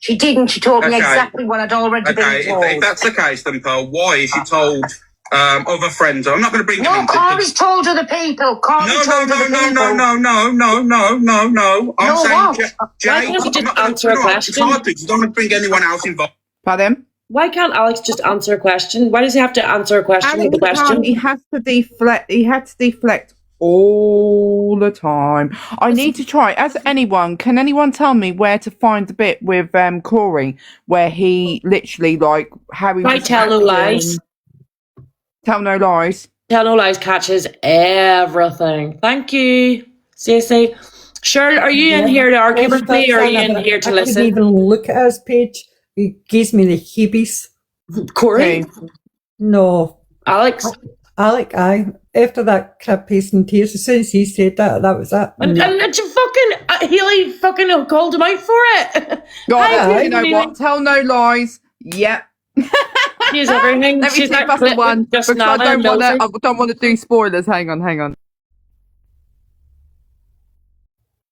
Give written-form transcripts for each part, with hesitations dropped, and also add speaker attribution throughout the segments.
Speaker 1: She didn't. She told me exactly what I'd already been told.
Speaker 2: If that's the case, then Pearl, why is she told other friends? I'm not going to bring them into...
Speaker 1: No, Corey's told other people.
Speaker 2: No. I'm saying, Jay,
Speaker 3: why can't you just answer a question?
Speaker 2: It's hard to, you don't want to bring anyone else involved.
Speaker 4: Pardon?
Speaker 3: Why can't Alex just answer a question? Why does he have to answer a question with a question?
Speaker 4: He has to deflect. He had to deflect all the time. I need to try. Can anyone tell me where to find the bit with Corey where he literally like Harry?
Speaker 3: I tell no lies.
Speaker 4: Tell no lies.
Speaker 3: Tell no lies catches everything. Thank you, Stacey. Cheryl, are you in here to argue with me, or are you in here to listen?
Speaker 5: I couldn't even look at his page. It gives me the heebies.
Speaker 3: Corey?
Speaker 5: No.
Speaker 3: Alex?
Speaker 5: Alec, after that crap piece and tears, as soon as he said that was that.
Speaker 3: And you fucking, Healy fucking called him out for it.
Speaker 4: You know what? Tell no lies. Yep.
Speaker 3: She's everything.
Speaker 4: Let me take off the one, because I don't want to do spoilers. Hang on.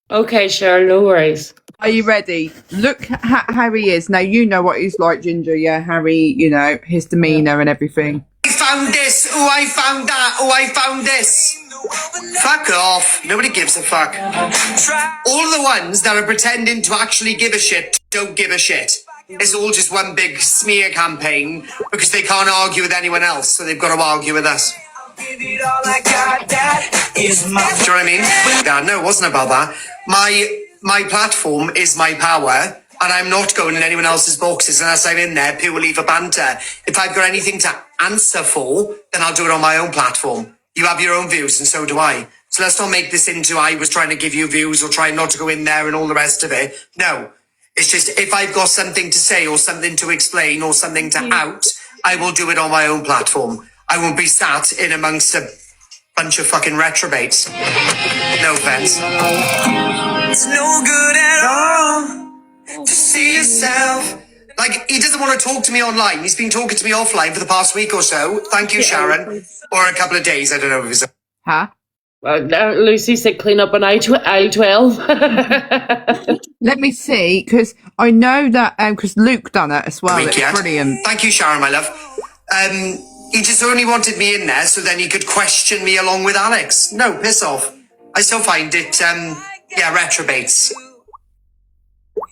Speaker 3: Okay, Cheryl, no worries.
Speaker 4: Are you ready? Look how Harry is. Now, you know what he's like, Ginger, yeah? Harry, you know, his demeanour and everything.
Speaker 6: I found this. Oh, I found that. Oh, I found this. Fuck off. Nobody gives a fuck. All the ones that are pretending to actually give a shit don't give a shit. It's all just one big smear campaign because they can't argue with anyone else, so they've got to argue with us. Do you know what I mean? No, it wasn't about that. My platform is my power, and I'm not going in anyone else's boxes unless I'm in there purely for banter. If I've got anything to answer for, then I'll do it on my own platform. You have your own views, and so do I. So let's not make this into I was trying to give you views or trying not to go in there and all the rest of it. No, it's just if I've got something to say or something to explain or something to out, I will do it on my own platform. I won't be sat in amongst a bunch of fucking retrobates. No offense. It's no good at all to see yourself. Like, he doesn't want to talk to me online. He's been talking to me offline for the past week or so. Thank you, Sharon. Or a couple of days. I don't know if it's...
Speaker 4: Huh?
Speaker 3: Lucy said clean up on aisle 12.
Speaker 4: Let me see, because I know that, because Luke done it as well. It's brilliant.
Speaker 6: Thank you, Sharon, my love. He just only wanted me in there so then he could question me along with Alex. No, piss off. I still find it, retrobates.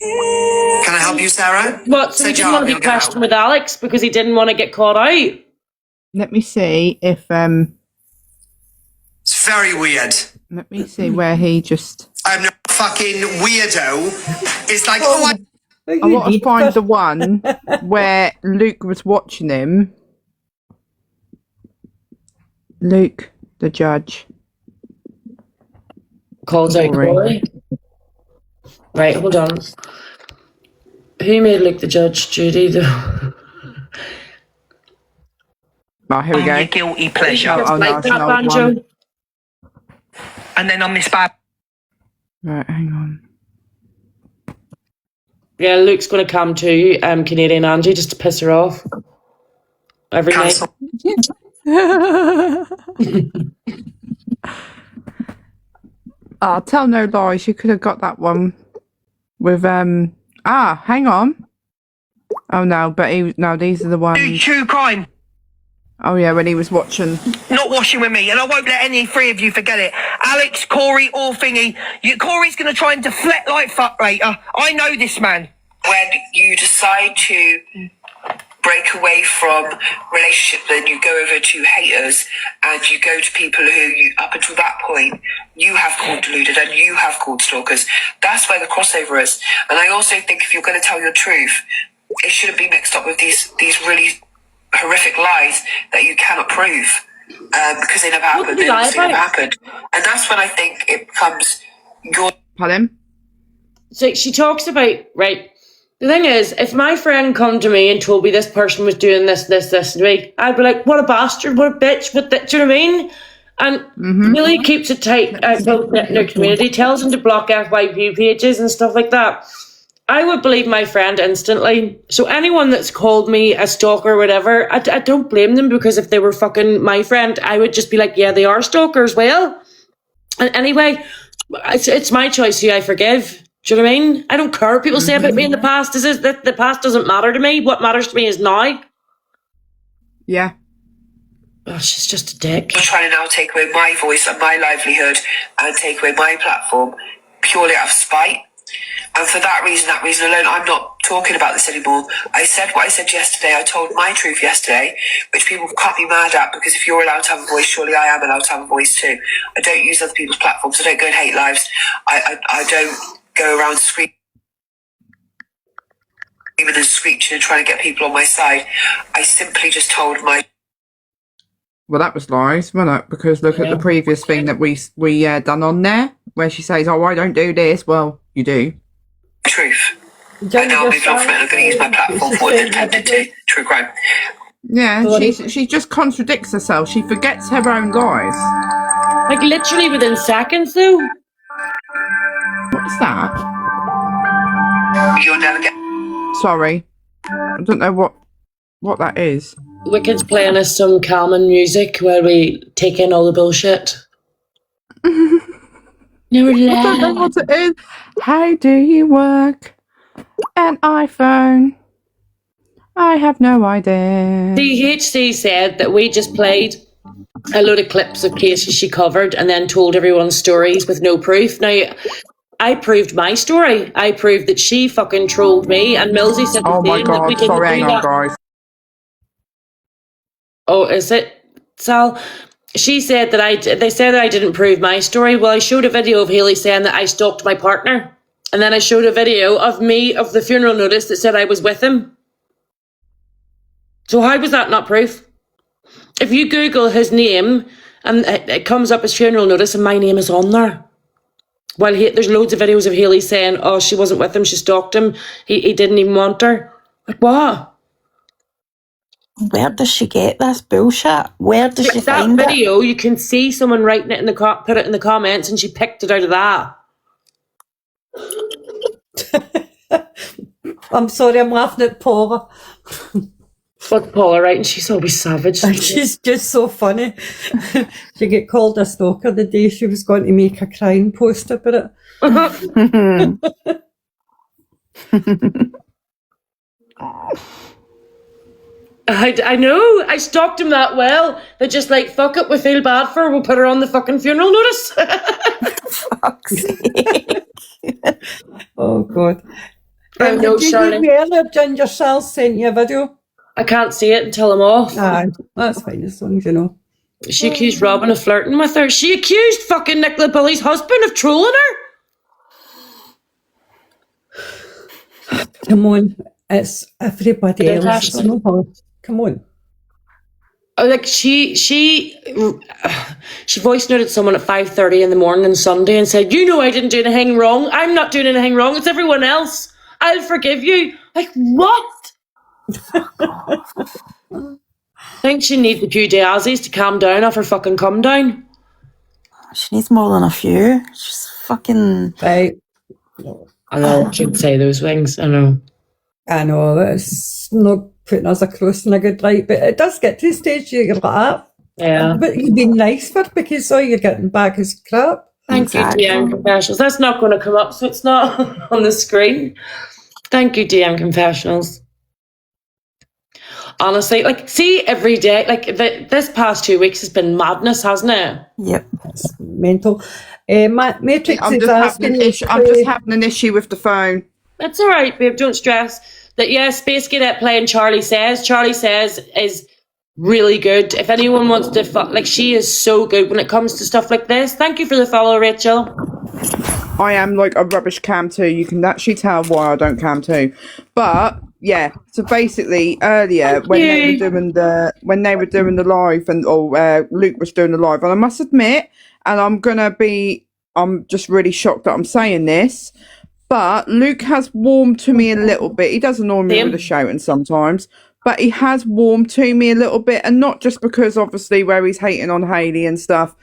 Speaker 6: Can I help you, Sarah?
Speaker 3: What, so he didn't want to be questioned with Alex because he didn't want to get caught out?
Speaker 4: Let me see if,
Speaker 6: It's very weird.
Speaker 4: Let me see where he just...
Speaker 6: I'm no fucking weirdo. It's like,
Speaker 4: I want to find the one where Luke was watching him. Luke, the judge.
Speaker 3: Calls out Corey. Right, hold on. Who made Luke the judge? Judy, the...
Speaker 4: Oh, here we go.
Speaker 7: Your guilty pleasure.
Speaker 4: Oh, no, it's an old
Speaker 3: banjo.
Speaker 4: one.
Speaker 7: And then on this bad...
Speaker 4: Right, hang on.
Speaker 3: Yeah, Luke's going to come to Canadian Angie just to piss her off. Every night.
Speaker 4: Oh, tell no lies. You could have got that one with hang on. Oh no, but these are the ones.
Speaker 7: True crime.
Speaker 4: Oh yeah, when he was watching.
Speaker 7: Not washing with me, and I won't let any three of you forget it. Alex, Corey, or Thingy. Corey's going to try and deflect like fuck later. I know this man.
Speaker 8: When you decide to break away from relationships, then you go over to haters and you go to people who you, up until that point, you have called deluded and you have called stalkers. That's where the crossover is. And I also think if you're going to tell your truth, it shouldn't be mixed up with these really horrific lies that you cannot prove because they never happened. They never happened. And that's when I think it becomes your...
Speaker 4: Pardon?
Speaker 3: So she talks about, right, the thing is, if my friend come to me and told me this person was doing this to me, I'd be like, what a bastard, what a bitch, what that, do you know what I mean? And really keeps it tight about their community, tells them to block FYP pages and stuff like that. I would believe my friend instantly. So anyone that's called me a stalker or whatever, I don't blame them, because if they were fucking my friend, I would just be like, yeah, they are stalkers. Well, and anyway, it's my choice who I forgive. Do you know what I mean? I don't care what people say about me in the past. The past doesn't matter to me. What matters to me is now.
Speaker 4: Yeah.
Speaker 3: Oh, she's just a dick.
Speaker 8: You're trying to now take away my voice and my livelihood and take away my platform purely out of spite. And for that reason alone, I'm not talking about this anymore. I said what I said yesterday. I told my truth yesterday, which people can't be mad at, because if you're allowed to have a voice, surely I am allowed to have a voice too. I don't use other people's platforms. I don't go and hate lives. I don't go around screaming and screeching and trying to get people on my side. I simply just told my...
Speaker 4: Well, that was lies, wasn't it? Because look at the previous thing that we done on there, where she says, "Oh, I don't do this." Well, you do.
Speaker 8: Truth. I now moved on from it. I'm going to use my platform for what it's intended to. True crime.
Speaker 4: Yeah, she just contradicts herself. She forgets her own lies.
Speaker 3: Like literally within seconds, though.
Speaker 4: What's that?
Speaker 8: You'll never get...
Speaker 4: Sorry, I don't know what that is.
Speaker 3: Wicked's playing us some calming music where we take in all the bullshit. No,
Speaker 4: I don't know what it is. How do you work an iPhone? I have no idea.
Speaker 3: DHC said that we just played a load of clips of cases she covered and then told everyone stories with no proof. Now, I proved my story. I proved that she fucking trolled me, and Millsy said the
Speaker 4: Oh my
Speaker 3: same, that we
Speaker 4: god!
Speaker 3: didn't
Speaker 4: Sorry,
Speaker 3: do
Speaker 4: hang on,
Speaker 3: that.
Speaker 4: guys.
Speaker 3: Oh, is it, Sal? She said that they said that I didn't prove my story. Well, I showed a video of Hayley saying that I stalked my partner. And then I showed a video of me, of the funeral notice that said I was with him. So how was that not proof? If you Google his name, and it comes up as funeral notice, and my name is on there. Well, there's loads of videos of Hayley saying, oh, she wasn't with him, she stalked him, he didn't even want her. Like, what?
Speaker 9: Where does she get this bullshit? Where does she find
Speaker 3: that video, you can see someone writing it in the put it in the comments, and she picked it out of that.
Speaker 5: I'm sorry, I'm laughing at Paula.
Speaker 3: What's Paula writing? She's always savage.
Speaker 5: She's just so funny. She get called a stalker the day she was going to make a crying post about it.
Speaker 3: I know. I stalked him that well. They're just like, fuck it, we feel bad for her. We'll put her on the fucking funeral notice.
Speaker 9: Fuck's sake.
Speaker 5: Oh, God.
Speaker 3: No,
Speaker 5: did
Speaker 3: Charlie.
Speaker 5: you earlier, Ginger Sal sent you a video?
Speaker 3: I can't see it until I'm off.
Speaker 5: Aye, that's fine, as long as you know.
Speaker 3: She accused Robin of flirting with her. She accused fucking Nicola Bully's husband of trolling her.
Speaker 5: Come on, it's everybody else. It's not her. Come on.
Speaker 3: Oh, like she voice noted someone at 5:30 in the morning on Sunday and said, "You know I didn't do anything wrong. I'm not doing anything wrong. It's everyone else. I'll forgive you." Like, what? I think she needs a few Diazzies to calm down off her fucking come down.
Speaker 9: She needs more than a few. She's fucking...
Speaker 5: Right.
Speaker 3: I know, she'd say those things. I know.
Speaker 5: It's not putting us across in a good light, but it does get to the stage you're like that.
Speaker 3: Yeah.
Speaker 5: But you've been nice for it, because all you're getting back is crap.
Speaker 3: Thank you, DM Confessionals. That's not going to come up, so it's not on the screen. Thank you, DM Confessionals. Honestly, like, see, every day, like, this past 2 weeks has been madness, hasn't it?
Speaker 9: Yep.
Speaker 5: It's mental. Matrix
Speaker 4: I'm
Speaker 5: is
Speaker 4: just
Speaker 5: asking
Speaker 4: I'm just having an issue with the phone.
Speaker 3: That's all right, babe. Don't stress. That, yeah, Space Cadet playing Charlie Says is really good. If anyone wants to, like, she is so good when it comes to stuff like this. Thank you for the follow, Rachel.
Speaker 4: I am like a rubbish cam too. You can actually tell why I don't cam too. But yeah, so basically earlier when they were doing the live, and Luke was doing the live, and I must admit, and I'm just really shocked that I'm saying this, but Luke has warmed to me a little bit. He doesn't normally with the shouting sometimes, but he has warmed to me a little bit, and not just because obviously where he's hating on Hayley and stuff,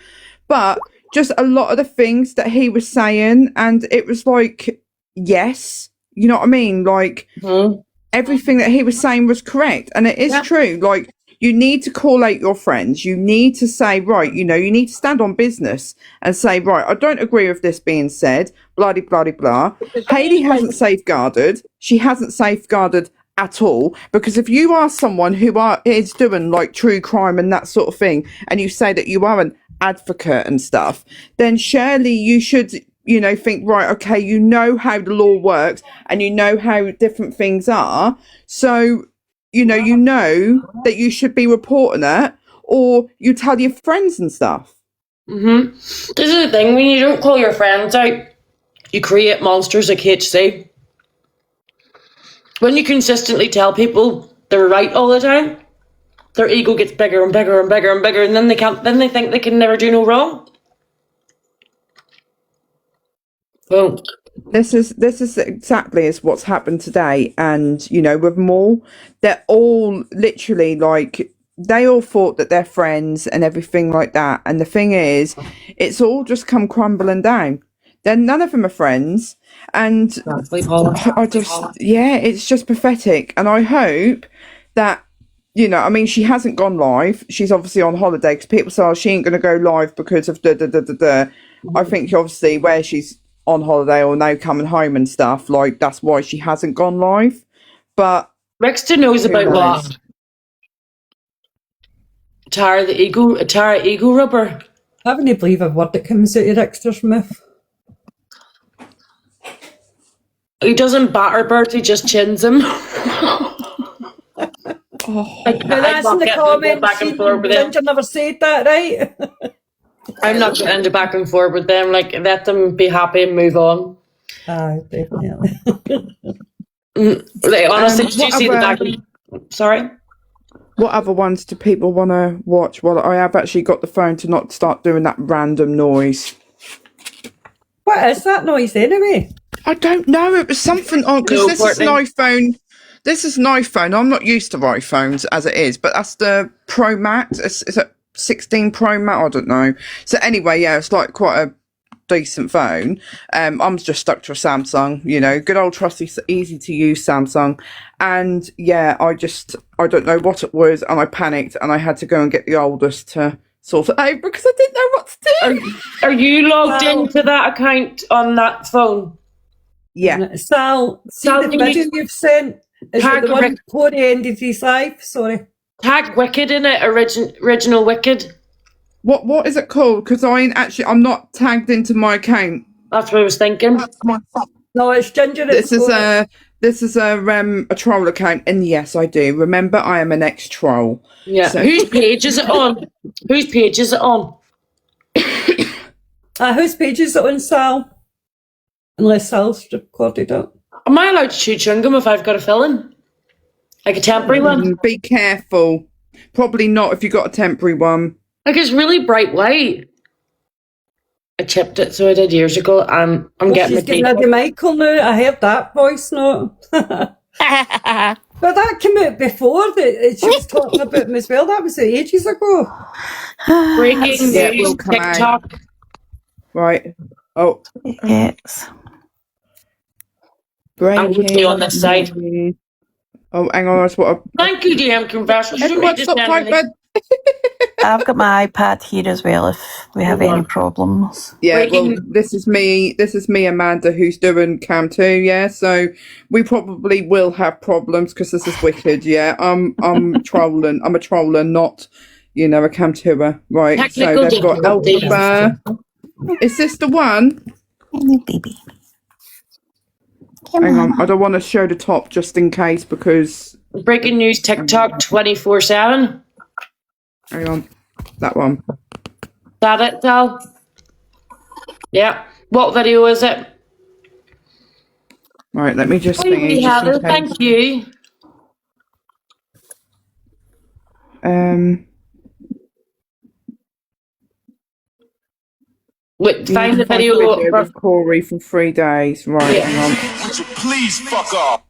Speaker 4: but just a lot of the things that he was saying, and it was like, yes, you know what I mean? Like, everything that he was saying was correct, and it is true. Like, you need to call out your friends. You need to say, right, you know, you need to stand on business and say, right, I don't agree with this being said, blah, blah, blah, blah. Hayley hasn't safeguarded. She hasn't safeguarded at all, because if you are someone who is doing like true crime and that sort of thing, and you say that you are an advocate and stuff, then surely you should, you know, think, right, okay, you know how the law works and you know how different things are, so you know that you should be reporting it, or you tell your friends and stuff.
Speaker 3: This is the thing, when you don't call your friends out, you create monsters like HC. When you consistently tell people they're right all the time, their ego gets bigger and bigger and bigger and bigger, and then they think they can never do no wrong. Well,
Speaker 4: This is exactly as what's happened today, and you know, with them all, they're all literally like, they all thought that they're friends and everything like that, and the thing is, it's all just come crumbling down. Then none of them are friends, and I just, yeah, it's just pathetic. And I hope that, you know, I mean, she hasn't gone live. She's obviously on holiday, because people say, oh, she ain't going to go live because of da. I think obviously where she's on holiday or now coming home and stuff, like that's why she hasn't gone live. But
Speaker 3: Rexton knows about what? Tara ego rubber.
Speaker 5: I wouldn't believe a word that comes out of Dexter's mouth.
Speaker 3: He doesn't batter birds, he just chins them.
Speaker 5: Now that's in the comments.
Speaker 3: Back and forth with them.
Speaker 5: Ginger never said that, right?
Speaker 3: I'm not getting into back and forth with them. Like, let them be happy and move on.
Speaker 5: Definitely.
Speaker 3: Like, honestly, did you see the back? Sorry.
Speaker 4: What other ones do people want to watch? Well, I have actually got the phone to not start doing that random noise.
Speaker 5: What is that noise anyway?
Speaker 4: I don't know. It was something on, because this is an iPhone. This is an iPhone. I'm not used to iPhones as it is, but that's the Pro Max. It's a 16 Pro Max. I don't know. So anyway, yeah, it's like quite a decent phone. I'm just stuck to a Samsung, you know, good old trusty, easy to use Samsung. And yeah, I don't know what it was, and I panicked, and I had to go and get the oldest to sort it out because I didn't know what to do.
Speaker 3: Are you logged into that account on that phone?
Speaker 4: Yeah.
Speaker 5: Sal, the video you've sent, is it the one before the end of his life? Sorry. Tag
Speaker 3: Wicked in it, original Wicked.
Speaker 4: What is it called? Because I'm not tagged into my account.
Speaker 3: That's what I was thinking.
Speaker 5: No, it's Ginger.
Speaker 4: This is a troll account, and yes, I do. Remember, I am an ex-troll.
Speaker 3: Yeah. So. Whose page is it on? Whose page is it on?
Speaker 5: Whose page is it on, Sal? Unless Sal's recorded it.
Speaker 3: Am I allowed to chew chewing gum if I've got a fill-in? Like a temporary one?
Speaker 4: Be careful. Probably not if you've got a temporary one.
Speaker 3: Like, it's really bright white. I chipped it, so I did years ago. I'm getting
Speaker 5: she's getting rid of Michael now. I heard that voice note. But that came out before. She was talking about him as well. That was ages ago.
Speaker 3: Breaking news, TikTok.
Speaker 4: Right. Oh.
Speaker 9: Yes.
Speaker 3: I'm with you on this side.
Speaker 4: Oh, hang on. That's what
Speaker 3: Thank you, DM Confession.
Speaker 9: I've got my iPad here as well if we have any problems.
Speaker 4: Yeah, well, this is me, Amanda, who's doing cam 2, yeah, so we probably will have problems because this is Wicked, yeah. I'm trolling. I'm a troller, not, you know, a cam 2er. Right, so they've got Alpha. Is this the one?
Speaker 9: Baby.
Speaker 4: Hang on, I don't want to show the top just in case because...
Speaker 3: Breaking news, TikTok 24/7.
Speaker 4: Hang on, that one.
Speaker 3: That it, Sal? Yeah. What video is it?
Speaker 4: Right, let me just
Speaker 3: think. Thank you. Wait, find the video
Speaker 4: of Corey for 3 days. Right, yeah. Hang on.
Speaker 10: Would you please fuck off?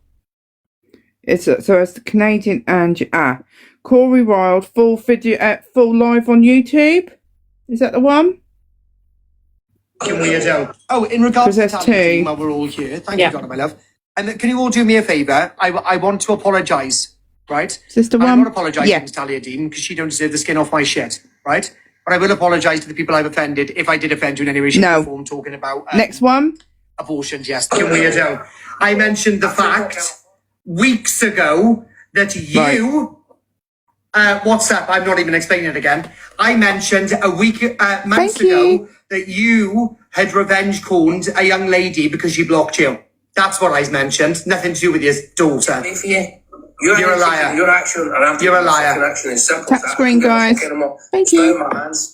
Speaker 4: It's the Canadian and Corey Wilde full video full live on YouTube. Is that the one?
Speaker 6: Weirdo. Oh, in regards to the while we're all here, thank you, Donna, my love. And can you all do me a favour? I want to apologise right?
Speaker 4: Sister
Speaker 6: And I'm
Speaker 4: one?
Speaker 6: not apologising
Speaker 4: Yeah.
Speaker 6: to Talia Dean because she don't deserve the skin off my shit, right? But I will apologise to the people I've offended if I did offend you in any way, shape,
Speaker 4: No.
Speaker 6: or form, talking about
Speaker 4: Next one.
Speaker 6: abortions. Yes, fucking weirdo. I mentioned the fact weeks ago that you. What's up? I'm not even explaining it again. I mentioned months
Speaker 4: Thank you.
Speaker 6: ago that you had revenge conned a young lady because she blocked you. That's what I mentioned. Nothing to do with your daughter. You're a liar. You're a liar.
Speaker 4: Tap screen, guys. Thank you.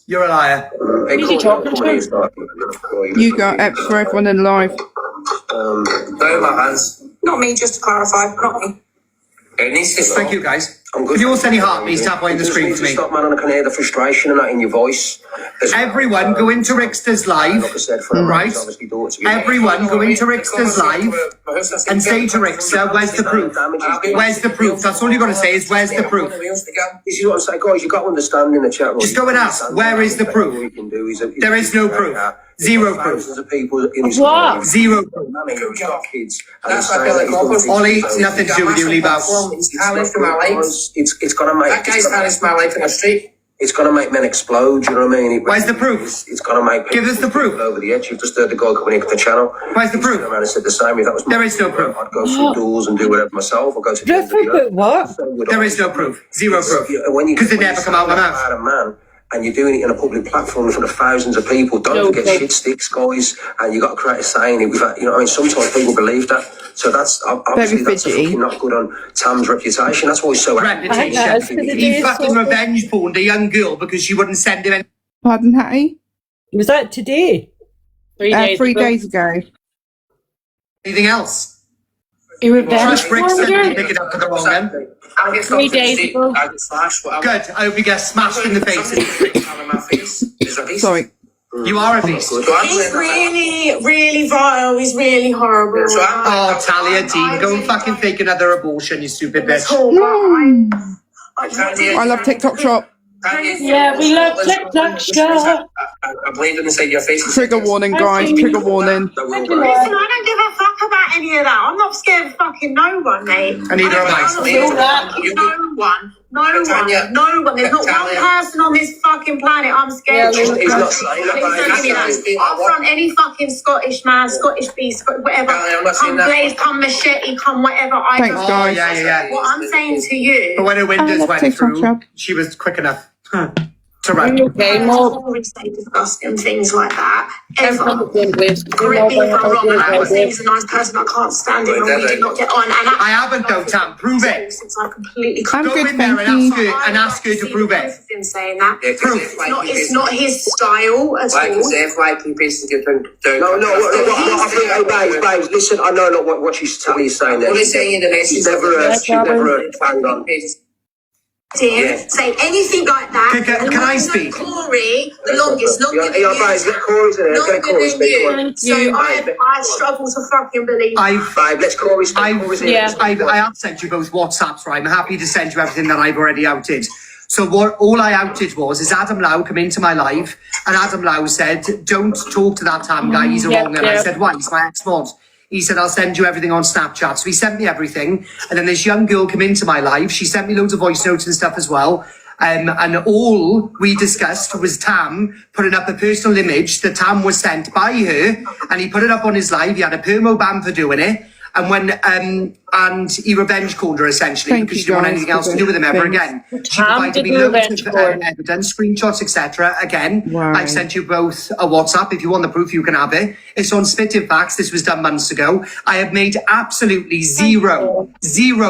Speaker 6: You're a liar.
Speaker 3: Who's he talking to?
Speaker 4: You got it for everyone in live.
Speaker 8: Not me, just to clarify, not me.
Speaker 6: Thank you, guys. If you all send your heart, please tap on the screen for me.
Speaker 10: Stop, man, and I can hear the frustration and that in your voice.
Speaker 6: Everyone go into Rickster's live,
Speaker 10: Like I said, for
Speaker 6: right? Everyone go into Rickster's live and say to Rickster, where's the proof? Where's the proof? That's all you got to say is, where's the proof?
Speaker 10: This is what I'm saying, guys. You've got to understand in the chat room.
Speaker 6: Just go and ask, where is the proof? There is no proof. Zero proof.
Speaker 10: Thousands of people in this
Speaker 3: What?
Speaker 6: Zero proof.
Speaker 10: kids.
Speaker 6: Ollie, it's nothing to do with you, leave out.
Speaker 10: It's gonna make
Speaker 7: That guy's managed my life in the street.
Speaker 10: it's gonna make men explode. You know what I mean?
Speaker 6: Where's the proof?
Speaker 10: It's gonna make people
Speaker 6: Give us the proof.
Speaker 10: over the edge. You've just heard the guy coming into the channel.
Speaker 6: Where's the proof?
Speaker 10: The man said the same. If that was
Speaker 6: There is no proof.
Speaker 10: I'd go through doors and do whatever myself. I'll go to
Speaker 5: Proof about what?
Speaker 6: There is no proof. Zero proof.
Speaker 10: When you
Speaker 6: Because they never come out of my mouth.
Speaker 10: a man and you're doing it in a public platform in front of thousands of people, don't forget shit sticks, guys. And you got to create a saying. You know what I mean? Sometimes people believe that. So that's obviously that's fucking not good on Tam's reputation. That's why he's so
Speaker 6: Reputation. He fucking revenge porned a young girl because she wouldn't send him any.
Speaker 4: Pardon, Hattie?
Speaker 5: Was that today?
Speaker 3: 3 days
Speaker 4: 3
Speaker 3: ago.
Speaker 4: days ago.
Speaker 6: Anything else?
Speaker 3: He revenge
Speaker 6: Trust Rickster
Speaker 3: porned her?
Speaker 6: pick it up at the wrong end.
Speaker 3: 3 days ago.
Speaker 6: Good. I hope you get smashed in the face.
Speaker 4: Sorry.
Speaker 6: You are a beast.
Speaker 8: He's really, really vile. He's really horrible.
Speaker 6: Oh, Talia Dean, go and fucking fake another abortion, you stupid bitch.
Speaker 4: I love TikTok Shop.
Speaker 3: Yeah, we love TikTok Shop.
Speaker 7: I blamed him inside your face.
Speaker 4: Trigger warning, guys. Trigger warning.
Speaker 1: Listen, I don't give a fuck about any of that. I'm not scared of fucking no one, mate.
Speaker 6: And neither am I.
Speaker 1: No one. There's not one person on this fucking planet I'm scared of.
Speaker 10: He's not
Speaker 1: Please don't give me that. I'll front any fucking Scottish man, Scottish beast, whatever. Come Blaze, come Machete, come whatever.
Speaker 4: Thanks,
Speaker 6: Oh,
Speaker 4: guys.
Speaker 6: yeah.
Speaker 1: What I'm saying to you.
Speaker 6: But when her windows
Speaker 4: love
Speaker 6: went
Speaker 4: TikTok
Speaker 6: through,
Speaker 4: Shop.
Speaker 6: she was quick enough to run.
Speaker 3: Okay, Mo.
Speaker 1: Always say disgusting things like that.
Speaker 3: Everyone
Speaker 1: Ever.
Speaker 3: is doing this.
Speaker 1: Correct me if I'm wrong. And I was saying he's a nice person. I can't stand him, and we did not get on. And
Speaker 6: I haven't though, Tam. Prove it.
Speaker 1: Since I completely
Speaker 4: I'm
Speaker 6: Go
Speaker 4: good,
Speaker 6: in there
Speaker 4: thank
Speaker 6: and
Speaker 4: you.
Speaker 6: ask her to prove it.
Speaker 1: Him saying that.
Speaker 6: Proof.
Speaker 1: It's not his style at all.
Speaker 10: Babes, listen, I know what she's telling you saying there. She's never banged on.
Speaker 1: Say anything like that.
Speaker 6: Can I speak?
Speaker 1: Corey, the longest, longer than
Speaker 10: Yeah, babes, get Corey's in there. Get Corey speaking.
Speaker 1: So I struggle to fucking believe.
Speaker 10: Babe, let's Corey speak. Corey's in there.
Speaker 6: I have sent you both WhatsApps, right? I'm happy to send you everything that I've already outed. So all I outed is Adam Lau come into my live, and Adam Lau said, "Don't talk to that Tam guy. He's a wrong." And I said, "Why? He's my ex-mod." He said, "I'll send you everything on Snapchat." So he sent me everything. And then this young girl came into my live. She sent me loads of voice notes and stuff as well. And all we discussed was Tam putting up a personal image that Tam was sent by her. And he put it up on his live. He had a permo ban for doing it. And when and he revenge called her essentially because she didn't want anything else to do with him ever again. She provided me loads of evidence, screenshots, etc. Again, I've sent you both a WhatsApp. If you want the proof, you can have it. It's on Spitting Facts. This was done months ago. I have made absolutely zero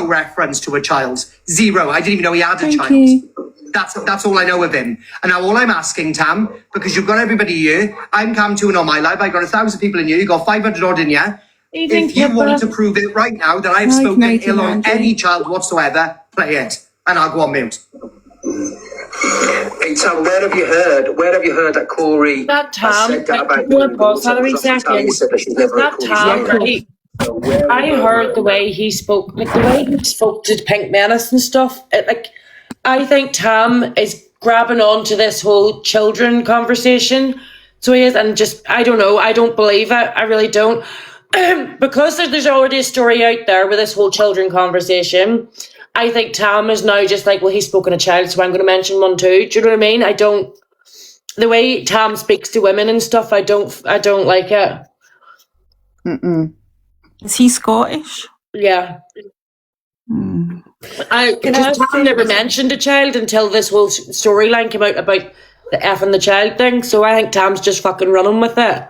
Speaker 6: reference to a child. Zero. I didn't even know he had a child. That's all I know of him. And now all I'm asking, Tam, because you've got everybody here, I'm Cam Toon on my live. I've got 1,000 people in here. You've got 500 odd in here. If you want to prove it right now that I've spoken ill on any child whatsoever, play it, and I'll go on mute.
Speaker 10: Hey Tam, where have you heard that Corey
Speaker 3: That Tam,
Speaker 10: said that about
Speaker 3: pause, Valerie, seconds. That Tam, right? I heard the way he spoke, like the way he spoke to Pink Menace and stuff. I think Tam is grabbing on to this whole children conversation. So he is, and just, I don't know, I don't believe it. I really don't. Because there's already a story out there with this whole children conversation, I think Tam is now just like, well, he's spoken a child, so I'm going to mention one too. Do you know what I mean? I don't. The way Tam speaks to women and stuff, I don't like it.
Speaker 9: Is he Scottish?
Speaker 3: Yeah.
Speaker 9: Mm.
Speaker 3: Because Tam never mentioned a child until this whole storyline came out about the F and the child thing. So I think Tam's just fucking running with it.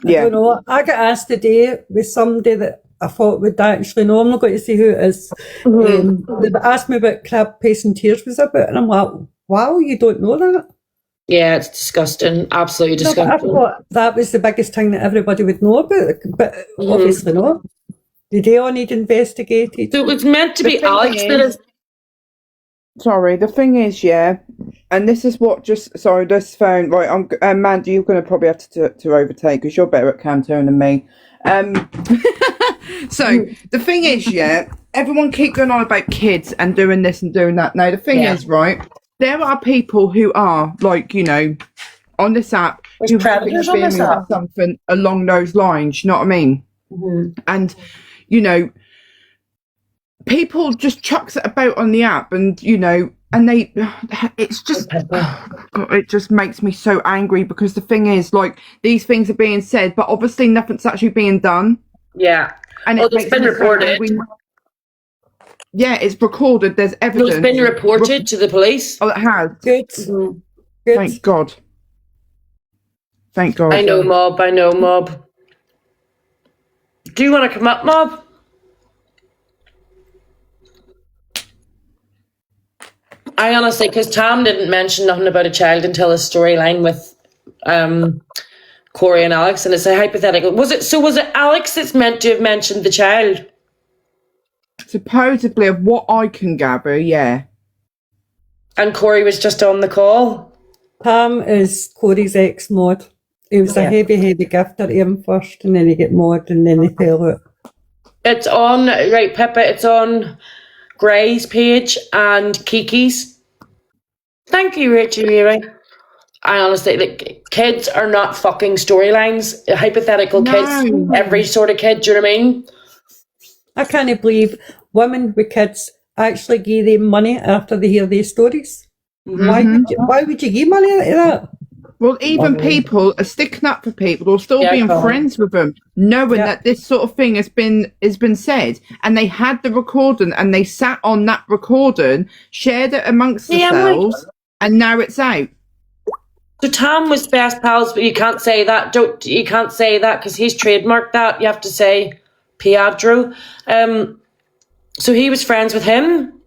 Speaker 5: I don't know. I got asked today with somebody that I thought would actually know. I'm not going to say who it is. They asked me about Crab Paste and Tears was about, and I'm like, wow, you don't know that?
Speaker 3: Yeah, it's disgusting. Absolutely disgusting.
Speaker 5: No, I thought that was the biggest thing that everybody would know about, but obviously not. Did they all need investigated?
Speaker 3: So it was meant to be Alex that is.
Speaker 4: Sorry, the thing is, yeah, and this is what this phone, right, I'm, Mandy, you're going to probably have to overtake because you're better at Canton than me. So, the thing is, yeah, everyone keep going on about kids and doing this and doing that. Now, the thing is, right, there are people who are, like, you know, on this app, who have experienced something along those lines, you know what I mean? And, you know, people just chucks it about on the app, and you know, and it's just, God, it just makes me so angry because the thing is, like, these things are being said, but obviously nothing's actually being done.
Speaker 3: Yeah,
Speaker 4: and
Speaker 3: it's been reported.
Speaker 4: Yeah, it's recorded. There's evidence.
Speaker 3: It's been reported to the police.
Speaker 4: Oh, it has.
Speaker 5: Good.
Speaker 4: Thank God. Thank God.
Speaker 3: I know, Mob. I know, Mob. Do you want to come up, Mob? I honestly, because Tam didn't mention nothing about a child until his storyline with Corey and Alex, and it's a hypothetical. Was it Alex that's meant to have mentioned the child?
Speaker 4: Supposedly, of what I can gather, yeah.
Speaker 3: And Corey was just on the call?
Speaker 5: Tam is Corey's ex-mod. He was a heavy gifter to him first, and then he got mod, and then he fell out.
Speaker 3: It's on, right, Pippa, it's on Gray's page and Kiki's. Thank you, Rachel. I honestly, like, kids are not fucking storylines. Hypothetical kids, every sort of kid, do you know what I mean?
Speaker 5: I can't believe women with kids actually give them money after they hear these stories. Why would you give money like that?
Speaker 4: Well, even people are sticking up for people or still being friends with them, knowing that this sort of thing has been said, and they had the recording and they sat on that recording, shared it amongst themselves, and now it's out.
Speaker 3: So Tam was best pals, but you can't say that. You can't say that because he's trademarked that. You have to say Pietro. So he was friends with him.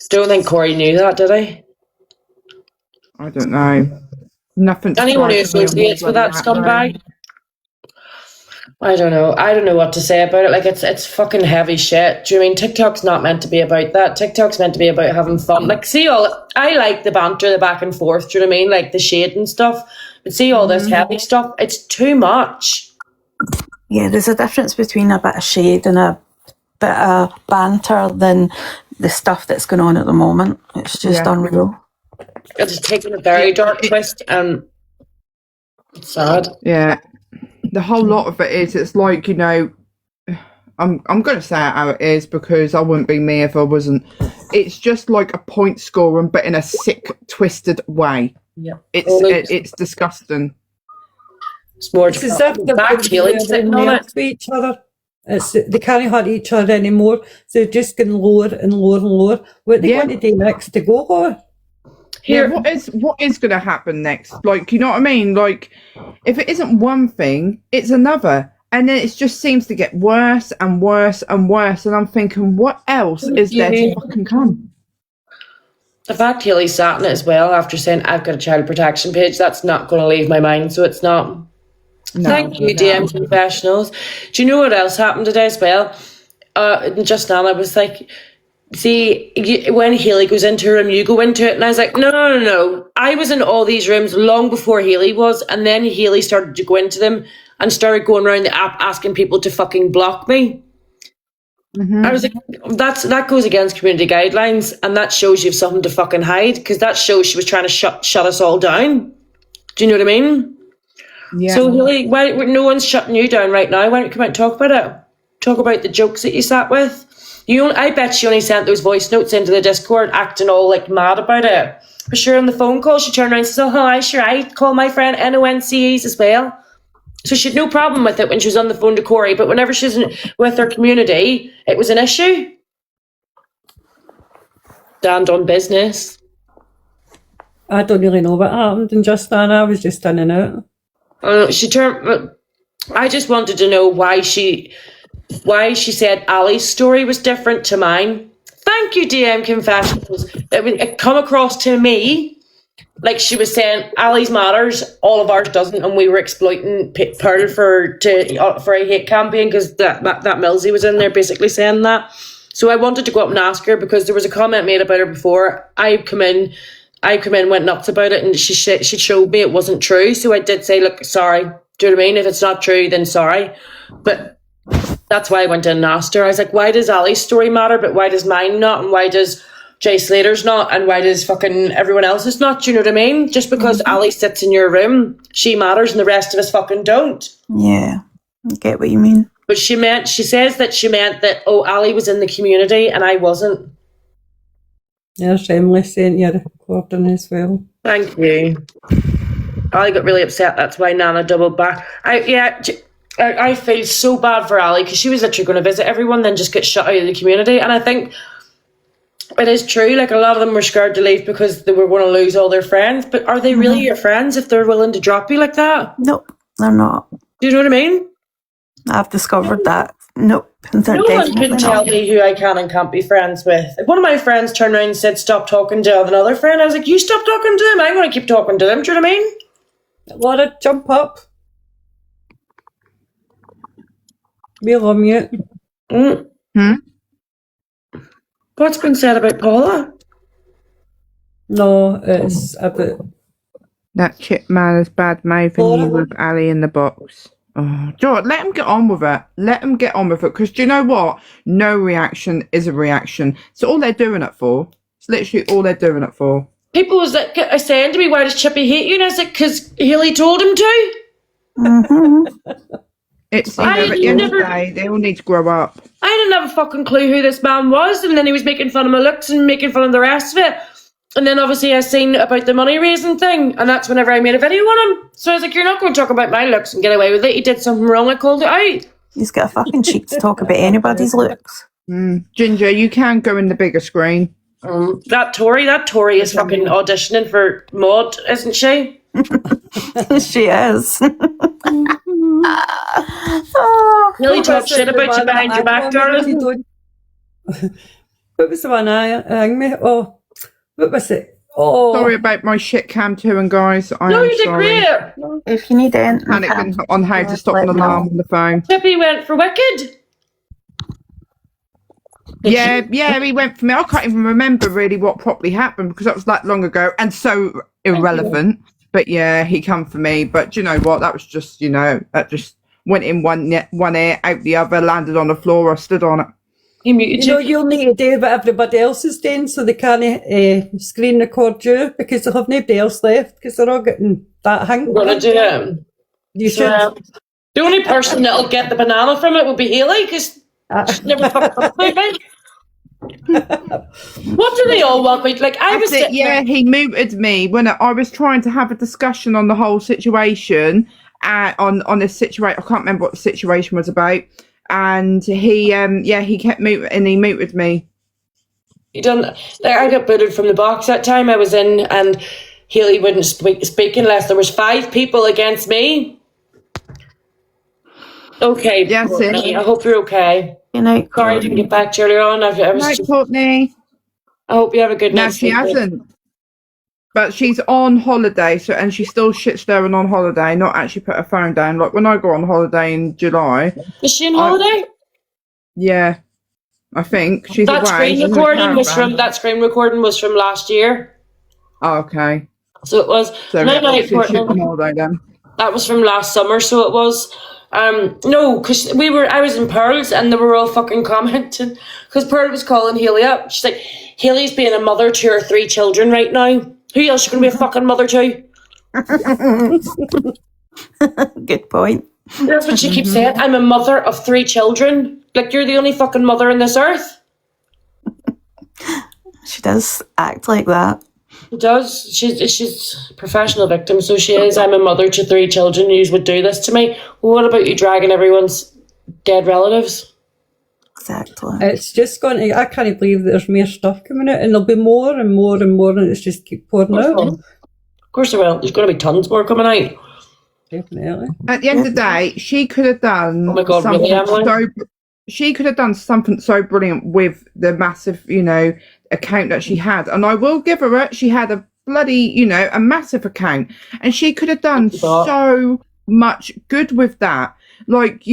Speaker 3: Don't think Corey knew that, did he?
Speaker 4: I don't know. Nothing.
Speaker 3: Anyone who associates with that scumbag, I don't know. I don't know what to say about it. Like, it's fucking heavy shit. Do you mean TikTok's not meant to be about that? TikTok's meant to be about having fun. Like, I like the banter, the back and forth. Do you know what I mean? Like the shade and stuff. But see all this heavy stuff. It's too much.
Speaker 9: Yeah, there's a difference between a bit of shade and a bit of banter than the stuff that's going on at the moment. It's just unreal.
Speaker 3: It's taken a very dark twist, and it's sad.
Speaker 4: Yeah, the whole lot of it is. It's like, you know, I'm going to say it how it is because I wouldn't be me if I wasn't. It's just like a point scoring, but in a sick, twisted way.
Speaker 3: Yeah,
Speaker 4: it's disgusting.
Speaker 3: It's more
Speaker 5: it's as if they're sitting on it to each other. They can't hurt each other anymore, so they're just getting lower and lower and lower. What they want to do next to go lower?
Speaker 4: Yeah, what is going to happen next? Like, you know what I mean? Like, if it isn't one thing, it's another. And then it just seems to get worse and worse and worse. And I'm thinking, what else is there to fucking come?
Speaker 3: The fact Haley sat in it as well after saying, I've got a child protection page, that's not going to leave my mind. So it's not. No, thank you, DM Confessionals. Do you know what else happened today as well? Just now I was like, see, when Haley goes into a room, you go into it. And I was like, no. I was in all these rooms long before Haley was. And then Haley started to go into them and started going around the app asking people to fucking block me. I was like, that goes against community guidelines. And that shows you have something to fucking hide. Because that shows she was trying to shut us all down. Do you know what I mean? Yeah. So Haley, why no one's shutting you down right now? Why don't you come out and talk about it? talk about the jokes that you sat with. I bet she only sent those voice notes into the Discord acting all like mad about it. But sure, on the phone call, she turned around and says, oh, I call my friend NONCEs as well. So she had no problem with it when she was on the phone to Corey, but whenever she's with her community, it was an issue. Stand on business.
Speaker 5: I don't really know what happened in just then. I was just in and out.
Speaker 3: I just wanted to know why she said Ali's story was different to mine. Thank you, DM Confessions. It come across to me like she was saying Ali's matters, all of ours doesn't, and we were exploiting Pearl for a hate campaign because that Millsy was in there basically saying that. So I wanted to go up and ask her because there was a comment made about her before. I come in, went nuts about it, and she showed me it wasn't true. So I did say, look, sorry. Do you know what I mean? If it's not true, then sorry. But that's why I went in and asked her. I was like, why does Ali's story matter, but why does mine not? And why does Jay Slater's not? And why does fucking everyone else's not? Do you know what I mean? Just because Ali sits in your room, she matters and the rest of us fucking don't.
Speaker 9: Yeah, I get what you mean.
Speaker 3: But she says that she meant that, oh, Ali was in the community and I wasn't.
Speaker 5: Yeah, shameless saying you're recording as well.
Speaker 3: Thank you. Ali got really upset. That's why Nana doubled back. I feel so bad for Ali because she was literally going to visit everyone, then just get shut out of the community. And I think it is true. Like, a lot of them were scared to leave because they were going to lose all their friends. But are they really your friends if they're willing to drop you like that?
Speaker 9: Nope, they're not.
Speaker 3: Do you know what I mean?
Speaker 9: I've discovered that. Nope.
Speaker 3: No one can tell me who I can and can't be friends with. If one of my friends turned around and said, stop talking to another friend, I was like, you stop talking to them. I'm going to keep talking to them. Do you know what I mean?
Speaker 5: Laura, jump up. We'll unmute.
Speaker 3: What's been said about Paula?
Speaker 5: No, it's about...
Speaker 4: That chip man is bad mouthing you with Ali in the box. Oh, George, let him get on with it. Let him get on with it. Because do you know what? No reaction is a reaction. So all they're doing it for. It's literally all they're doing it for. People
Speaker 3: was like, saying to me, why does Chippy hate you? And I was like, because Haley told him to.
Speaker 4: It's, at the end of the day, they all need to grow up.
Speaker 3: I didn't have a fucking clue who this man was. And then he was making fun of my looks and making fun of the rest of it. And then obviously I seen about the money raising thing, and that's whenever I made a video on him. So I was like, you're not going to talk about my looks and get away with it. He did something wrong, I called it out.
Speaker 9: He's got a fucking cheek to talk about anybody's looks.
Speaker 4: Ginger, you can go in the bigger screen.
Speaker 3: That Tori is fucking auditioning for Maud, isn't she?
Speaker 9: She is.
Speaker 3: Really talk shit about you behind your back, darling.
Speaker 5: What was the one I rang me? Oh. What was it? Oh,
Speaker 4: sorry about my shit cam too, and guys,
Speaker 3: No, you did great.
Speaker 9: If you need anything,
Speaker 4: panicking on how to stop an alarm on the phone.
Speaker 3: Chippy went for Wicked.
Speaker 4: Yeah, he went for me. I can't even remember really what properly happened because that was that long ago and so irrelevant. But yeah, he come for me. But do you know what? That was just, that just went in one ear, out the other, landed on the floor. I stood on it.
Speaker 5: You'll need to do what everybody else is doing so they can't screen record you because they'll have nobody else left because they're all getting that hang.
Speaker 3: Gonna do it.
Speaker 5: You should.
Speaker 3: The only person that'll get the banana from it will be Haley because she's never fucked up about me. What do they all want? Like
Speaker 4: he muted me when I was trying to have a discussion on the whole situation on this situation. I can't remember what the situation was about. And he kept muting and he muted me.
Speaker 3: I got booted from the box that time I was in, and Haley wouldn't speak unless there was 5 people against me. Okay,
Speaker 4: yes,
Speaker 3: Courtney, I hope you're okay.
Speaker 9: Good night,
Speaker 3: Sorry I didn't get back to you earlier on.
Speaker 4: Courtney.
Speaker 3: I hope you have a good night.
Speaker 4: No, she hasn't. But she's on holiday, and she's still shit stirring on holiday, not actually put her phone down. Like when I go on holiday in July.
Speaker 3: Is she on holiday?
Speaker 4: Yeah, I think she's
Speaker 3: that
Speaker 4: away.
Speaker 3: Screen recording was from last year.
Speaker 4: Oh, okay.
Speaker 3: So it was.
Speaker 4: So on holiday then.
Speaker 3: That was from last summer, so it was. No, because I was in Pearl's and they were all fucking commenting because Pearl was calling Haley up. She's like, Haley's being a mother to her 3 children right now. Who else you going to be a fucking mother to?
Speaker 9: Good point.
Speaker 3: That's what she keeps saying. I'm a mother of 3 children. Like, you're the only fucking mother on this earth.
Speaker 9: She does act like that.
Speaker 3: She does. She's a professional victim, so she is. I'm a mother to 3 children. You would do this to me. Well, what about you dragging everyone's dead relatives?
Speaker 9: Exactly.
Speaker 5: It's just going to, I can't believe that there's more stuff coming out, and there'll be more and more and more, and it's just keep pouring out.
Speaker 3: Of course there will. There's going to be tons more coming out.
Speaker 5: Definitely.
Speaker 4: At the end of the day, she could have done
Speaker 3: Oh my God, really, Emily?
Speaker 4: she could have done something so brilliant with the massive, account that she had. And I will give her it. She had a bloody, a massive account. And she could have done so much good with that. Like,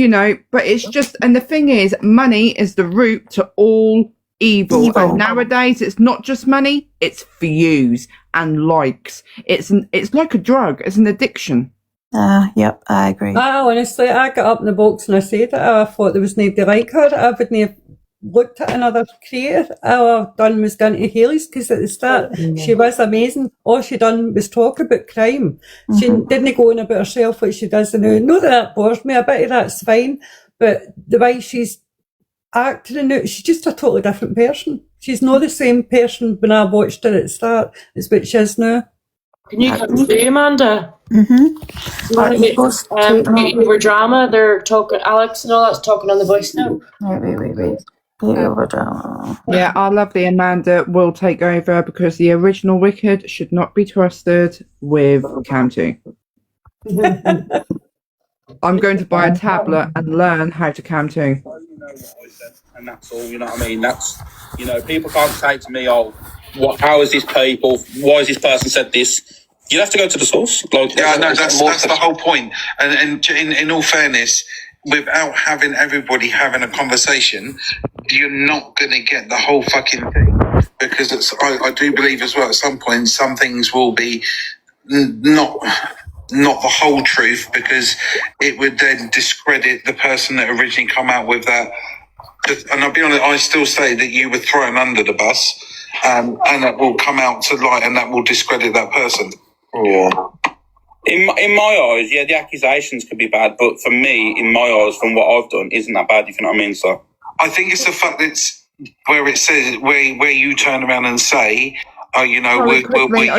Speaker 4: but it's just, and the thing is, money is the root to all evil. And nowadays, it's not just money, it's views and likes. It's like a drug, it's an addiction.
Speaker 9: Yep, I agree.
Speaker 5: Honestly, I got up in the box and I said it. I thought there was nobody like her. I wouldn't have looked at another creator. All I've done was gone to Haley's, because at the start she was amazing. All she done was talk about crime. She didn't go on about herself like she does now. Not that bores me, a bit of that's fine, but the way she's acting now, she's just a totally different person. She's not the same person when I watched her at the start as what she is now.
Speaker 3: Can you come through, Amanda?
Speaker 9: Over
Speaker 3: drama. They're talking. Alex and all that's talking on the voice now.
Speaker 9: Wait. Over drama.
Speaker 4: Yeah, our lovely Amanda will take over, because the original Wicked should not be trusted with Cam 2. I'm going to buy a tablet and learn how to Cam 2.
Speaker 2: And that's all, you know what I mean? That's, people can't say to me, how is this people? Why has this person said this? You have to go to the source.
Speaker 11: That's the whole point. And in all fairness, without having everybody having a conversation, you're not going to get the whole fucking thing. Because I do believe as well, at some point, some things will be not the whole truth, because it would then discredit the person that originally come out with that. And I'll be honest, I still say that you were thrown under the bus, and that will come out to light, and that will discredit that person. Yeah.
Speaker 2: In my eyes, the accusations could be bad, but for me, in my eyes, from what I've done, isn't that bad, if you know what I mean, so.
Speaker 11: I think it's the fact that it's where it says, where you turn around and say,
Speaker 4: I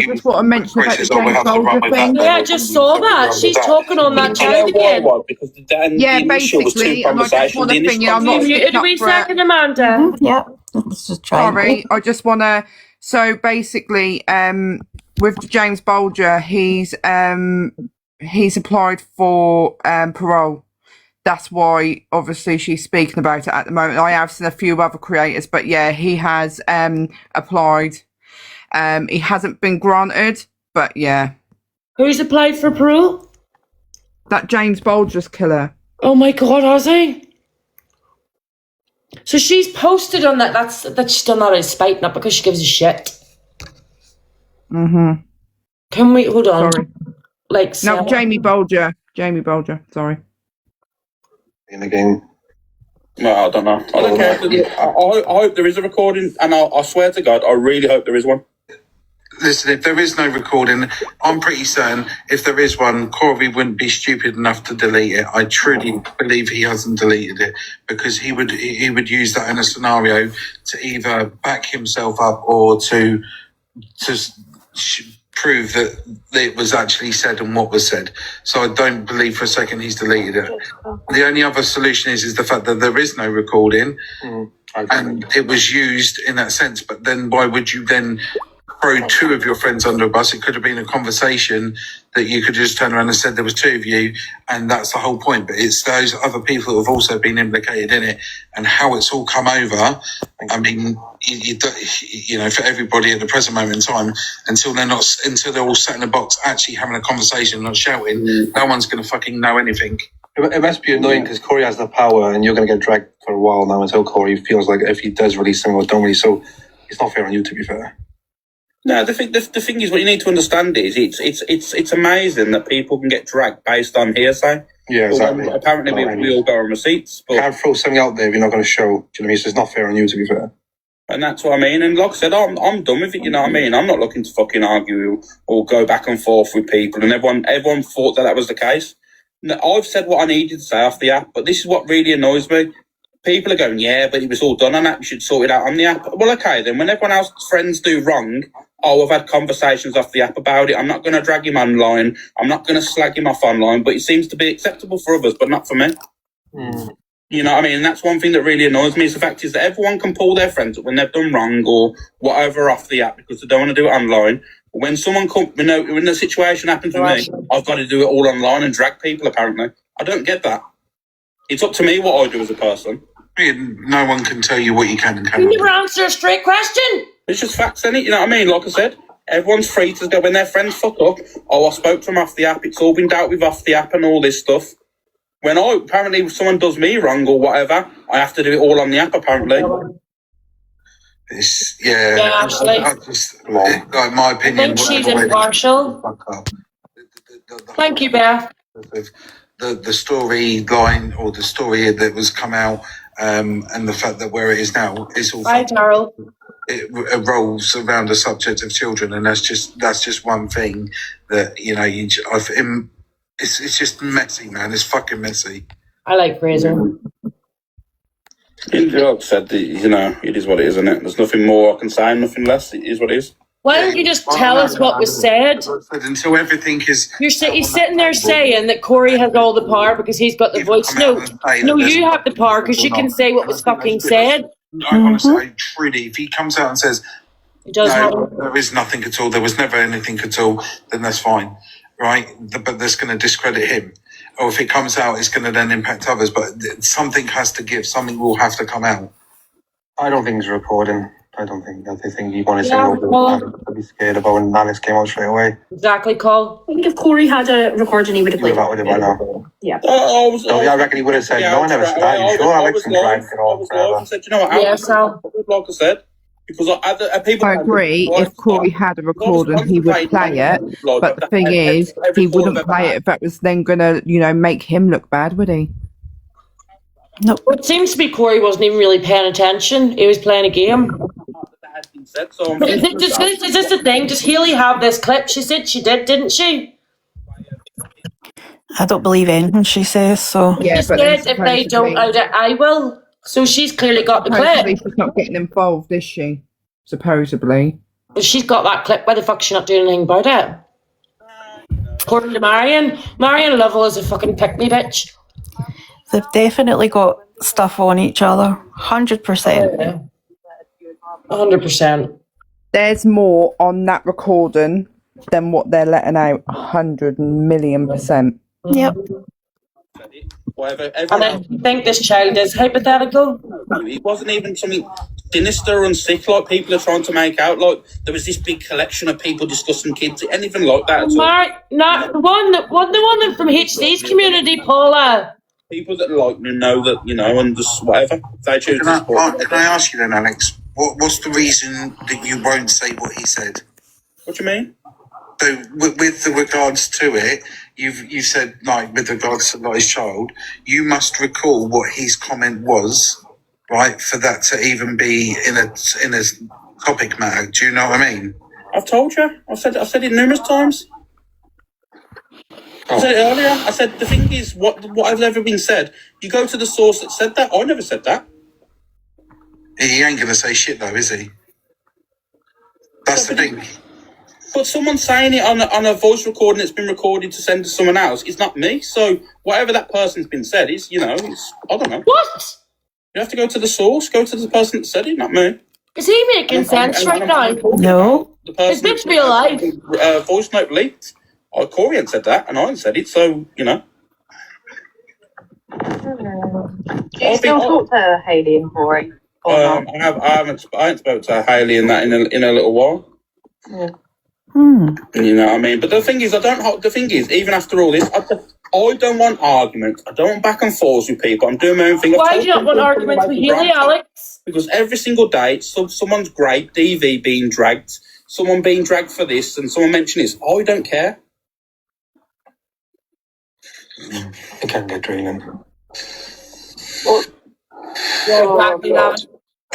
Speaker 4: just want to mention about the James Bolger thing.
Speaker 3: Yeah, I just saw that. She's talking on that chat again.
Speaker 2: Because the
Speaker 4: basically, and I just want to think, I'm not sticking up for it.
Speaker 3: Second, Amanda.
Speaker 9: Yeah, let's just try.
Speaker 4: Sorry, I just want to. So basically, with James Bolger, he's applied for parole. That's why, obviously, she's speaking about it at the moment. I have seen a few other creators, but yeah, he has applied. He hasn't been granted, but yeah.
Speaker 3: Who's applied for parole?
Speaker 4: That James Bolger's killer.
Speaker 3: Oh my God, has he? So she's posted on that. That she's done that out of spite, not because she gives a shit.
Speaker 4: Mm-hmm.
Speaker 3: Can we hold on?
Speaker 4: Sorry.
Speaker 3: No,
Speaker 4: Jamie Bolger. Sorry.
Speaker 11: In the game.
Speaker 2: No, I don't know. I don't care. I hope there is a recording, and I swear to God, I really hope there is one.
Speaker 11: Listen, if there is no recording, I'm pretty certain if there is one, Corey wouldn't be stupid enough to delete it. I truly believe he hasn't deleted it, because he would use that in a scenario to either back himself up or to prove that it was actually said and what was said. So I don't believe for a second he's deleted it. The only other solution is the fact that there is no recording and it was used in that sense. But then why would you then throw 2 of your friends under a bus? It could have been a conversation that you could just turn around and said there was 2 of you, and that's the whole point. But it's those other people that have also been implicated in it, and how it's all come over. I mean, for everybody at the present moment in time, until they're all sat in a box actually having a conversation, not shouting, no one's going to fucking know anything.
Speaker 12: It must be annoying because Corey has the power, and you're going to get dragged for a while now until Corey feels like if he does release something or don't release. So it's not fair on you, to be fair.
Speaker 2: No, the thing is, what you need to understand is it's amazing that people can get dragged based on hearsay.
Speaker 12: Yeah, exactly.
Speaker 2: Apparently, we all go on receipts. But
Speaker 12: you can't throw something out there if you're not going to show. Do you know what I mean? So it's not fair on you, to be fair.
Speaker 2: And that's what I mean. And like I said, I'm done with it. You know what I mean? I'm not looking to fucking argue or go back and forth with people. And everyone thought that was the case. No, I've said what I needed to say off the app, but this is what really annoys me. People are going, yeah, but it was all done on that. We should sort it out on the app. Well, okay, then when everyone else's friends do wrong, I've had conversations off the app about it. I'm not going to drag him online. I'm not going to slag him off online, but it seems to be acceptable for others, but not for me. You know what I mean? And that's one thing that really annoys me is the fact is that everyone can pull their friends up when they've done wrong or whatever off the app because they don't want to do it online. But when someone when the situation happens with me, I've got to do it all online and drag people, apparently. I don't get that. It's up to me what I do as a person.
Speaker 11: No one can tell you what you can and cannot.
Speaker 3: You never answer a straight question.
Speaker 2: It's just facts, isn't it? You know what I mean? Like I said, everyone's free to go when their friends fuck up. Oh, I spoke to them off the app. It's all been dealt with off the app and all this stuff. When apparently if someone does me wrong or whatever, I have to do it all on the app, apparently.
Speaker 3: Actually.
Speaker 11: Like my opinion.
Speaker 3: I think she's impartial. Thank you, Beth.
Speaker 11: The storyline or the story that was come out and the fact that where it is now is all.
Speaker 3: Bye, Darryl.
Speaker 11: It revolves around the subject of children, and that's just one thing that it's just messy, man. It's fucking messy.
Speaker 3: I like Fraser.
Speaker 2: Like I said, it is what it is, isn't it? There's nothing more I can say, nothing less. It is what it is.
Speaker 3: Why don't you just tell us what was said?
Speaker 11: Until everything is...
Speaker 3: He's sitting there saying that Corey has all the power because he's got the voice note. No, you have the power because you can say what was fucking said.
Speaker 11: I honestly, truly, if he comes out and says, there is nothing at all, there was never anything at all, then that's fine, right? But that's going to discredit him. Or if it comes out, it's going to then impact others. But something has to give. Something will have to come out.
Speaker 12: I don't think it's recording. I think you want to say I'd be scared about when Alex came out straight away.
Speaker 3: Exactly, Cole.
Speaker 1: I think if Corey had a recording, he would have played
Speaker 12: that with it by now.
Speaker 1: Yeah.
Speaker 11: I
Speaker 12: reckon he would have said, no, I never said that. You sure Alex and Frank and all forever?
Speaker 2: Said, you know what?
Speaker 3: Yeah, Sal.
Speaker 2: Like I said, because people.
Speaker 4: I agree. If Corey had a recording, he would play it. But the thing is, he wouldn't play it if that was then going to, make him look bad, would he?
Speaker 3: No. It seems to be Corey wasn't even really paying attention. He was playing a game. Is this the thing? Does Hayley have this clip? She said she did, didn't she?
Speaker 9: I don't believe anything she says, so...
Speaker 3: Yeah, she said if they don't out it, I will. So she's clearly got the clip.
Speaker 4: She's not getting involved, is she? Supposedly.
Speaker 3: Well, she's got that clip. Why the fuck is she not doing anything about it? According to Marion Lovell is a fucking pick-me bitch.
Speaker 9: They've definitely got stuff on each other. 100%.
Speaker 3: 100%.
Speaker 4: There's more on that recording than what they're letting out. 100,000,000%.
Speaker 9: Yep.
Speaker 3: And I think this child is hypothetical.
Speaker 2: It wasn't even something sinister and sick like people are trying to make out. Like there was this big collection of people discussing kids, anything like that.
Speaker 3: The one from HC's community, Paula.
Speaker 2: People that know that, and just whatever. They choose
Speaker 11: Can I ask you then, Alex, what's the reason that you won't say what he said?
Speaker 2: What do you mean?
Speaker 11: So with the regards to it, you said, like, with regards to his child, you must recall what his comment was, right, for that to even be in a topic matter. Do you know what I mean?
Speaker 2: I've told you. I've said it numerous times. I said it earlier. I said the thing is, what has ever been said, you go to the source that said that. I never said that.
Speaker 11: He ain't going to say shit, though, is he? That's the thing.
Speaker 2: But someone saying it on a voice recording that's been recorded to send to someone else is not me. So whatever that person's been said is, it's, I don't know.
Speaker 3: What?
Speaker 2: You have to go to the source, go to the person that said it, not me.
Speaker 3: Is he making sense right now?
Speaker 9: No.
Speaker 3: Is this real life?
Speaker 2: Voice note leaked. Corey had said that, and I had said it, so,
Speaker 13: Do you still talk to Hayley and Corey?
Speaker 2: I haven't spoken to Hayley in a little while.
Speaker 13: Yeah.
Speaker 2: You know what I mean? But the thing is, even after all this, I don't want arguments. I don't want back and forth with people. I'm doing my own thing.
Speaker 3: Why do you not want arguments with Hayley, Alex?
Speaker 2: Because every single day, someone's great DV being dragged, someone being dragged for this, and someone mentioning this. I don't care.
Speaker 12: It can get draining.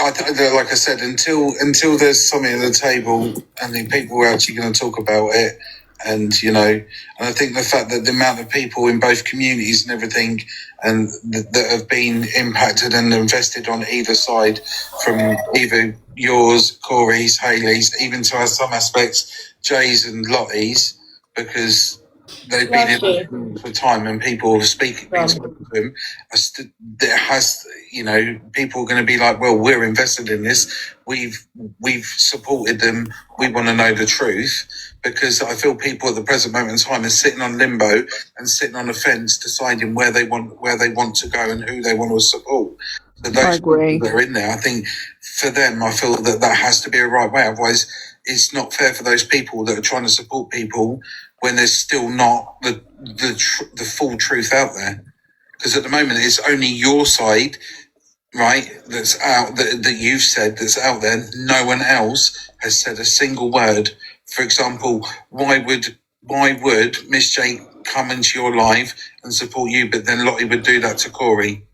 Speaker 11: Like I said, until there's something at the table and then people are actually going to talk about it, And, you know, and I think the fact that the amount of people in both communities and everything and that have been impacted and invested on either side, from either yours, Corey's, Hayley's, even to some aspects, Jay's and Lottie's, because they've been in for time and people have been speaking to them. There has, you know, people are going to be like, well, we're invested in this. We've supported them. We want to know the truth. Because I feel people at the present moment in time are sitting on limbo and sitting on the fence, deciding where they want to go and who they want to support. So those people that are in there, I think for them, I feel that has to be a right way. Otherwise, it's not fair for those people that are trying to support people when there's still not the full truth out there. Because at the moment, it's only your side, right, that's out that you've said that's out there. No one else has said a single word. For example, why would Miss J come into your life and support you, but then Lottie would do that to Corey?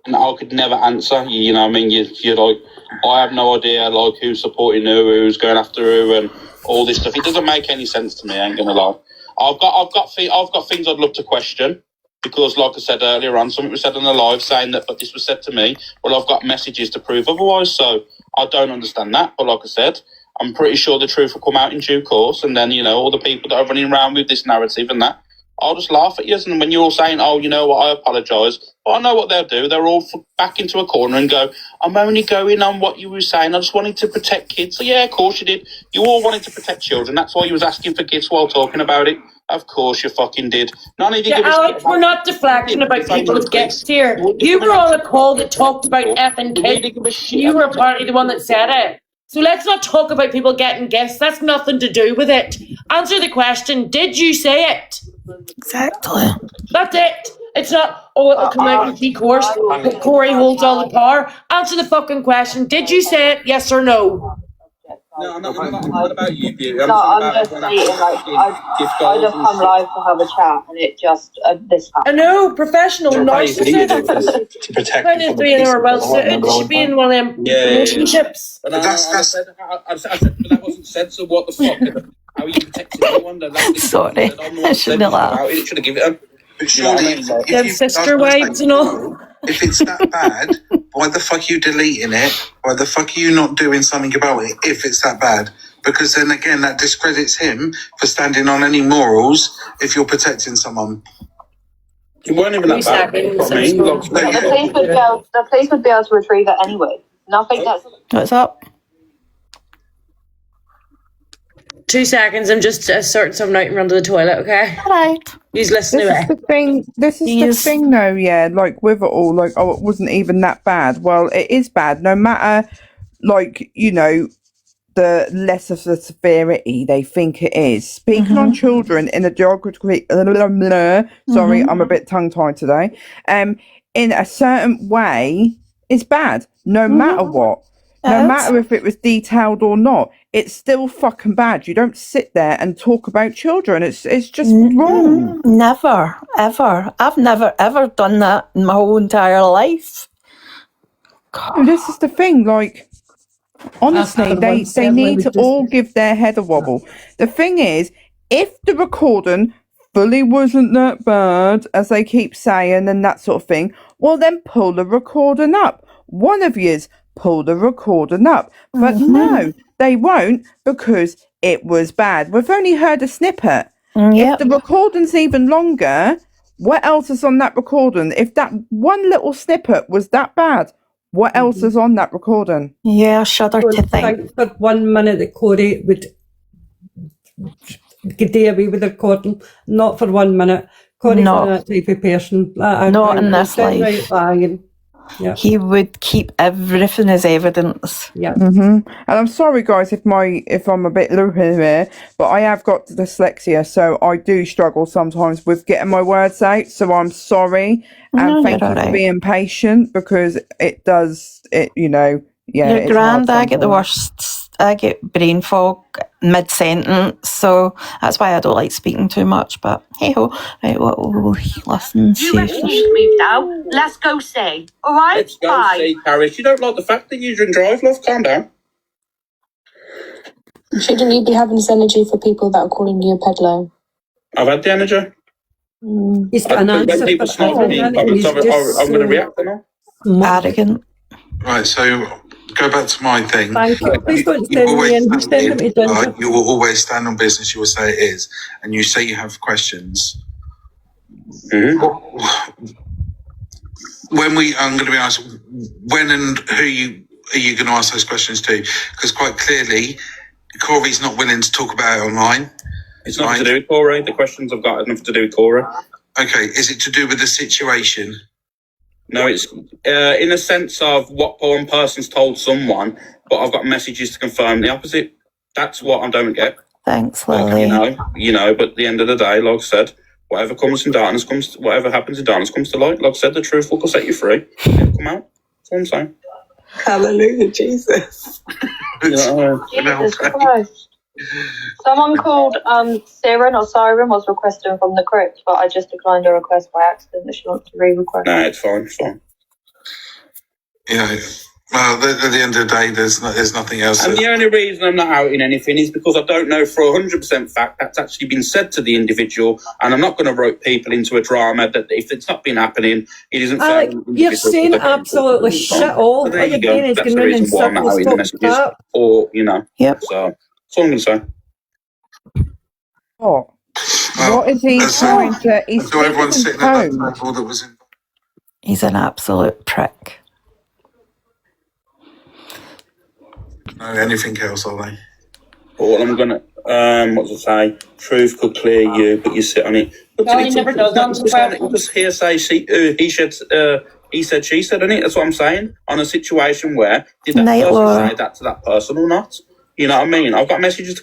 Speaker 2: And I could never answer. You know what I mean? You're like, I have no idea like who's supporting who's going after who, and all this stuff. It doesn't make any sense to me. I ain't gonna lie. I've got things I'd love to question. Because, like I said earlier on, something was said on the live saying that, but this was said to me. Well, I've got messages to prove otherwise, so I don't understand that. But like I said, I'm pretty sure the truth will come out in due course, and then, you know, all the people that are running around with this narrative and that, I'll just laugh at you. And when you're all saying, oh, you know what, I apologise, but I know what they'll do. They'll all back into a corner and go, I'm only going on what you were saying. I just wanted to protect kids. So, yeah, of course you did. You all wanted to protect children. That's why you was asking for gifts while talking about it. Of course you fucking did. None of you give
Speaker 3: Alex, we're not deflecting about people with gifts here. You were on a call that talked about effing kids. You were apparently the one that said it. So let's not talk about people getting gifts. That's nothing to do with it. Answer the question. Did you say it?
Speaker 9: Exactly.
Speaker 3: That's it. It's not, oh, it'll come out in due course. But Corey holds all the power. Answer the fucking question. Did you say it? Yes or no?
Speaker 2: No, I'm not about you, Beauty.
Speaker 13: I'm just saying, like, I just come live to have a chat, and it just, this
Speaker 3: I
Speaker 13: happened.
Speaker 3: know, professional, narcissist.
Speaker 12: To protect
Speaker 3: Kind of being or well suited. She should be in one of them relationships.
Speaker 2: But I said, but that wasn't said, so what the fuck? How are you protecting anyone?
Speaker 9: Sorry, I shouldn't have laughed.
Speaker 2: You should have given it.
Speaker 11: But surely,
Speaker 3: Them sister wives and all.
Speaker 11: if it's that bad, why the fuck are you deleting it? Why the fuck are you not doing something about it if it's that bad? Because then again, that discredits him for standing on any morals if you're protecting someone.
Speaker 2: It weren't even that bad.
Speaker 13: The police would be able to retrieve it anyway. Nothing that's...
Speaker 9: What's up?
Speaker 3: 2 seconds, I'm just sorting something out and run to the toilet, okay?
Speaker 9: Alright.
Speaker 3: He's listening
Speaker 4: This is the thing. This is the thing, though. Yeah, like with it all, like, oh, it wasn't even that bad. Well, it is bad. No matter, like, you know, the less of the severity they think it is. Speaking on children in a derogatory, sorry, I'm a bit tongue tied today. In a certain way, is bad. No matter what. No matter if it was detailed or not, it's still fucking bad. You don't sit there and talk about children. It's just wrong.
Speaker 9: Never, ever. I've never, ever done that in my whole entire life.
Speaker 4: God. This is the thing, like, honestly, they need to all give their head a wobble. The thing is, if the recording fully wasn't that bad, as they keep saying and that sort of thing, well, then pull the recording up. One of yous pull the recording up. But no, they won't, because it was bad. We've only heard a snippet. If the recording's even longer, what else is on that recording? If that one little snippet was that bad, what else is on that recording?
Speaker 9: Yeah, shudder to think.
Speaker 5: For 1 minute that Corey would do away with the recording, not for 1 minute. Corey's not that type of person.
Speaker 9: Not in this life.
Speaker 5: Yeah.
Speaker 9: He would keep everything as evidence.
Speaker 5: Yeah.
Speaker 4: And I'm sorry, guys, if I'm a bit loopy here, but I have got dyslexia, so I do struggle sometimes with getting my words out. So I'm sorry, and thank you for being patient, because it does. You know, yeah.
Speaker 9: You're grand. I get the worst. I get brain fog mid-sentence, so that's why I don't like speaking too much. But hey ho, right, we'll listen.
Speaker 1: You reckon you moved out? Let's go see. All right,
Speaker 2: let's go see, Paris. You don't like the fact that you drink drive, love? Calm down.
Speaker 14: Shouldn't you be having this energy for people that are calling you a peddler?
Speaker 2: I've had the energy.
Speaker 5: He's got an
Speaker 2: When
Speaker 5: answer
Speaker 2: people
Speaker 5: for
Speaker 2: snipe me in
Speaker 5: everything.
Speaker 2: comments, I'm going to react, you know?
Speaker 9: Arrogant.
Speaker 11: Right, so go back to my thing.
Speaker 5: Thank you. Please don't
Speaker 11: You
Speaker 5: send
Speaker 11: always
Speaker 5: me in. Send him to Ginger.
Speaker 11: right, you will always stand on business. You will say it is, and you say you have questions. When I'm going to be asked, when and who are you going to ask those questions to? Because quite clearly, Corey's not willing to talk about it online.
Speaker 2: It's nothing to do with Corey. The questions I've got have nothing to do with Corey.
Speaker 11: Okay, is it to do with the situation?
Speaker 2: No, it's in a sense of what one person's told someone, but I've got messages to confirm the opposite. That's what I don't get.
Speaker 9: Thanks,
Speaker 2: But,
Speaker 9: Lily.
Speaker 2: you know. But at the end of the day, like I said, whatever comes in darkness whatever happens in darkness comes to light. Like I said, the truth will set you free. It'll come out. That's what I'm saying.
Speaker 8: Hallelujah, Jesus.
Speaker 13: Jesus Christ. Someone called Siren was requesting from the crypt, but I just declined her request by accident. If she wants to re-request.
Speaker 2: No, it's fine. It's fine.
Speaker 11: Yeah. Well, at the end of the day, there's nothing else.
Speaker 2: And the only reason I'm not outing anything is because I don't know for 100% fact that's actually been said to the individual, and I'm not going to rope people into a drama that if it's not been happening, it isn't fair.
Speaker 5: You're saying absolutely shit all.
Speaker 2: So there
Speaker 5: All
Speaker 2: you
Speaker 5: you're doing
Speaker 2: go.
Speaker 5: is
Speaker 2: That's
Speaker 5: going
Speaker 2: the
Speaker 5: in
Speaker 2: reason why I'm not outing the
Speaker 5: circles.
Speaker 2: messages,
Speaker 5: Stop.
Speaker 2: or you know.
Speaker 9: Yep.
Speaker 2: So that's all I'm going to say.
Speaker 4: What? What is he trying to? He's
Speaker 11: So everyone's
Speaker 4: speaking
Speaker 11: sitting at
Speaker 4: in
Speaker 11: that
Speaker 4: tone.
Speaker 11: table that was in.
Speaker 9: He's an absolute prick.
Speaker 11: No, anything else, are they?
Speaker 2: Or I'm going to, what's it say? Truth could clear you, but you sit on it. But
Speaker 3: No, he never does answer questions.
Speaker 2: Just hearsay, he said, she said, innit? That's what I'm saying. On a situation where, did that
Speaker 9: Night
Speaker 2: person
Speaker 9: Laura.
Speaker 2: say that to that person or not? You know what I mean? I've got messages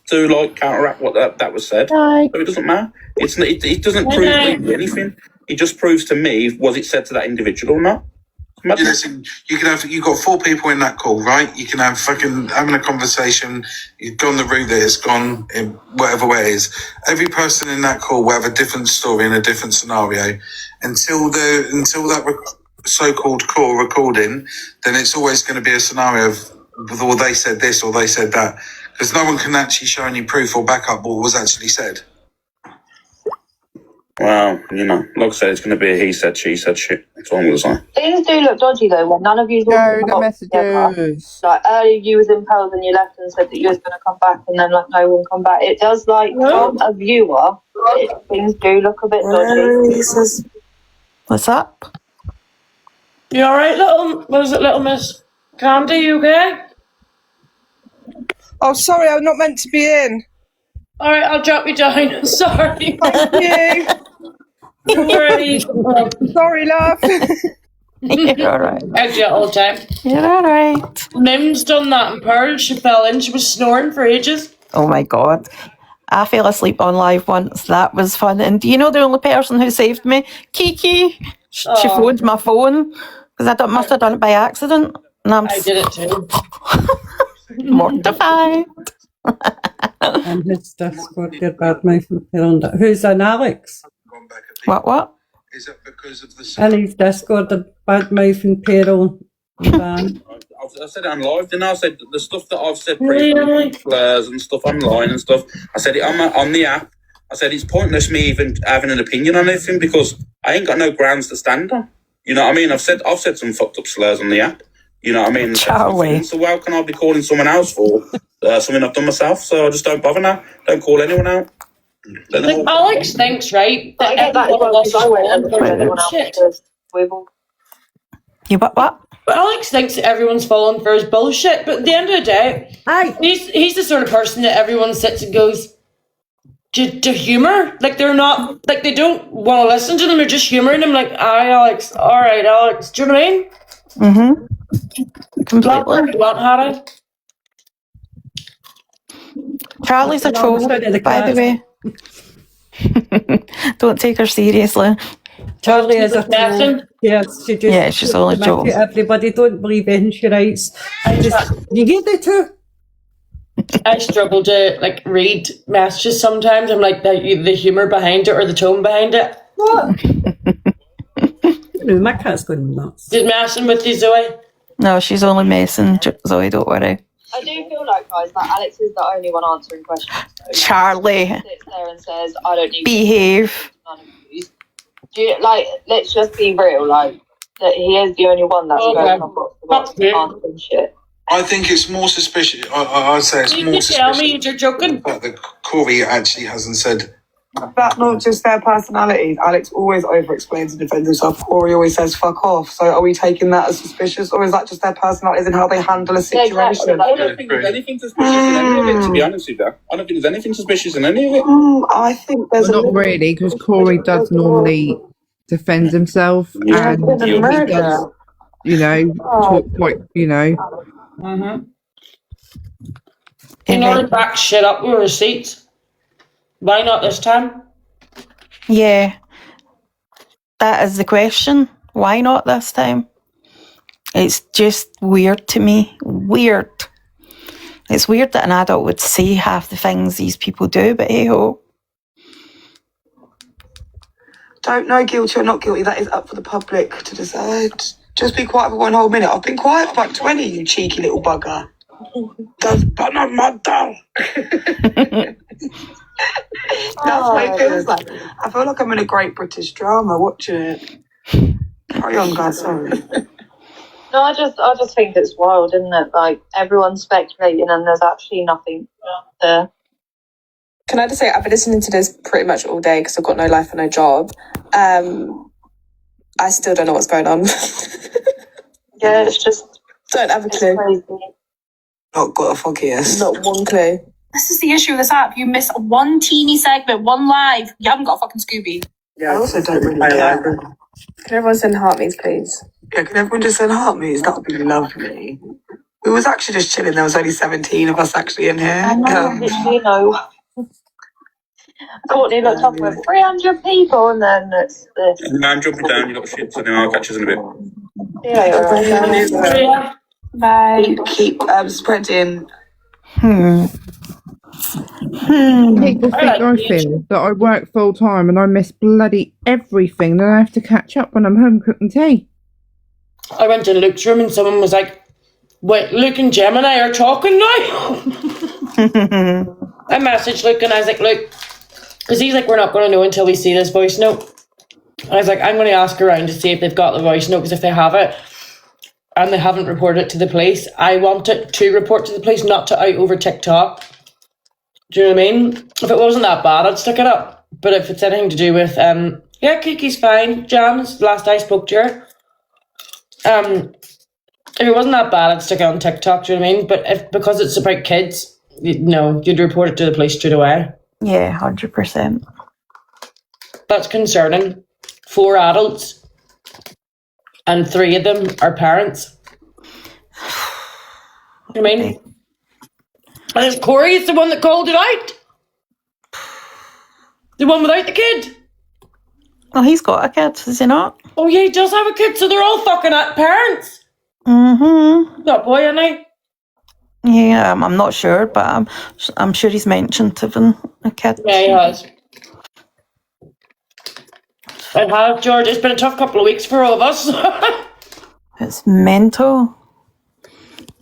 Speaker 2: to like counteract what that was said.
Speaker 9: Night.
Speaker 2: So it doesn't matter. It doesn't prove to me anything. It just proves to me, was it said to that individual or not?
Speaker 11: Listen, you've got 4 people in that call, right? You can have fucking having a conversation. You've gone the route that it's gone in whatever way it is. Every person in that call will have a different story and a different scenario. Until that so-called call recording, then it's always going to be a scenario of, well, they said this or they said that, because no one can actually show any proof or back up what was actually said.
Speaker 2: Well, you know, like I said, it's going to be a he said, she said shit. That's all I'm going to say.
Speaker 13: Things do look dodgy though. When none of you
Speaker 4: Go the messages.
Speaker 13: like earlier, you was in Pels and you left and said that you was going to come back, and then like no one come back. It does from a viewer. Things do look a bit dodgy.
Speaker 9: What's up?
Speaker 3: You all right, little Miss Candy? You okay?
Speaker 15: Oh, sorry, I'm not meant to be in.
Speaker 3: All right, I'll drop you down. Sorry.
Speaker 15: Thank you. Sorry, love.
Speaker 9: You're all right.
Speaker 3: Exit all the time.
Speaker 9: You're all right.
Speaker 3: Mim's done that in Pearl. She fell in. She was snoring for ages.
Speaker 9: Oh my God. I fell asleep on live once. That was fun. And do you know the only person who saved me? Kiki. She phoned my phone because I must have done it by accident. And I
Speaker 3: did it too.
Speaker 9: Mortified.
Speaker 5: And his Discord, your bad mouth and Perunda. Who's an Alex?
Speaker 9: What?
Speaker 11: Is that because of the...
Speaker 5: And his Discord, the bad mouth and Peril.
Speaker 2: I said it on live, didn't I? I said the stuff that I've said previously, slurs and stuff online and stuff. I said it on the app. I said it's pointless me even having an opinion on anything because I ain't got no grounds to stand on. You know what I mean? I've said some fucked up slurs on the app. You know what I mean? So how can I be calling someone else for something I've done myself? So I just don't bother now. Don't call anyone out.
Speaker 3: Like Alex thinks, right?
Speaker 13: I get that as well because I went and told everyone else because we've all.
Speaker 9: You what?
Speaker 3: But Alex thinks that everyone's falling for his bullshit. But at the end of the day, he's the sort of person that everyone sits and goes to humour. Like they're not, like they don't want to listen to them. They're just humouring him. Like, aye, Alex. All right, Alex. Do you know what I mean?
Speaker 9: Mm-hmm. Completely.
Speaker 3: What, Harry?
Speaker 9: Charlie's a troll, by the way. Don't take her seriously.
Speaker 5: Charlie is a troll. Yes, she just.
Speaker 9: She's only joking.
Speaker 5: Everybody don't believe anything she writes. You get it too.
Speaker 3: I struggle to read messages sometimes. I'm like the humour behind it or the tone behind it.
Speaker 5: What? No, my cat's going nuts.
Speaker 3: Is messing with you, Zoe?
Speaker 9: No, she's only messing, Zoe, don't worry.
Speaker 13: I do feel like, guys, that Alex is the only one answering questions.
Speaker 9: Charlie,
Speaker 13: Sits there and says, I don't need
Speaker 9: behave.
Speaker 13: Do you, like, let's just be real, like, that he is the only one that's going off the box answering shit.
Speaker 11: I think it's more suspicious. I'd say it's
Speaker 3: You
Speaker 11: more
Speaker 3: can tell
Speaker 11: suspicious.
Speaker 3: me you're joking.
Speaker 11: The fact that Corey actually hasn't said.
Speaker 16: That's not just their personalities. Alex always over-explains and defends himself. Corey always says fuck off. So are we taking that as suspicious, or is that just their personalities and how they handle a situation?
Speaker 2: I don't think there's anything suspicious in any of it, to be honest with you. I don't think there's anything suspicious in any of it.
Speaker 16: I think there's
Speaker 4: not really, because Corey does normally defend himself and he does, you know, talk quite, you know.
Speaker 3: You know, to back shit up with receipts. Why not this time?
Speaker 9: Yeah, that is the question. Why not this time? It's just weird to me. Weird. It's weird that an adult would say half the things these people do, but hey ho.
Speaker 16: Don't know guilty or not guilty. That is up for the public to decide. Just be quiet for 1 whole minute. I've been quiet for about 20, you cheeky little bugger. Does but not matter. That's what it feels like. I feel like I'm in a great British drama watching it. Carry on, guys. Sorry.
Speaker 13: No, I just think it's wild, isn't it? Like, everyone's speculating and there's actually nothing there.
Speaker 17: Can I just say, I've been listening to this pretty much all day because I've got no life and no job. I still don't know what's going on.
Speaker 13: Yeah, it's just...
Speaker 17: Don't have a clue.
Speaker 13: Crazy.
Speaker 16: Not got a foggiest.
Speaker 17: Not one clue.
Speaker 18: This is the issue with this app. You miss one teeny segment, one live. You haven't got a fucking Scooby.
Speaker 16: Yeah, I also don't really care.
Speaker 17: Can everyone send heart me's, please?
Speaker 16: Yeah, can everyone just send heart me's? That would be lovely. We was actually just chilling. There was only 17 of us actually in here.
Speaker 13: I know, literally, no. Courtney looked up with 300 people and then it's this.
Speaker 2: No, I'm jumping down, you little shit, so now I'll catch us in a bit.
Speaker 13: See you later.
Speaker 18: Bye.
Speaker 16: Keep spreading.
Speaker 4: People think I feel that I work full time and I miss bloody everything. Then I have to catch up when I'm home cooking tea.
Speaker 3: I went in Luke's room and someone was like, wait, Luke and Gemini are talking now? I messaged Luke and I was like, Luke, because he's like, we're not going to know until we see this voice note. And I was like, I'm going to ask around to see if they've got the voice note, because if they have it and they haven't reported it to the police, I want it to report to the police, not to out over TikTok. Do you know what I mean? If it wasn't that bad, I'd stick it up. But if it's anything to do with, yeah, Kiki's fine, Jan's, last I spoke to her. If it wasn't that bad, I'd stick it on TikTok, do you know what I mean? But because it's about kids, you'd report it to the police straight away.
Speaker 9: Yeah, 100%.
Speaker 3: That's concerning. 4 adults and 3 of them are parents. You know what I mean? And it's Corey is the one that called it out. The one without the kid.
Speaker 9: Well, he's got a kid, does he not?
Speaker 3: Oh yeah, he does have a kid, so they're all fucking parents. That boy, isn't he?
Speaker 9: Yeah, I'm not sure, but I'm sure he's mentioned having a kid.
Speaker 3: Yeah, he has. It has, George. It's been a tough couple of weeks for all of us.
Speaker 9: It's mental.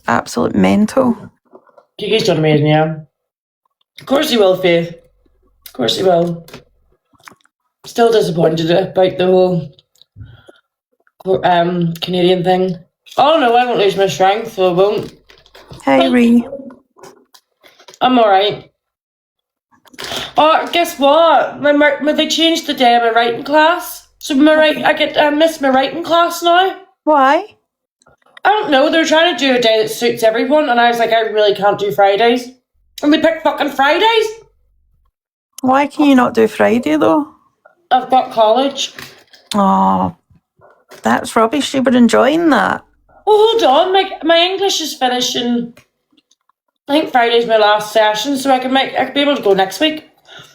Speaker 9: Absolute mental.
Speaker 3: He's done amazing, yeah. Of course he will, Faith. Of course he will. Still disappointed about the whole Canadian thing. Oh no, I won't lose my strength, so I won't.
Speaker 9: Hey, Ree.
Speaker 3: I'm alright. Oh, guess what? They changed the day of my writing class. So I miss my writing class now.
Speaker 9: Why?
Speaker 3: I don't know. They're trying to do a day that suits everyone, and I was like, I really can't do Fridays. And they picked fucking Fridays.
Speaker 9: Why can you not do Friday though?
Speaker 3: I've got college.
Speaker 9: Oh, that's rubbish. You were enjoying that.
Speaker 3: Oh, hold on. My English is finishing. I think Friday's my last session, so I could be able to go next week.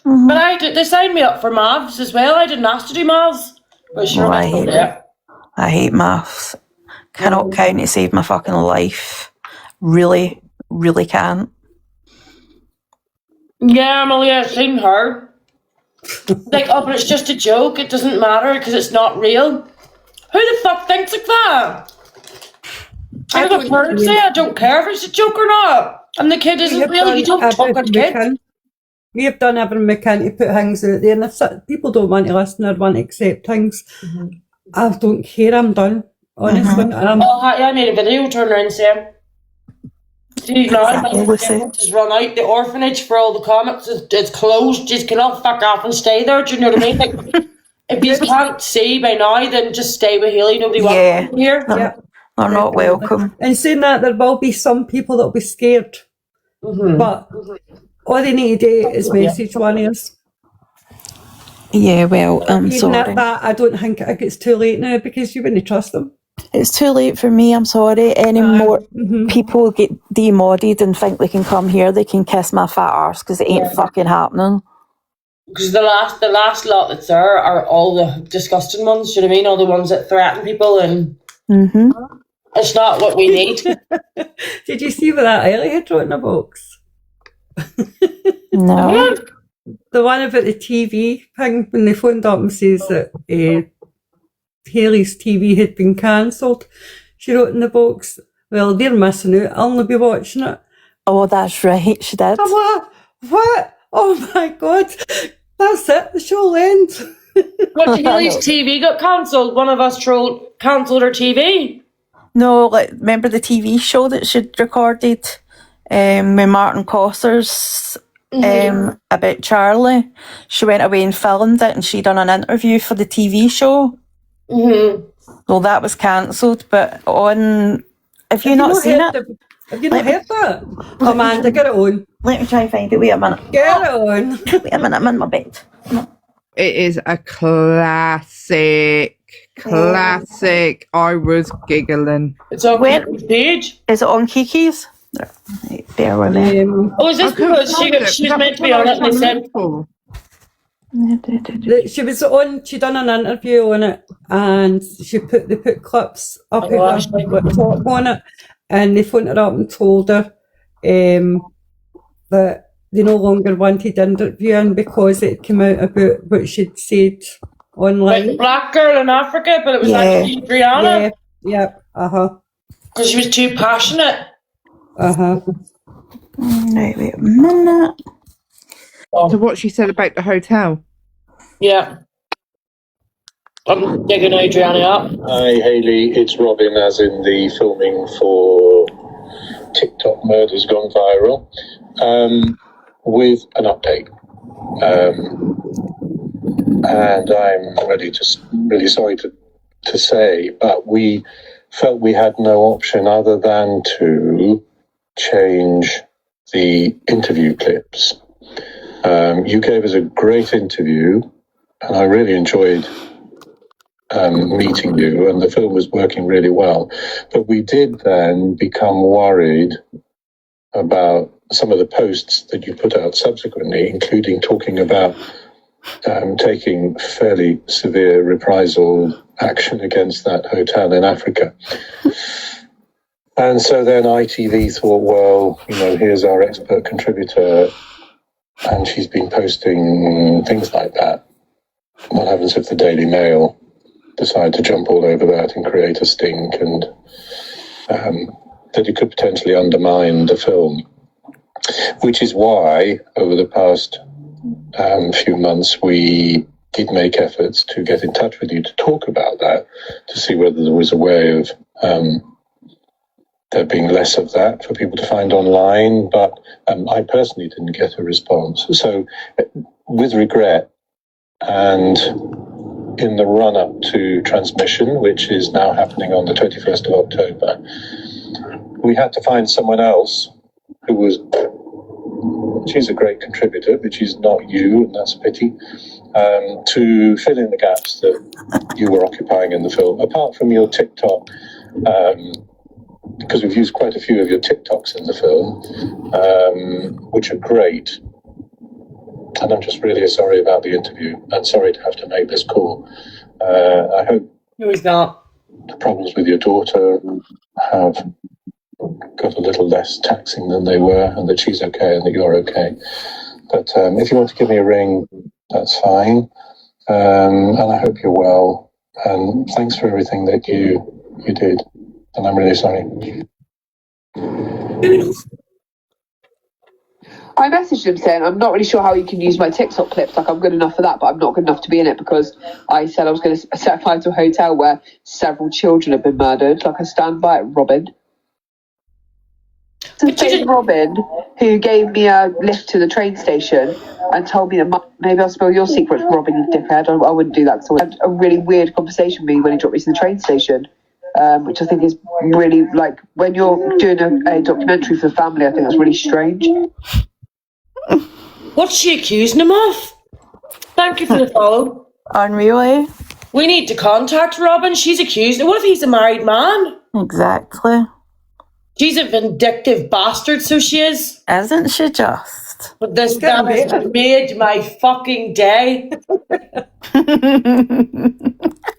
Speaker 9: Mm-hmm.
Speaker 3: But they signed me up for maths as well. I didn't ask to do maths. But sure,
Speaker 9: I hate maths. Cannot count to save my fucking life. Really, really can't.
Speaker 3: Yeah, Amelia, I've seen her. Like, oh, but it's just a joke. It doesn't matter because it's not real. Who the fuck thinks like that? I don't care if it's a joke or not. And the kid isn't real. You don't talk at kids.
Speaker 5: We have done everything we can to put things out there, and if people don't want to listen or want to accept things, I don't care. I'm done. Honestly,
Speaker 3: I made a video turn around saying, "See, now just run out the orphanage for all the comics. It's closed. Just can all fuck off and stay there." Do you know what I mean? Like, if you can't see by now, then just stay with Haley. Nobody wants you here.
Speaker 9: They're not welcome.
Speaker 5: And saying that, there will be some people that will be scared, but all they need to do is message one of us.
Speaker 9: Yeah, well, I'm
Speaker 5: Even
Speaker 9: sorry.
Speaker 5: at that, I don't think it's too late now because you wouldn't trust them.
Speaker 9: It's too late for me, I'm sorry. Any more people get demodded and think they can come here, they can kiss my fat arse because it ain't fucking happening.
Speaker 3: Because the last lot that's there are all the disgusting ones, do you know what I mean? All the ones that threaten people, and it's not what we need.
Speaker 5: Did you see what that Ellie had wrote in a box?
Speaker 9: No.
Speaker 5: The one about the TV thing, when they phoned up and says that Haley's TV had been cancelled, she wrote in the box, well, they're missing out, I'll not be watching it.
Speaker 9: Oh, that's right, she did.
Speaker 5: What? Oh my God, that's it, the show will end.
Speaker 3: What, Haley's TV got cancelled? One of us cancelled her TV?
Speaker 9: No, like, remember the TV show that she'd recorded with Martin Cossers about Charlie? She went away and filmed it and she done an interview for the TV show. Well, that was cancelled, but have you not seen it?
Speaker 5: Have you not heard that? Amanda, get it on.
Speaker 9: Let me try and find it. Wait a minute.
Speaker 5: Get it on.
Speaker 9: Wait a minute, I'm in my bed.
Speaker 4: It is a classic. I was giggling.
Speaker 3: It's on Kiki's page.
Speaker 9: Is it on Kiki's? Right, bear with me.
Speaker 3: Is this because she's meant to be on it and they said...
Speaker 5: She was on, she done an interview on it and they put clips up at the top on it, and they phoned her up and told her that they no longer wanted interviewing because it came out about what she'd said online.
Speaker 3: Like black girl in Africa, but it was actually Brianna.
Speaker 5: Yeah,
Speaker 3: because she was too passionate.
Speaker 9: Right, wait a minute.
Speaker 4: So what she said about the hotel?
Speaker 3: Yeah. I'm digging Adriana up.
Speaker 19: Hi Hayley, it's Robin, as in the filming for TikTok Murders Gone Viral, with an update. And I'm really sorry to say, but we felt we had no option other than to change the interview clips. You gave us a great interview, and I really enjoyed meeting you, and the film was working really well. But we did then become worried about some of the posts that you put out subsequently, including talking about taking fairly severe reprisal action against that hotel in Africa. And so then ITV thought, well, here's our expert contributor, and she's been posting things like that. What happens if the Daily Mail decide to jump all over that and create a stink, and that it could potentially undermine the film? Which is why, over the past few months, we did make efforts to get in touch with you to talk about that, to see whether there was a way of there being less of that for people to find online. But I personally didn't get a response. So, with regret, and in the run-up to transmission, which is now happening on the 21st of October, we had to find someone else who was... She's a great contributor, but she's not you, and that's a pity, to fill in the gaps that you were occupying in the film. Apart from your TikTok, because we've used quite a few of your TikToks in the film, which are great. And I'm just really sorry about the interview, and sorry to have to make this call. I hope the problems with your daughter have got a little less taxing than they were, and that she's okay and that you're okay. But if you want to give me a ring, that's fine. And I hope you're well. And thanks for everything that you did. And I'm really sorry.
Speaker 8: I messaged him saying I'm not really sure how you can use my TikTok clips. Like, I'm good enough for that, but I'm not good enough to be in it because I said I was going to set fire to a hotel where several children have been murdered. Like, I stand by it, Robin. The same Robin who gave me a lift to the train station and told me that maybe I'll spill your secrets, Robin, you dickhead. I wouldn't do that. So I had a really weird conversation with me when he dropped me to the train station, which I think is really, like, when you're doing a documentary for the family, I think that's really strange.
Speaker 3: What's she accusing him of? Thank you for the follow.
Speaker 9: Unreal.
Speaker 3: We need to contact Robin. She's accused. What if he's a married man?
Speaker 9: Exactly.
Speaker 3: She's a vindictive bastard, so she is.
Speaker 9: Isn't she just?
Speaker 3: But that has made my fucking day.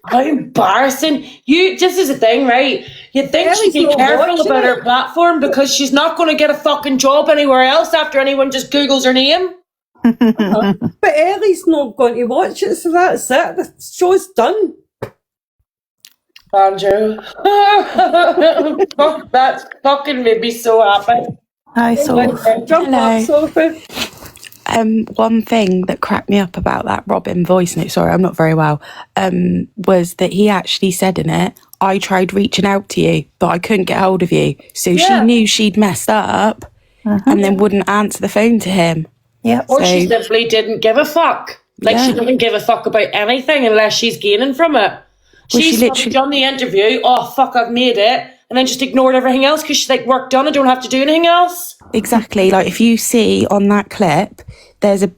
Speaker 3: How embarrassing. This is the thing, right? You'd think she'd be careful about her platform because she's not going to get a fucking job anywhere else after anyone just Googles her name.
Speaker 5: But Ellie's not going to watch it, so that's it. The show's done.
Speaker 3: Andrew. That's fucking made me so happy.
Speaker 9: Hi, Sophie.
Speaker 5: Jump up, Sophie.
Speaker 20: One thing that cracked me up about that Robin voice note, sorry, I'm not very well, was that he actually said in it, I tried reaching out to you, but I couldn't get hold of you. So she knew she'd messed up and then wouldn't answer the phone to him.
Speaker 9: Yeah.
Speaker 3: Or she simply didn't give a fuck. Like, she doesn't give a fuck about anything unless she's gaining from it. She's literally done the interview, oh fuck, I've made it, and then just ignored everything else because she's like, work done, I don't have to do anything else.
Speaker 20: Exactly. Like, if you see on that clip, there's a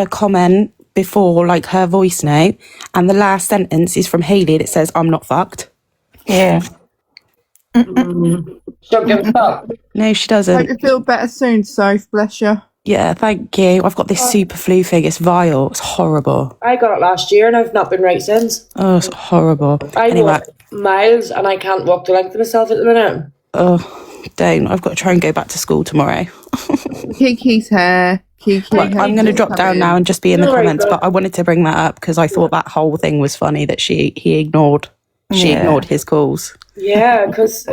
Speaker 20: comment before, like, her voice note, and the last sentence is from Hayley and it says, I'm not fucked.
Speaker 9: Yeah.
Speaker 3: She don't give a fuck.
Speaker 20: No, she doesn't.
Speaker 4: Hope you feel better soon, Soph. Bless you.
Speaker 20: Yeah, thank you. I've got this super flu thing. It's vile. It's horrible.
Speaker 3: I got it last year and I've not been right since.
Speaker 20: Oh, it's horrible.
Speaker 3: I walk miles and I can't walk the length of myself at the minute.
Speaker 20: Oh, don't. I've got to try and go back to school tomorrow.
Speaker 4: Kiki's hair.
Speaker 20: I'm going to drop down now and just be in the comments, but I wanted to bring that up because I thought that whole thing was funny that he ignored. She ignored his calls.
Speaker 3: Yeah, because,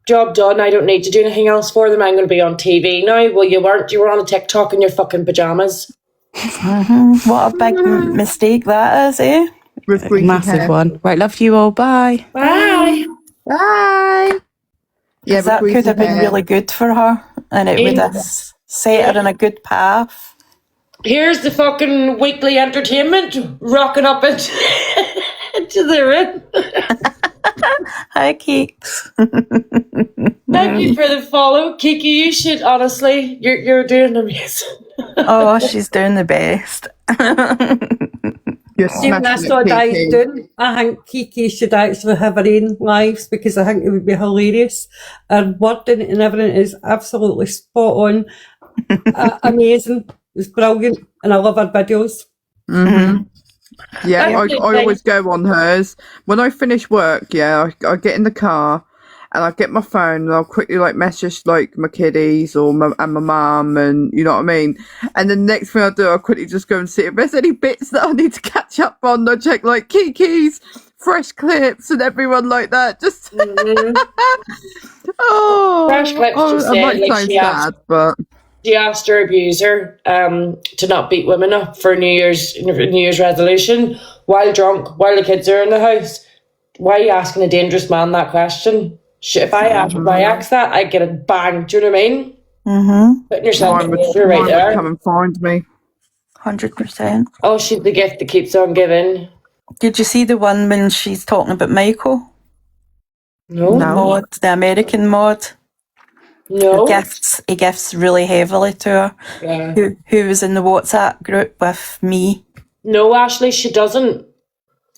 Speaker 3: job done. I don't need to do anything else for them. I'm going to be on TV now. Well, you weren't. You were on a TikTok in your fucking pajamas.
Speaker 9: What a big mistake that is, eh?
Speaker 20: Massive one. Right, love you all. Bye.
Speaker 3: Bye.
Speaker 4: Bye.
Speaker 9: Yeah, that could have been really good for her, and it would have set her in a good path.
Speaker 3: Here's the fucking weekly entertainment rocking up into the room.
Speaker 9: Hi, Keeks.
Speaker 3: Thank you for the follow, Kiki. You should honestly, you're doing amazing.
Speaker 9: Oh, she's doing the best.
Speaker 5: Even that's what I'm doing. I think Kiki should actually have her own lives because I think it would be hilarious. Her wording and everything is absolutely spot on. Amazing. It's brilliant. And I love her videos.
Speaker 4: Mm-hmm. Yeah, I always go on hers. When I finish work, I get in the car and I get my phone and I'll quickly like message like my kiddies or my mum, and you know what I mean. And then the next thing I do, I'll quickly just go and see if there's any bits that I need to catch up on. I check like Kiki's fresh clips and everyone like that. Just
Speaker 3: fresh clips.
Speaker 4: I might sound sad, but.
Speaker 3: She asked her abuser to not beat women up for New Year's resolution while drunk, while the kids are in the house. Why are you asking a dangerous man that question? If I ask that, I get a bang. Do you know what I mean?
Speaker 9: Mm-hmm.
Speaker 3: Putting yourself in danger right there.
Speaker 4: Come and find me.
Speaker 9: 100%.
Speaker 3: Oh, she's the gift that keeps on giving.
Speaker 9: Did you see the one when she's talking about Michael?
Speaker 3: No.
Speaker 9: Mod, the American mod.
Speaker 3: No.
Speaker 9: He gifts really heavily to her.
Speaker 3: Yeah.
Speaker 9: Who was in the WhatsApp group with me.
Speaker 3: No, Ashley, she doesn't.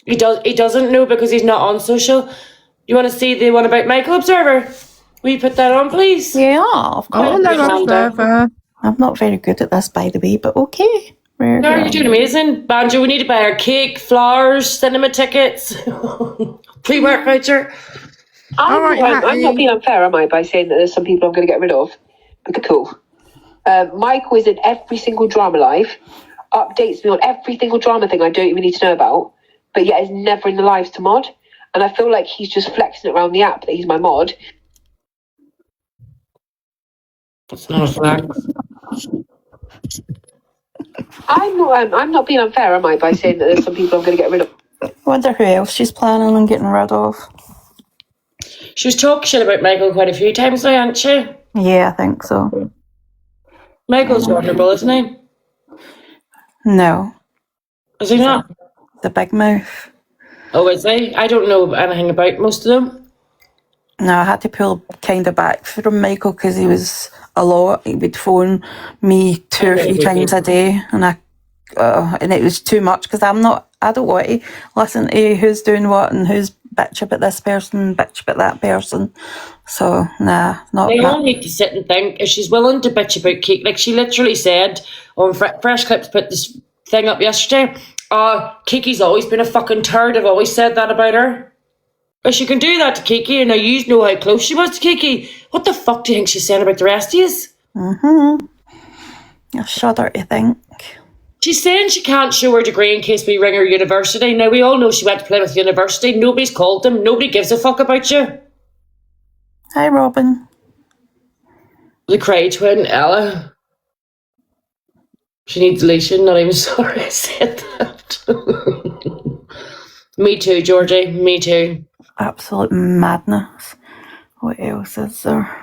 Speaker 3: He doesn't know because he's not on social. You want to see the one about Michael Observer? Will you put that on, please?
Speaker 9: Yeah, of course.
Speaker 4: Observer.
Speaker 9: I'm not very good at this, by the way, but okay.
Speaker 3: No, you're doing amazing. Banjo, we need to buy our cake, flowers, cinema tickets, pre-work voucher.
Speaker 8: I'm not being unfair, am I, by saying that there's some people I'm going to get rid of? Because cool. Michael is in every single drama live, updates me on every single drama thing I don't even need to know about, but yet is never in the lives to mod. And I feel like he's just flexing it around the app that he's my mod.
Speaker 3: That's not a flex.
Speaker 8: I'm not being unfair, am I, by saying that there's some people I'm going to get rid of?
Speaker 9: I wonder who else she's planning on getting rid of.
Speaker 3: She was talking shit about Michael quite a few times now, hasn't she?
Speaker 9: Yeah, I think so.
Speaker 3: Michael's vulnerable, isn't he?
Speaker 9: No.
Speaker 3: Is he not?
Speaker 9: The big mouth.
Speaker 3: Oh, is he? I don't know anything about most of them.
Speaker 9: No, I had to pull kind of back from Michael because he was a lot. He would phone me 2 or 3 times a day, and it was too much because I don't want to listen to who's doing what and who's bitch about this person, bitch about that person. So, nah, not
Speaker 3: They
Speaker 9: that.
Speaker 3: all need to sit and think if she's willing to bitch about Kiki. Like she literally said on Fresh Clips, put this thing up yesterday. Kiki's always been a fucking turd. I've always said that about her. If she can do that to Kiki, and now you know how close she was to Kiki, what the fuck do you think she's saying about the rest of yous?
Speaker 9: I shudder to think.
Speaker 3: She's saying she can't show her degree in case we ring her university. Now, we all know she went to Plymouth University. Nobody's called them. Nobody gives a fuck about you.
Speaker 9: Hi, Robin.
Speaker 3: The Cray twin, Ella. She needs deletion. Not even sorry I said that. Me too, Georgie. Me too.
Speaker 9: Absolute madness. What else is there?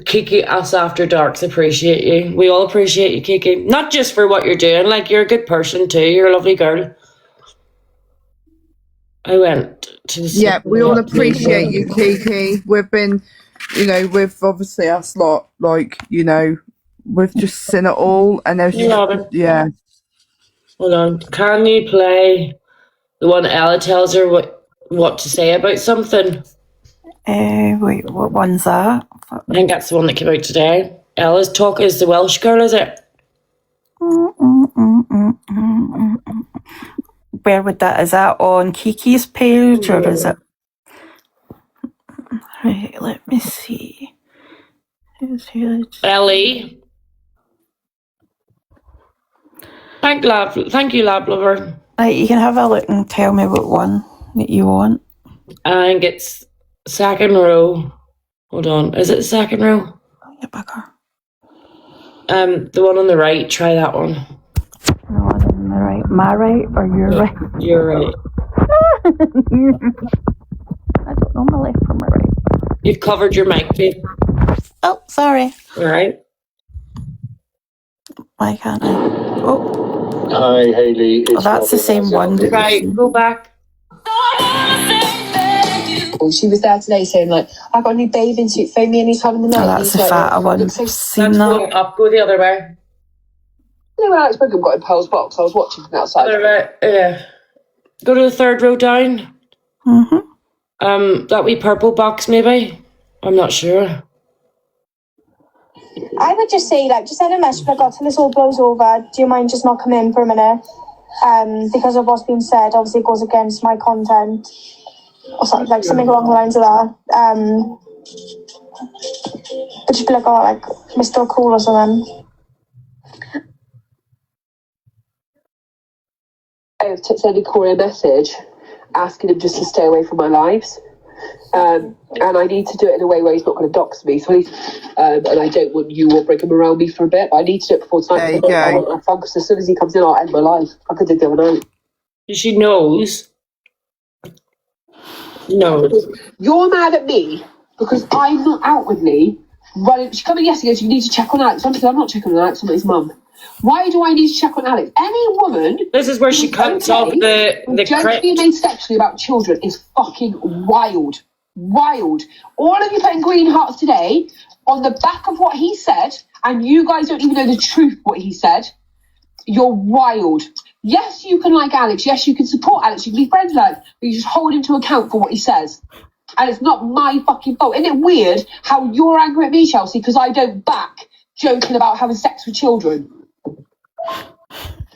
Speaker 3: Kiki, us After Darks appreciate you. We all appreciate you, Kiki. Not just for what you're doing. Like, you're a good person too. You're a lovely girl. I went to the...
Speaker 4: Yeah, we all appreciate you, Kiki. We've been, with obviously us lot, like, we've just seen it all, and there's yeah.
Speaker 3: Hold on. Can you play the one Ella tells her what to say about something?
Speaker 9: Wait, what one's that?
Speaker 3: I think that's the one that came out today. Ella's talk is the Welsh girl, is it?
Speaker 9: Where would that, is that on Kiki's page or is it? Right, let me see.
Speaker 3: Ellie. Thank you, Lab Lover.
Speaker 9: Right, you can have a look and tell me what one that you want.
Speaker 3: I think it's second row. Hold on, is it the second row?
Speaker 9: Oh, you bugger.
Speaker 3: The one on the right, try that one.
Speaker 9: The one on the right. My right or your right?
Speaker 3: You're right.
Speaker 9: I don't know my left from my right.
Speaker 3: You've covered your mic, babe.
Speaker 9: Oh, sorry.
Speaker 3: Alright.
Speaker 9: Why can't I? Oh.
Speaker 19: Hi, Hayley.
Speaker 9: Oh, that's the same one.
Speaker 3: Right, go back.
Speaker 21: She was there today saying, like, I got a new bathing suit, phone me anytime in the night.
Speaker 9: Oh, that's the fatter one.
Speaker 3: Seen that? Up, go the other way.
Speaker 21: You know when Alex Brigham got in Pearl's box, I was watching from outside.
Speaker 3: Other way, yeah. Go to the third row down. That wee purple box, maybe? I'm not sure.
Speaker 1: I would just say, just send a message, till this all blows over, do you mind just not coming in for a minute? Because of what's been said, obviously it goes against my content. Or something, something along the lines of that. But just be like, Mr. Cool or something.
Speaker 21: I've sending Corey a message asking him just to stay away from my lives. And I need to do it in a way where he's not going to dox me. So and I don't want you or Brigham around me for a bit. But I need to do it before tonight. I want my fun, because as soon as he comes in, I'll end my life. I could do the other night.
Speaker 3: She knows. No.
Speaker 21: You're mad at me because I'm not outwardly running. She came in yesterday and goes, you need to check on Alex. I'm not checking on Alex, I'm not his mum. Why do I need to check on Alex? Any woman...
Speaker 3: This is where she cuts off the
Speaker 21: don't be made sexually about children is fucking wild. Wild. All of you putting green hearts today on the back of what he said, and you guys don't even know the truth of what he said. You're wild. Yes, you can like Alex. Yes, you can support Alex. You can be friends with Alex. But you just hold him to account for what he says. And it's not my fucking fault. Isn't it weird how you're angry at me, Chelsea, because I don't back joking about having sex with children?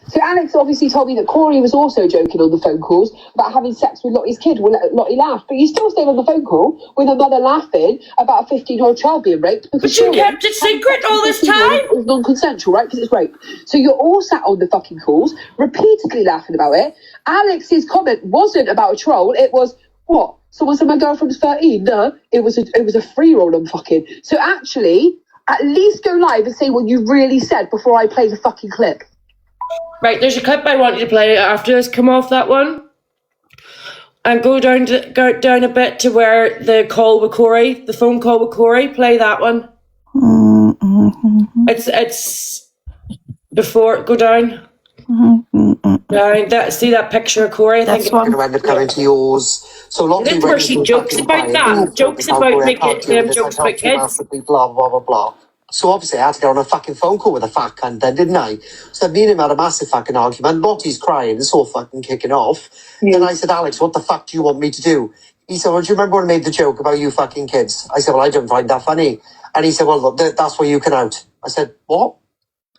Speaker 21: So Alex obviously told me that Corey was also joking on the phone calls about having sex with Lottie's kid. Well, Lottie laughed. But you still stayed on the phone call with a mother laughing about a 15-year-old child being raped.
Speaker 3: But you kept it secret all this time?
Speaker 21: It was non-consensual, right? Because it's rape. So you're all sat on the fucking calls, repeatedly laughing about it. Alex's comment wasn't about a troll. It was, what? Someone said my girlfriend's 13? No, it was a 3-year-old I'm fucking. So actually, at least go live and say what you really said before I play the fucking clip.
Speaker 3: Right, there's a clip I want you to play after this. Come off that one. And go down a bit to where the call with Corey, the phone call with Corey. Play that one. It's before. Go down. Down. See that picture of Corey. I think it's
Speaker 6: going to end up coming to yours. So Lottie,
Speaker 3: this where she jokes about that. Jokes about making jokes about kids.
Speaker 6: Blah blah blah blah. So obviously I had to get on a fucking phone call with a fat cunt then, didn't I? So me and him had a massive fucking argument. Lottie's crying, it's all fucking kicking off. Then I said, Alex, what the fuck do you want me to do? He said, well, do you remember when I made the joke about you fucking kids? I said, well, I don't find that funny. And he said, well, look, that's where you can out. I said, what?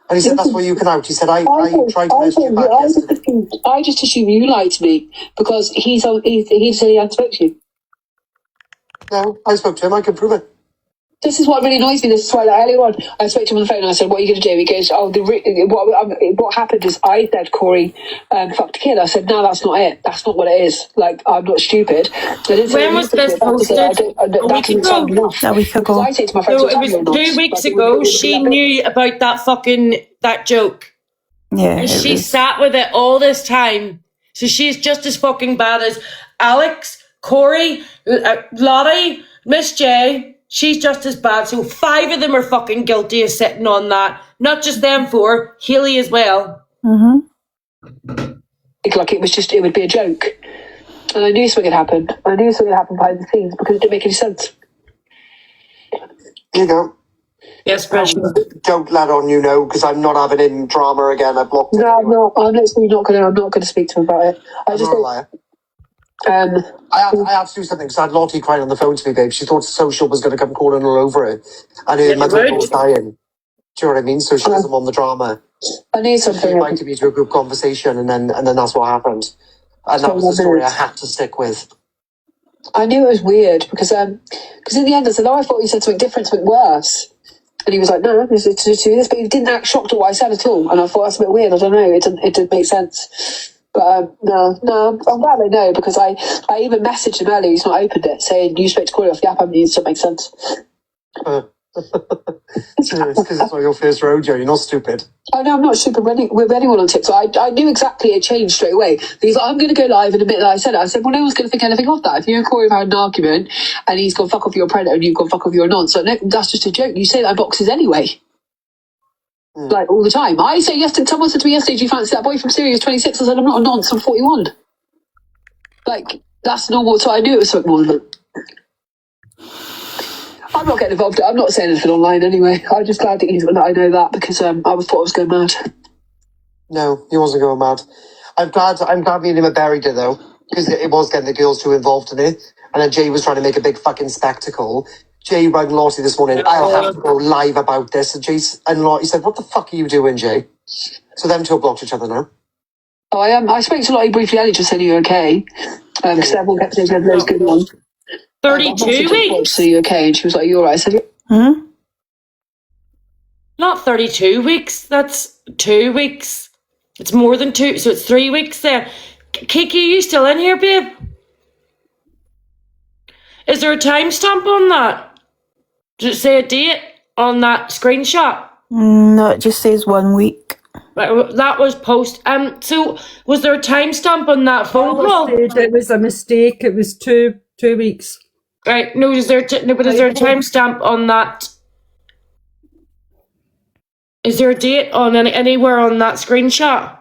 Speaker 6: And he said, that's where you can out. He said, I tried to message you back yesterday.
Speaker 21: I just assume you lied to me because he said he hadn't spoke to you.
Speaker 6: No, I spoke to him, I can prove it.
Speaker 21: This is what really annoys me. This is why earlier on I spoke to him on the phone and I said, what are you going to do? He goes, what happened is I said Corey fucked a kid. I said, no, that's not it. That's not what it is. Like, I'm not stupid.
Speaker 3: When was this posted? A week ago?
Speaker 21: A week ago. I say to my friends,
Speaker 3: no, it was 2 weeks ago. She knew about that joke.
Speaker 9: Yeah.
Speaker 3: And she sat with it all this time. So she's just as fucking bad as Alex, Corey, Lottie, Miss J. She's just as bad. So 5 of them are fucking guilty of sitting on that. Not just them 4, Healy as well.
Speaker 21: Like it would be a joke. And I knew something had happened. I knew something had happened behind the scenes because it didn't make any sense.
Speaker 6: Here you go.
Speaker 3: Yes, pressure.
Speaker 6: Don't let on, because I'm not having him drama again. I blocked him.
Speaker 21: No, anyway. I'm literally not going to speak to him about it. I just don't.
Speaker 6: I had to do something because I had Lottie crying on the phone to me, babe. She thought social was going to come calling all over it. And her mother was dying. Do you know what I mean? So she doesn't want the drama.
Speaker 21: I need something.
Speaker 6: She invited me to a group conversation and then that's what happened. And that was the story I had to stick with.
Speaker 21: I knew it was weird because in the end I said, I thought you said something different, something worse. And he was like, no, it's to do this. But he didn't act shocked at what I said at all. And I thought, that's a bit weird. I don't know. It didn't make sense. But no, I'm glad they know because I even messaged him earlier. He's not opened it, saying you spoke to Corey off the app. I mean, it doesn't make sense.
Speaker 6: It's because it's not your first rodeo. You're not stupid.
Speaker 21: I know I'm not stupid with anyone on TikTok. I knew exactly it changed straight away. He's like, I'm going to go live and admit that I said it. I said, well, no one's going to think anything of that. If you and Corey have had an argument and he's gone fuck off, you're a predator and you've gone fuck off, you're a nonce. So no, that's just a joke. You say that in boxes anyway. Like all the time. I say yesterday, someone said to me yesterday, do you fancy that boy from Syria who's 26? I said, I'm not a nonce, I'm 41. Like, that's normal. So I knew it was something more than that. I'm not getting involved. I'm not saying anything online anyway. I'm just glad that I know that because I thought I was going mad.
Speaker 6: No, he wasn't going mad. I'm glad me and him buried it though, because it was getting the girls too involved in it. And then Jay was trying to make a big fucking spectacle. Jay rang Lottie this morning, I'll have to go live about this. And Lottie said, what the fuck are you doing, Jay? So them two have blocked each other now.
Speaker 21: Oh, I spoke to Lottie briefly earlier, just saying you're okay. Because everyone kept saying those good ones.
Speaker 3: 32 weeks?
Speaker 21: So you're okay? And she was like, you alright? I said,
Speaker 3: Not 32 weeks, that's 2 weeks. It's more than 2, so it's 3 weeks there. Kiki, you still in here, babe? Is there a timestamp on that? Does it say a date on that screenshot?
Speaker 9: No, it just says 1 week.
Speaker 3: Right, that was post. So was there a timestamp on that phone call?
Speaker 5: It was a mistake. It was 2 weeks.
Speaker 3: Right. No, is there a timestamp on that? Is there a date on anywhere on that screenshot?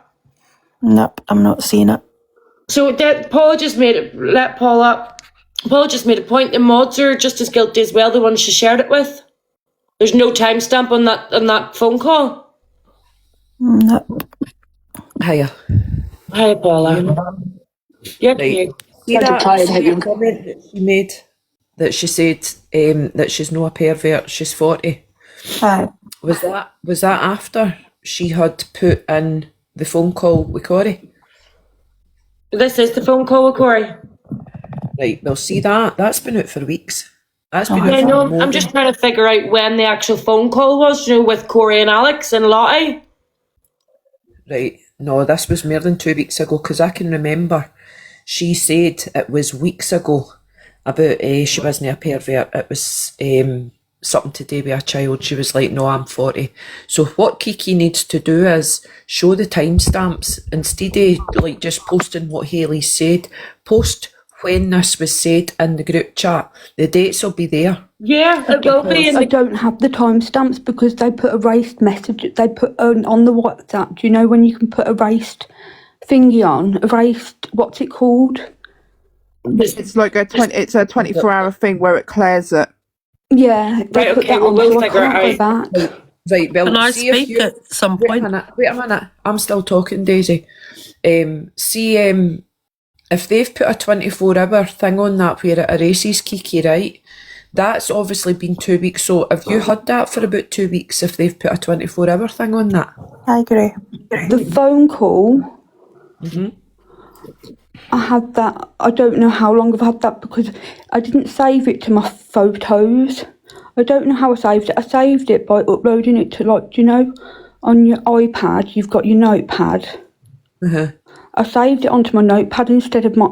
Speaker 9: Nope, I'm not seeing it.
Speaker 3: So that Paula just made it. Let Paul up. Paul just made a point. The mods are just as guilty as well. The ones she shared it with. There's no timestamp on that phone call.
Speaker 9: Nope.
Speaker 4: Hiya.
Speaker 3: Hi, Paula. Yeah.
Speaker 4: Right. See that comment that she made? That she said that she's not a pervert. She's 40.
Speaker 9: Hi.
Speaker 4: Was that after she had put in the phone call with Corey?
Speaker 3: This is the phone call with Corey.
Speaker 4: Right, well, see that's been out for weeks. That's been
Speaker 3: I know. I'm just trying to figure out when the actual phone call was, with Corey and Alex and Lottie.
Speaker 4: Right,
Speaker 7: No, this was more than 2 weeks ago, because I can remember she said it was weeks ago about she wasn't a pervert. It was something to do with a child. She was like, no, I'm 40. So what Kiki needs to do is show the timestamps instead of like just posting what Hayley said. Post when this was said in the group chat. The dates will be there.
Speaker 3: Yeah, it will be.
Speaker 22: I don't have the timestamps because they put erased messages. They put on the WhatsApp. Do you know when you can put erased thingy on? Erased, what's it called?
Speaker 4: It's like it's a 24-hour thing where it clears it.
Speaker 22: Yeah, they put that on, so I can't go back.
Speaker 7: Right, well,
Speaker 23: Can I
Speaker 7: see if
Speaker 23: speak
Speaker 7: you,
Speaker 23: at some point?
Speaker 7: Wait a minute. I'm still talking, Daisy. See, if they've put a 24-hour thing on that where it erases Kiki, right? That's obviously been 2 weeks. So have you had that for about 2 weeks if they've put a 24-hour thing on that?
Speaker 22: I agree. The phone call,
Speaker 7: Mm-hmm.
Speaker 22: I had that. I don't know how long I've had that because I didn't save it to my photos. I don't know how I saved it. I saved it by uploading it to, like, do you know, on your iPad, you've got your notepad.
Speaker 7: Uh-huh.
Speaker 22: I saved it onto my notepad instead of my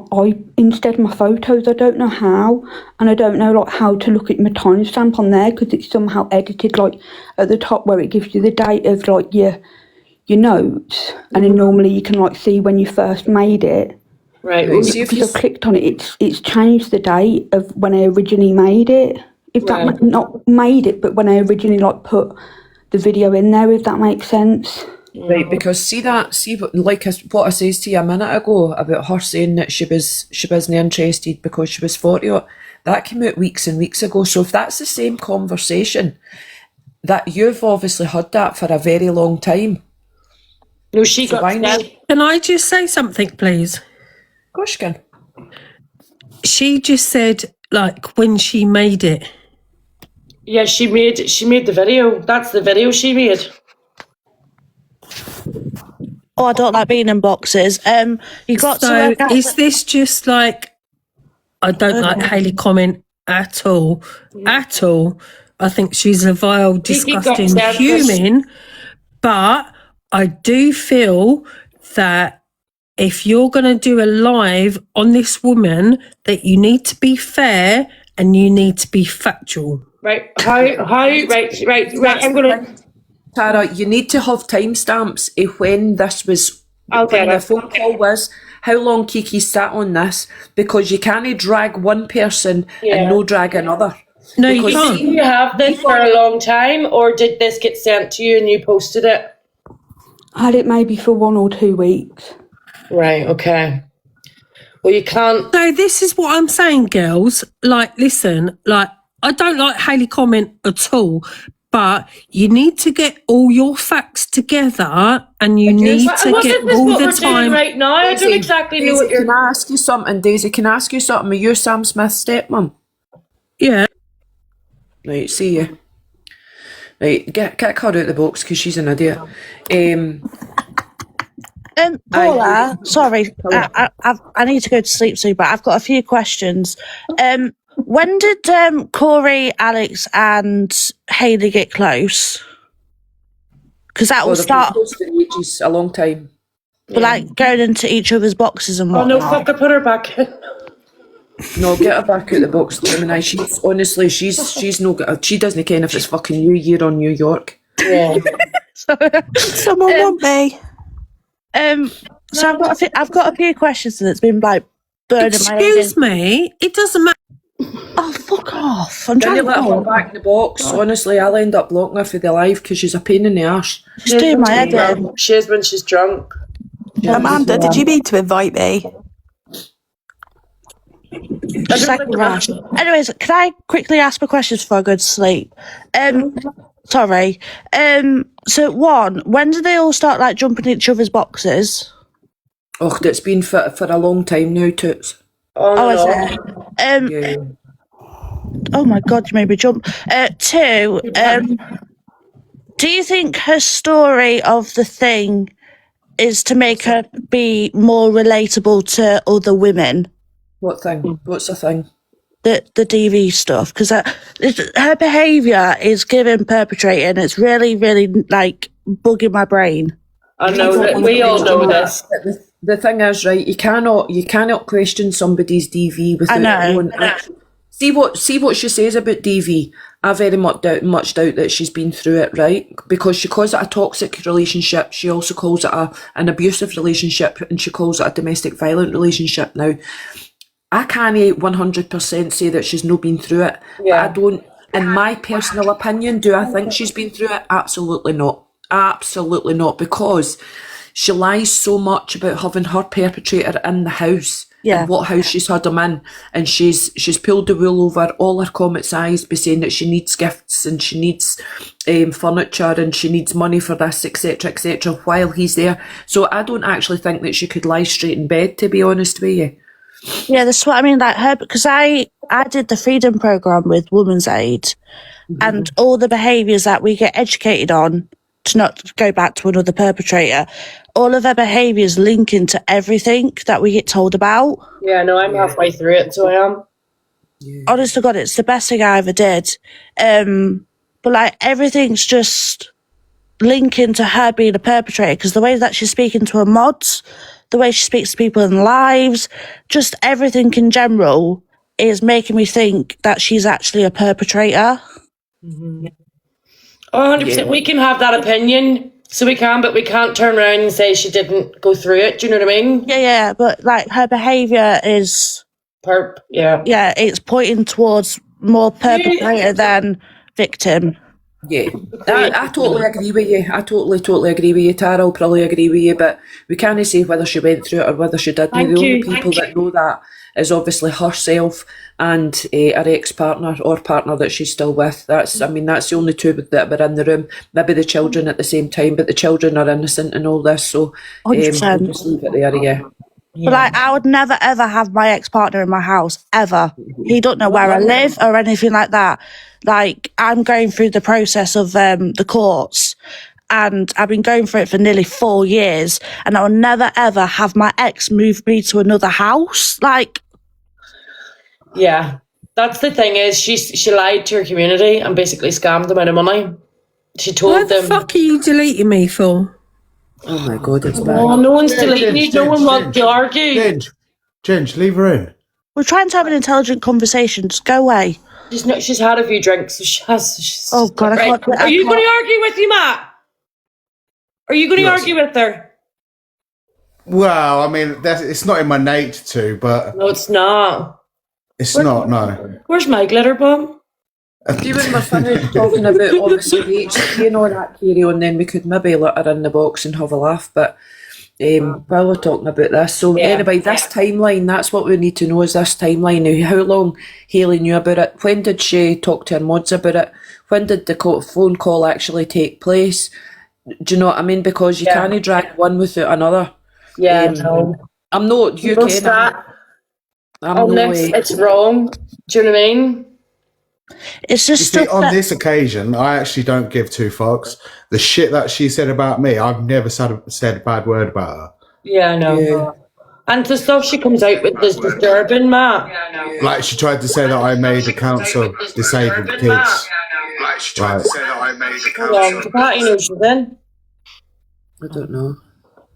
Speaker 22: photos. I don't know how, and I don't know like how to look at my timestamp on there because it's somehow edited like at the top where it gives you the date of like your notes, and then normally you can like see when you first made it.
Speaker 3: Right.
Speaker 22: Because I've clicked on it, it's changed the date of when I originally made it. If that not made it, but when I originally like put the video in there, if that makes sense.
Speaker 7: Right, because what I says to you a minute ago about her saying that she wasn't interested because she was 40, that came out weeks and weeks ago. So if that's the same conversation, that you've obviously had that for a very long time.
Speaker 3: No, she
Speaker 7: so
Speaker 3: got
Speaker 23: Can I just say something, please?
Speaker 7: Of course you can.
Speaker 23: She just said, like, when she made it.
Speaker 3: Yeah, she made the video. That's the video she made.
Speaker 24: Oh, I don't like being in boxes. You got to
Speaker 23: So
Speaker 24: work out
Speaker 23: is this just like, I don't like Hayley comment at all. At all. I think she's a vile, disgusting human. But I do feel that if you're going to do a live on this woman, that you need to be fair and you need to be factual.
Speaker 3: Right. Right. I'm going to...
Speaker 7: Tara, you need to have timestamps of when this was, when the phone call was, how long Kiki sat on this, because you can't drag one person and no drag another.
Speaker 3: No, you can't. Did you have this for a long time, or did this get sent to you and you posted it?
Speaker 22: I had it maybe for 1 or 2 weeks.
Speaker 3: Right, okay. Well, you can't...
Speaker 23: So this is what I'm saying, girls. Like, listen, like, I don't like Hayley comment at all, but you need to get all your facts together and you need to get all the time.
Speaker 3: Right now, I don't exactly know what you're...
Speaker 7: Can I ask you something, Daisy? Can I ask you something? Are you Sam Smith's stepmom?
Speaker 23: Yeah.
Speaker 7: Right, see you. Right, get her out of the box because she's an idiot.
Speaker 24: Paula, sorry, I need to go to sleep soon, but I've got a few questions. When did Corey, Alex, and Hayley get close? Because that will start.
Speaker 7: Ages, a long time.
Speaker 24: But like going into each other's boxes and whatnot.
Speaker 3: Oh no, fuck! I put her back in.
Speaker 7: No, get her back out the box, Gemini. She's honestly, she's no good. She doesn't care if it's fucking New Year or New York.
Speaker 3: Yeah.
Speaker 24: Someone want me. So I've got a few questions that's been like burning my head.
Speaker 23: Excuse me, it doesn't matter.
Speaker 24: Oh, fuck off! I'm
Speaker 7: Can
Speaker 24: trying
Speaker 7: you
Speaker 24: to
Speaker 7: let her back in the box? Honestly, I'll end up blocking her for the live because she's a pain in the arse.
Speaker 24: She's doing my head in.
Speaker 3: She is when she's drunk.
Speaker 20: Amanda, did you mean to invite me?
Speaker 24: Second rash. Anyways, can I quickly ask my questions before I go to sleep? Sorry. So when did they all start like jumping in each other's boxes?
Speaker 7: Oh, that's been for a long time now, Toots.
Speaker 24: Oh, is it?
Speaker 7: Yeah.
Speaker 24: Oh my God, you made me jump. 2, do you think her story of the thing is to make her be more relatable to other women?
Speaker 7: What thing? What's the thing?
Speaker 24: The DV stuff, because her behaviour is giving perpetrating. It's really, really like bugging my brain.
Speaker 3: I know that we all know this.
Speaker 7: The thing is, right, you cannot question somebody's DV without knowing. See what she says about DV. I very much doubt that she's been through it, right? Because she calls it a toxic relationship. She also calls it an abusive relationship, and she calls it a domestic violent relationship. Now, I can't 100% say that she's not been through it.
Speaker 3: Yeah.
Speaker 7: But I don't, in my personal opinion, do I think she's been through it? Absolutely not. Absolutely not, because she lies so much about having her perpetrator in the house and what house she's had him in, and she's pulled the wool over all her comet's eyes by saying that she needs gifts and she needs furniture and she needs money for this, etc., while he's there. So I don't actually think that she could lie straight in bed, to be honest with you.
Speaker 24: Yeah, that's what I mean. Like her, because I did the Freedom Programme with Women's Aid, and all the behaviours that we get educated on to not go back to another perpetrator, all of their behaviours link into everything that we get told about.
Speaker 3: Yeah, no, I'm halfway through it, so I am.
Speaker 24: Honest to God, it's the best thing I ever did. But like everything's just linking to her being a perpetrator, because the way that she's speaking to her mods, the way she speaks to people in lives, just everything in general is making me think that she's actually a perpetrator.
Speaker 3: 100%. We can have that opinion, so we can, but we can't turn around and say she didn't go through it. Do you know what I mean?
Speaker 24: Yeah, but like her behaviour is...
Speaker 3: Yeah,
Speaker 24: it's pointing towards more perpetrator than victim.
Speaker 7: Yeah, I totally agree with you. I totally agree with you. Tara will probably agree with you, but we can't say whether she went through it or whether she didn't. The only people that know that is obviously herself and her ex-partner or partner that she's still with. That's the only two that were in the room. Maybe the children at the same time, but the children are innocent in all this, so we'll just leave it there, yeah.
Speaker 24: But like, I would never ever have my ex-partner in my house, ever. He don't know where I live or anything like that. Like, I'm going through the process of the courts, and I've been going through it for nearly 4 years, and I will never ever have my ex move me to another house. Like,
Speaker 3: yeah, that's the thing is she lied to her community and basically scammed them out of money. She told them.
Speaker 23: What the fuck are you deleting me for?
Speaker 7: Oh my God, it's bad.
Speaker 3: Oh, no one's deleting you. No one wants to argue.
Speaker 10: Ginge, leave her in.
Speaker 24: we're trying to have an intelligent conversation. Just go away.
Speaker 3: She's had a few drinks, so she's
Speaker 24: oh God, I can't.
Speaker 3: Are you going to argue with you, Matt? Are you going to argue with her?
Speaker 10: Well, I mean, it's not in my nature to, but
Speaker 3: no, it's not.
Speaker 10: It's not. No.
Speaker 3: Where's my glitter bomb?
Speaker 7: If you and my finished talking about obviously the HCP and all that carry on, then we could maybe let her in the box and have a laugh. But while we're talking about this, so anyway, this timeline, that's what we need to know, is this timeline. Now, how long Hayley knew about it? When did she talk to her mods about it? When did the phone call actually take place? Do you know what I mean? Because you can't drag one without another.
Speaker 3: Yeah, no.
Speaker 7: I'm not. You
Speaker 3: can. It's wrong. Do you know what I mean?
Speaker 24: It's just
Speaker 10: you see, on this occasion, I actually don't give two fucks. The shit that she said about me, I've never said a bad word about her.
Speaker 3: Yeah, I know. Yeah. And the stuff she comes out with is disturbing, Matt.
Speaker 10: Like, she tried to say that I made accounts of disabled kids.
Speaker 6: Like, she tried to say that I made accounts
Speaker 3: of... How do you know she's in?
Speaker 7: I don't know.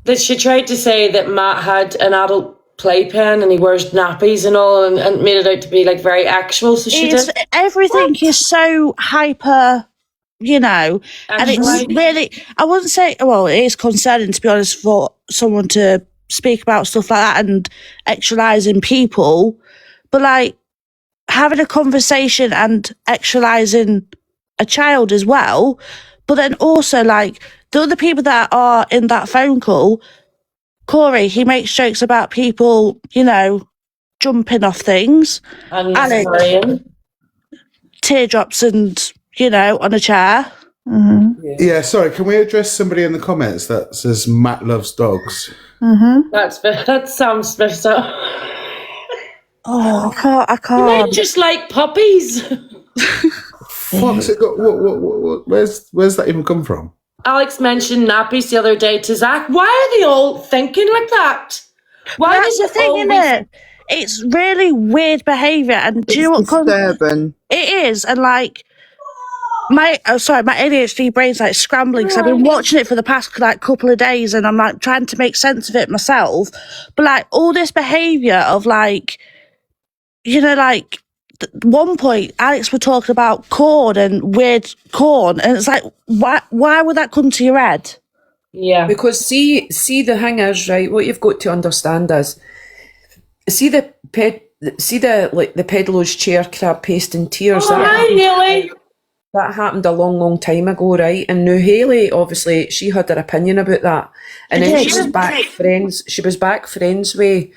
Speaker 3: That she tried to say that Matt had an adult playpen and he wears nappies and all, and made it out to be like very actual. So she did.
Speaker 24: Everything is so hyper, you know, and it's really, I wouldn't say, well, it is concerning, to be honest, for someone to speak about stuff like that and actualizing people, but like having a conversation and actualizing a child as well. But then also, like, the other people that are in that phone call, Corey, he makes jokes about people, you know, jumping off things.
Speaker 3: And
Speaker 24: Alex, teardrops and, you know, on a chair.
Speaker 10: Mm-hmm. Yeah, sorry, can we address somebody in the comments that says Matt loves dogs?
Speaker 24: Mm-hmm.
Speaker 3: That sounds special.
Speaker 24: Oh, I can't.
Speaker 3: You might just like puppies.
Speaker 10: Fuck's it got? What, where's that even come from?
Speaker 3: Alex mentioned nappies the other day to Zach. Why are they all thinking like that? Why
Speaker 24: that's the thing, isn't it? It's really weird behaviour, and do you know what?
Speaker 4: Disturbing.
Speaker 24: It is, and like, my ADHD brain's like scrambling because I've been watching it for the past like couple of days, and I'm like trying to make sense of it myself. But like all this behaviour of like, you know, like at one point Alex were talking about corn and weird corn, and it's like, why would that come to your head?
Speaker 3: Yeah.
Speaker 7: Because see the thing is, right, what you've got to understand is, see the pedalo's chair, crab paste and tears. That happened a long time ago, right? And now Hayley, obviously, she had her opinion about that, and then she was back friends. She was back friends with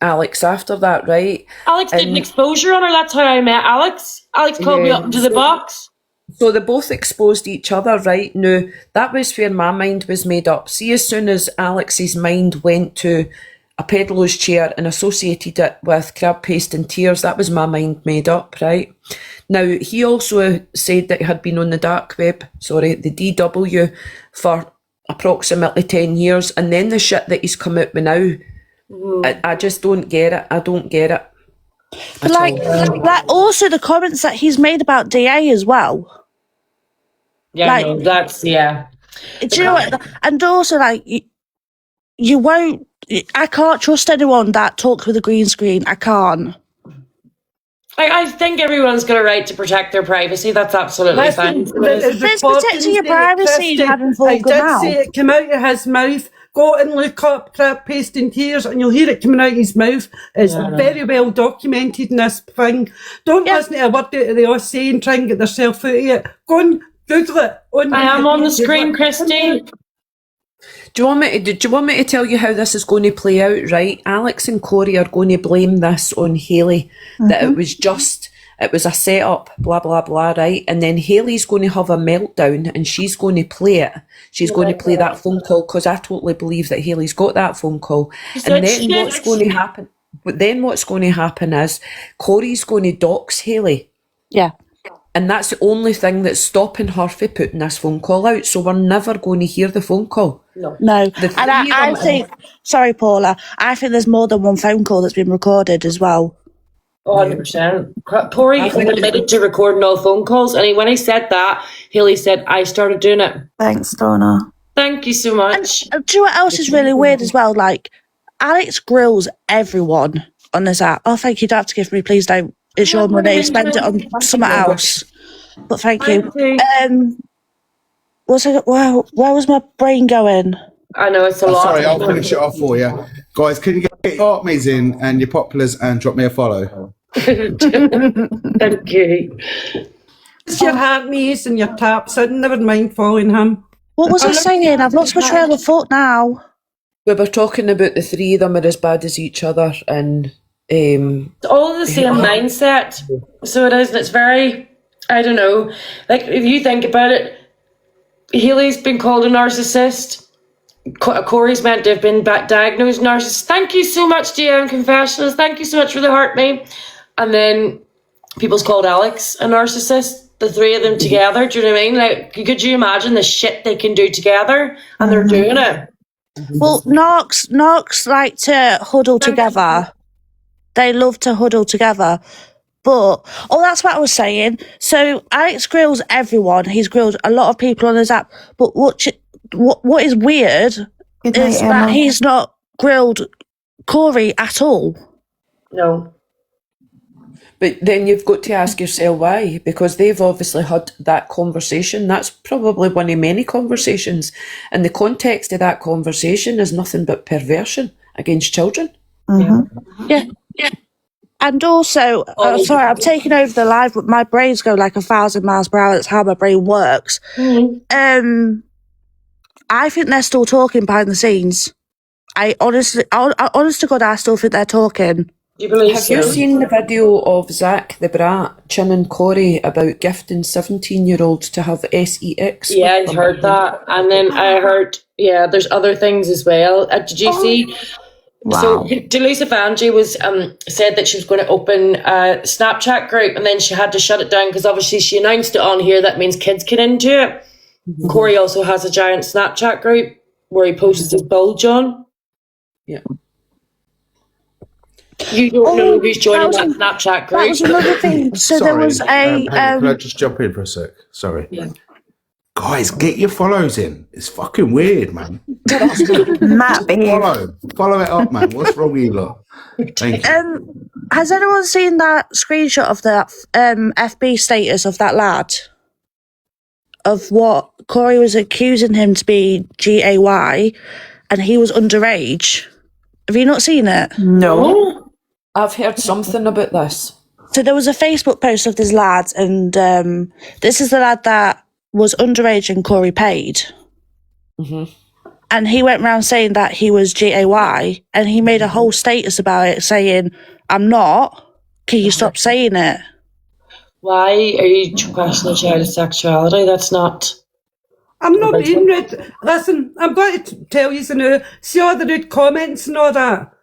Speaker 7: Alex after that, right?
Speaker 3: Alex did an exposure on her. That's how I met Alex. Alex called me up into the box.
Speaker 7: So they both exposed each other, right? Now, that was where my mind was made up. See, as soon as Alex's mind went to a pedalo's chair and associated it with crab paste and tears, that was my mind made up, right? Now, he also said that he had been on the dark web, the DW, for approximately 10 years, and then the shit that he's come out with now, I just don't get it. I don't get it.
Speaker 24: But like also the comments that he's made about DA as well.
Speaker 3: Yeah,
Speaker 24: like,
Speaker 3: no, that's, yeah.
Speaker 24: Do you know what? And also, like, you won't, I can't trust anyone that talks with a green screen. I can't.
Speaker 3: I think everyone's got a right to protect their privacy. That's absolutely fine.
Speaker 24: There's protecting your privacy and having full good
Speaker 5: mouth. I did see it come out of his mouth. Go and look up crab paste and tears and you'll hear it coming out of his mouth. It's very well documented in this thing. Don't listen to a word that they all say and try and get themselves out of it. Go and Google it.
Speaker 3: I am on the screen, Christy.
Speaker 7: Do you want me to tell you how this is going to play out, right? Alex and Corey are going to blame this on Hayley, that it was a setup, blah, blah, blah, right? And then Hayley's going to have a meltdown and she's going to play it. She's going to play that phone call, because I totally believe that Hayley's got that phone call. And then what's going to happen? But then what's going to happen is Corey's going to dox Hayley.
Speaker 24: Yeah.
Speaker 7: And that's the only thing that's stopping her from putting this phone call out. So we're never going to hear the phone call.
Speaker 24: No. And I think, sorry, Paula, I think there's more than one phone call that's been recorded as well.
Speaker 3: 100%. Corey admitted to recording all phone calls, and when he said that, Hayley said, I started doing it.
Speaker 24: Thanks, Donna.
Speaker 3: Thank you so much.
Speaker 24: And do you know what else is really weird as well? Like, Alex grills everyone on this app. Oh, thank you, don't have to give me, please don't. It's your money, spend it on something else. But thank you. Where was my brain going?
Speaker 3: I know it's a lot.
Speaker 10: Sorry, I'll finish it off for you. Guys, can you get your Artme's in and your Populars and drop me a follow?
Speaker 3: Thank you.
Speaker 5: It's your Artme's and your taps. I never mind following him.
Speaker 24: What was I saying? I've lost my trail of thought now.
Speaker 7: We were talking about the three of them are as bad as each other, and
Speaker 3: it's all the same mindset. So it is, and it's very, I don't know, like if you think about it, Hayley's been called a narcissist. Corey's meant to have been diagnosed narcissist. Thank you so much, DM Confessionals. Thank you so much for the heart, mate. And then people's called Alex a narcissist. The three of them together. Do you know what I mean? Like, could you imagine the shit they can do together? And they're doing it.
Speaker 24: Well, Narcs like to huddle together. They love to huddle together. But, that's what I was saying. So, Alex grills everyone. He's grilled a lot of people on his app. But what is weird is that he's not grilled Corey at all.
Speaker 3: No.
Speaker 7: But then you've got to ask yourself why, because they've obviously had that conversation. That's probably one of many conversations. And the context of that conversation is nothing but perversion against children.
Speaker 24: Yeah. And also, sorry, I'm taking over the live, but my brains go like 1,000 miles per hour. That's how my brain works. I think they're still talking behind the scenes. Honest to God, I still think they're talking.
Speaker 7: Have you seen the video of Zach the Brat chinning Corey about gifting 17-year-olds to have sex?
Speaker 3: Yeah, I heard that. And then I heard, there's other things as well. Did you see? Wow. So Delisa Vanjie was said that she was going to open a Snapchat group, and then she had to shut it down because obviously she announced it on here. That means kids get into it. Corey also has a giant Snapchat group where he posts his bulge on.
Speaker 7: Yeah.
Speaker 3: You don't know who's joining that Snapchat group.
Speaker 24: That was another thing. So there was a
Speaker 10: Penny, can I just jump in for a sec? Sorry.
Speaker 3: Yeah.
Speaker 10: Guys, get your follows in. It's fucking weird, man.
Speaker 24: Matt,
Speaker 10: Follow it up, man. What's wrong with you lot? Thank you.
Speaker 24: Has anyone seen that screenshot of that FB status of that lad? Of what Corey was accusing him to be GAY, and he was underage. Have you not seen it?
Speaker 7: No. I've heard something about this.
Speaker 24: So there was a Facebook post of this lad, and this is the lad that was underage and Corey paid.
Speaker 7: Mm-hmm.
Speaker 24: And he went around saying that he was GAY, and he made a whole status about it saying, I'm not. Can you stop saying it?
Speaker 3: Why are you questioning a child's sexuality? That's not...
Speaker 5: I'm not being rude. Listen, I'm going to tell you now, see all the rude comments and all that.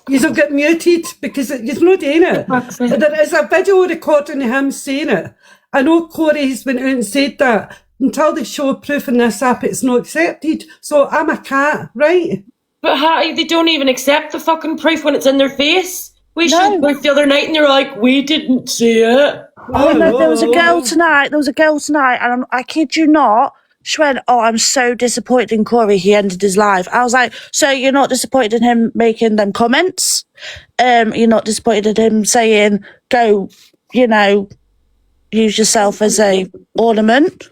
Speaker 5: You'll get muted because you're not doing it. There is a video recording of him saying it. I know Corey's been out and said that. Until they show proof in this app, it's not accepted. So I'm a cat, right?
Speaker 3: But how, they don't even accept the fucking proof when it's in their face. We showed proof the other night and they're like, we didn't see it.
Speaker 24: Oh, no, there was a girl tonight, and I kid you not, she went, oh, I'm so disappointed in Corey, he ended his life. I was like, so you're not disappointed in him making them comments? You're not disappointed in him saying, go, use yourself as a ornament?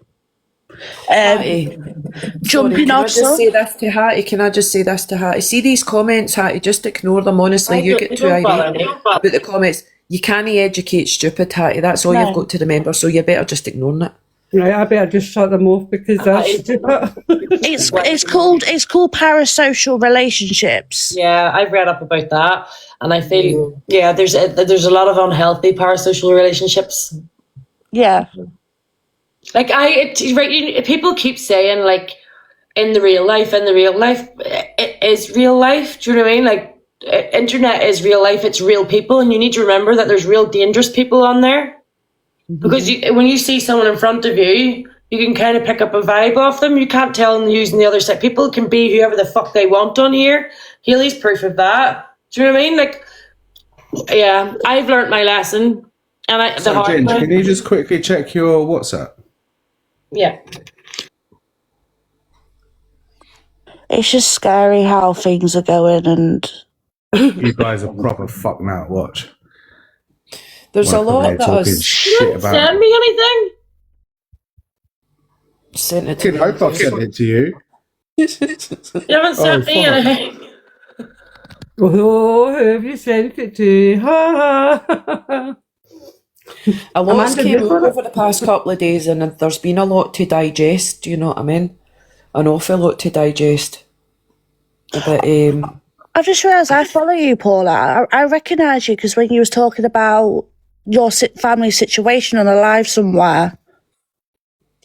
Speaker 24: Jumping off.
Speaker 7: Can I just say this to Hattie? See these comments, Hattie, just ignore them, honestly. You get too irate about the comments. You can't educate stupid, Hattie. That's all you've got to remember, so you better just ignoring it.
Speaker 5: Right, I better just shut them off because that's stupid.
Speaker 24: It's called parasocial relationships.
Speaker 3: Yeah, I've read up about that, and I feel there's a lot of unhealthy parasocial relationships.
Speaker 24: Yeah,
Speaker 3: like people keep saying like in the real life, it is real life. Do you know what I mean? Like internet is real life. It's real people, and you need to remember that there's real dangerous people on there. Because when you see someone in front of you, you can kind of pick up a vibe off them. You can't tell them using the other side. People can be whoever the fuck they want on here. Hayley's proof of that. Do you know what I mean? Like, yeah, I've learnt my lesson. And
Speaker 10: So, Ginge, can you just quickly check your WhatsApp?
Speaker 3: Yeah.
Speaker 24: It's just scary how things are going, and
Speaker 10: you guys are proper fucked now. Watch.
Speaker 7: There's a lot that
Speaker 10: talking shit about.
Speaker 3: Send me anything.
Speaker 7: Sent it to
Speaker 10: me. I've sent it to you.
Speaker 3: You haven't sent me anything.
Speaker 5: Oh, have you sent it to you?
Speaker 7: A lot's came over the past couple of days, and there's been a lot to digest. Do you know what I mean? An awful lot to digest. But
Speaker 24: I just realised I follow you, Paula. I recognise you because when you was talking about your family situation on a live somewhere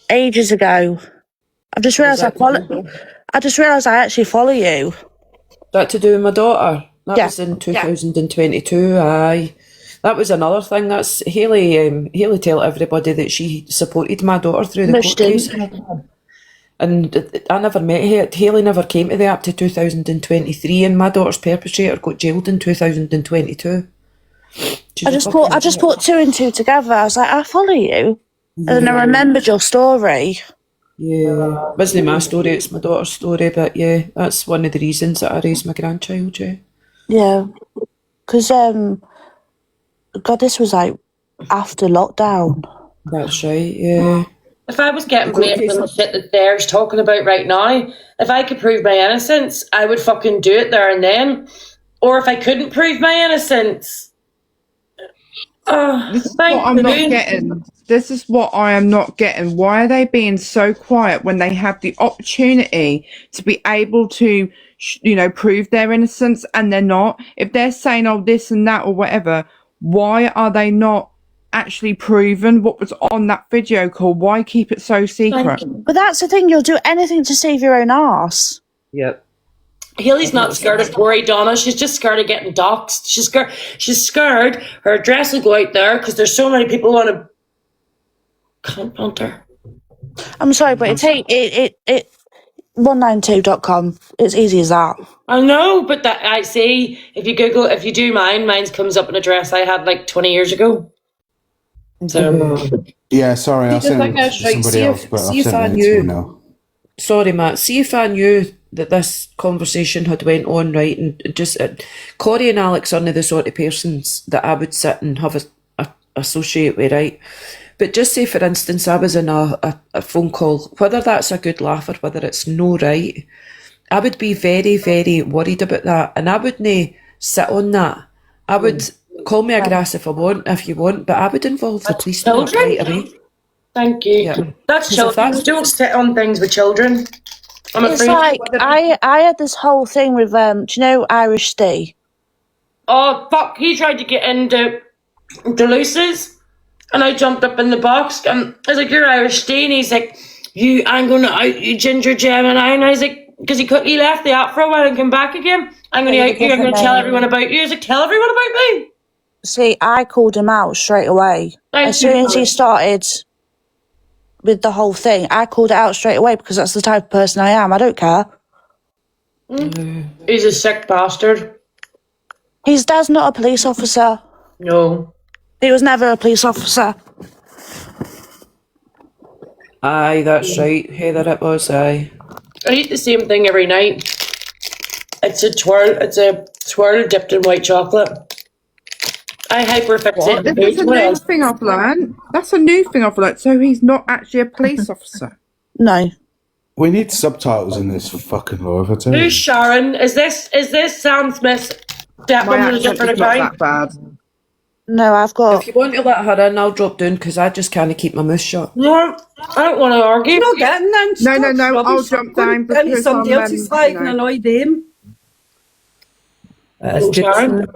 Speaker 24: ages ago, I've just realised I actually follow you.
Speaker 7: That to do with my daughter? That was in 2022. Aye, that was another thing. That's Hayley. Hayley tell everybody that she supported my daughter through the court case. And I never met her. Hayley never came to the app to 2023, and my daughter's perpetrator got jailed in 2022.
Speaker 24: I just put two and two together. I was like, I follow you, and then I remembered your story.
Speaker 7: Yeah, it wasn't my story; it's my daughter's story. But yeah, that's one of the reasons that I raised my grandchild.
Speaker 24: Yeah, because God, this was like after lockdown.
Speaker 7: That's right. Yeah.
Speaker 3: If I was getting blamed for the shit that they're talking about right now, if I could prove my innocence, I would fucking do it there and then. Or if I couldn't prove my innocence,
Speaker 4: this is what I'm not getting. This is what I am not getting. Why are they being so quiet when they have the opportunity to be able to, prove their innocence, and they're not? If they're saying, oh, this and that or whatever, why are they not actually proven what was on that video call? Why keep it so secret?
Speaker 24: But that's the thing, you'll do anything to save your own arse.
Speaker 7: Yep.
Speaker 3: Hayley's not scared of Corey, Donna. She's just scared of getting doxxed. She's scared her address will go out there because there's so many people want to confront her.
Speaker 24: I'm sorry, but 192.com. It's easy as that.
Speaker 3: I know, but that I see if you Google, if you do mine comes up an address I had like 20 years ago. So
Speaker 10: Yeah, sorry, I
Speaker 7: See, the
Speaker 10: sent
Speaker 7: thing
Speaker 10: it to
Speaker 7: is, right,
Speaker 10: somebody else, but I've
Speaker 7: if I
Speaker 10: sent it to you
Speaker 7: knew,
Speaker 10: now.
Speaker 7: sorry, Matt, see if I knew that this conversation had went on, right, and just, Corey and Alex aren't the sort of persons that I would sit and have a associate with, right? But just say, for instance, I was in a phone call, whether that's a good laugh or whether it's no right, I would be very, very worried about that, and I wouldn't sit on that. I would call me a grass if you want, but I would involve the police in that
Speaker 3: children?
Speaker 7: right away.
Speaker 3: Thank you.
Speaker 7: Yeah.
Speaker 3: That's
Speaker 7: 'Cause if
Speaker 3: children.
Speaker 7: that's-
Speaker 3: Don't sit on things with children. I'm
Speaker 24: It's
Speaker 3: afraid.
Speaker 24: like I had this whole thing with do you know Irish Steve?
Speaker 3: Oh fuck! He tried to get into Duluth's, and I jumped up in the box. And I was like, "You're Irish Steve," and he's like, I'm going to out you, Ginger Gemini." And I was like, because he left the app for a while and came back again. "I'm going to out you. I'm going to tell everyone about you." I was like, "Tell everyone about me."
Speaker 24: See, I called him out straight away. As soon as he started with the whole thing, I called it out straight away because that's the type of person I am. I don't care.
Speaker 3: He's a sick bastard.
Speaker 24: His dad's not a police officer.
Speaker 3: No.
Speaker 24: He was never a police officer.
Speaker 7: Aye, that's right, Heather, it was, aye.
Speaker 3: I eat the same thing every night. It's a swirl dipped in white chocolate. I hyperfixate the
Speaker 4: This is
Speaker 3: food.
Speaker 4: a
Speaker 3: What
Speaker 4: new
Speaker 3: else?
Speaker 4: thing I've learned. That's a new thing I've learned. So he's not actually a police officer.
Speaker 24: No.
Speaker 10: We need subtitles in this for fucking law, if I tell you.
Speaker 3: Who's Sharon? Is this Sam Smith's
Speaker 4: My
Speaker 3: stepmom with a
Speaker 4: accent
Speaker 3: different
Speaker 4: is not
Speaker 3: account?
Speaker 4: that bad.
Speaker 24: No, I've got.
Speaker 7: If you want to let her in, I'll drop down because I just can't keep my mouth shut.
Speaker 3: No, I don't want to argue.
Speaker 5: You're not getting them.
Speaker 4: No, I'll jump down
Speaker 5: Into
Speaker 4: because
Speaker 5: somebody
Speaker 4: I'm,
Speaker 5: else's life and annoy them.
Speaker 3: Sharon?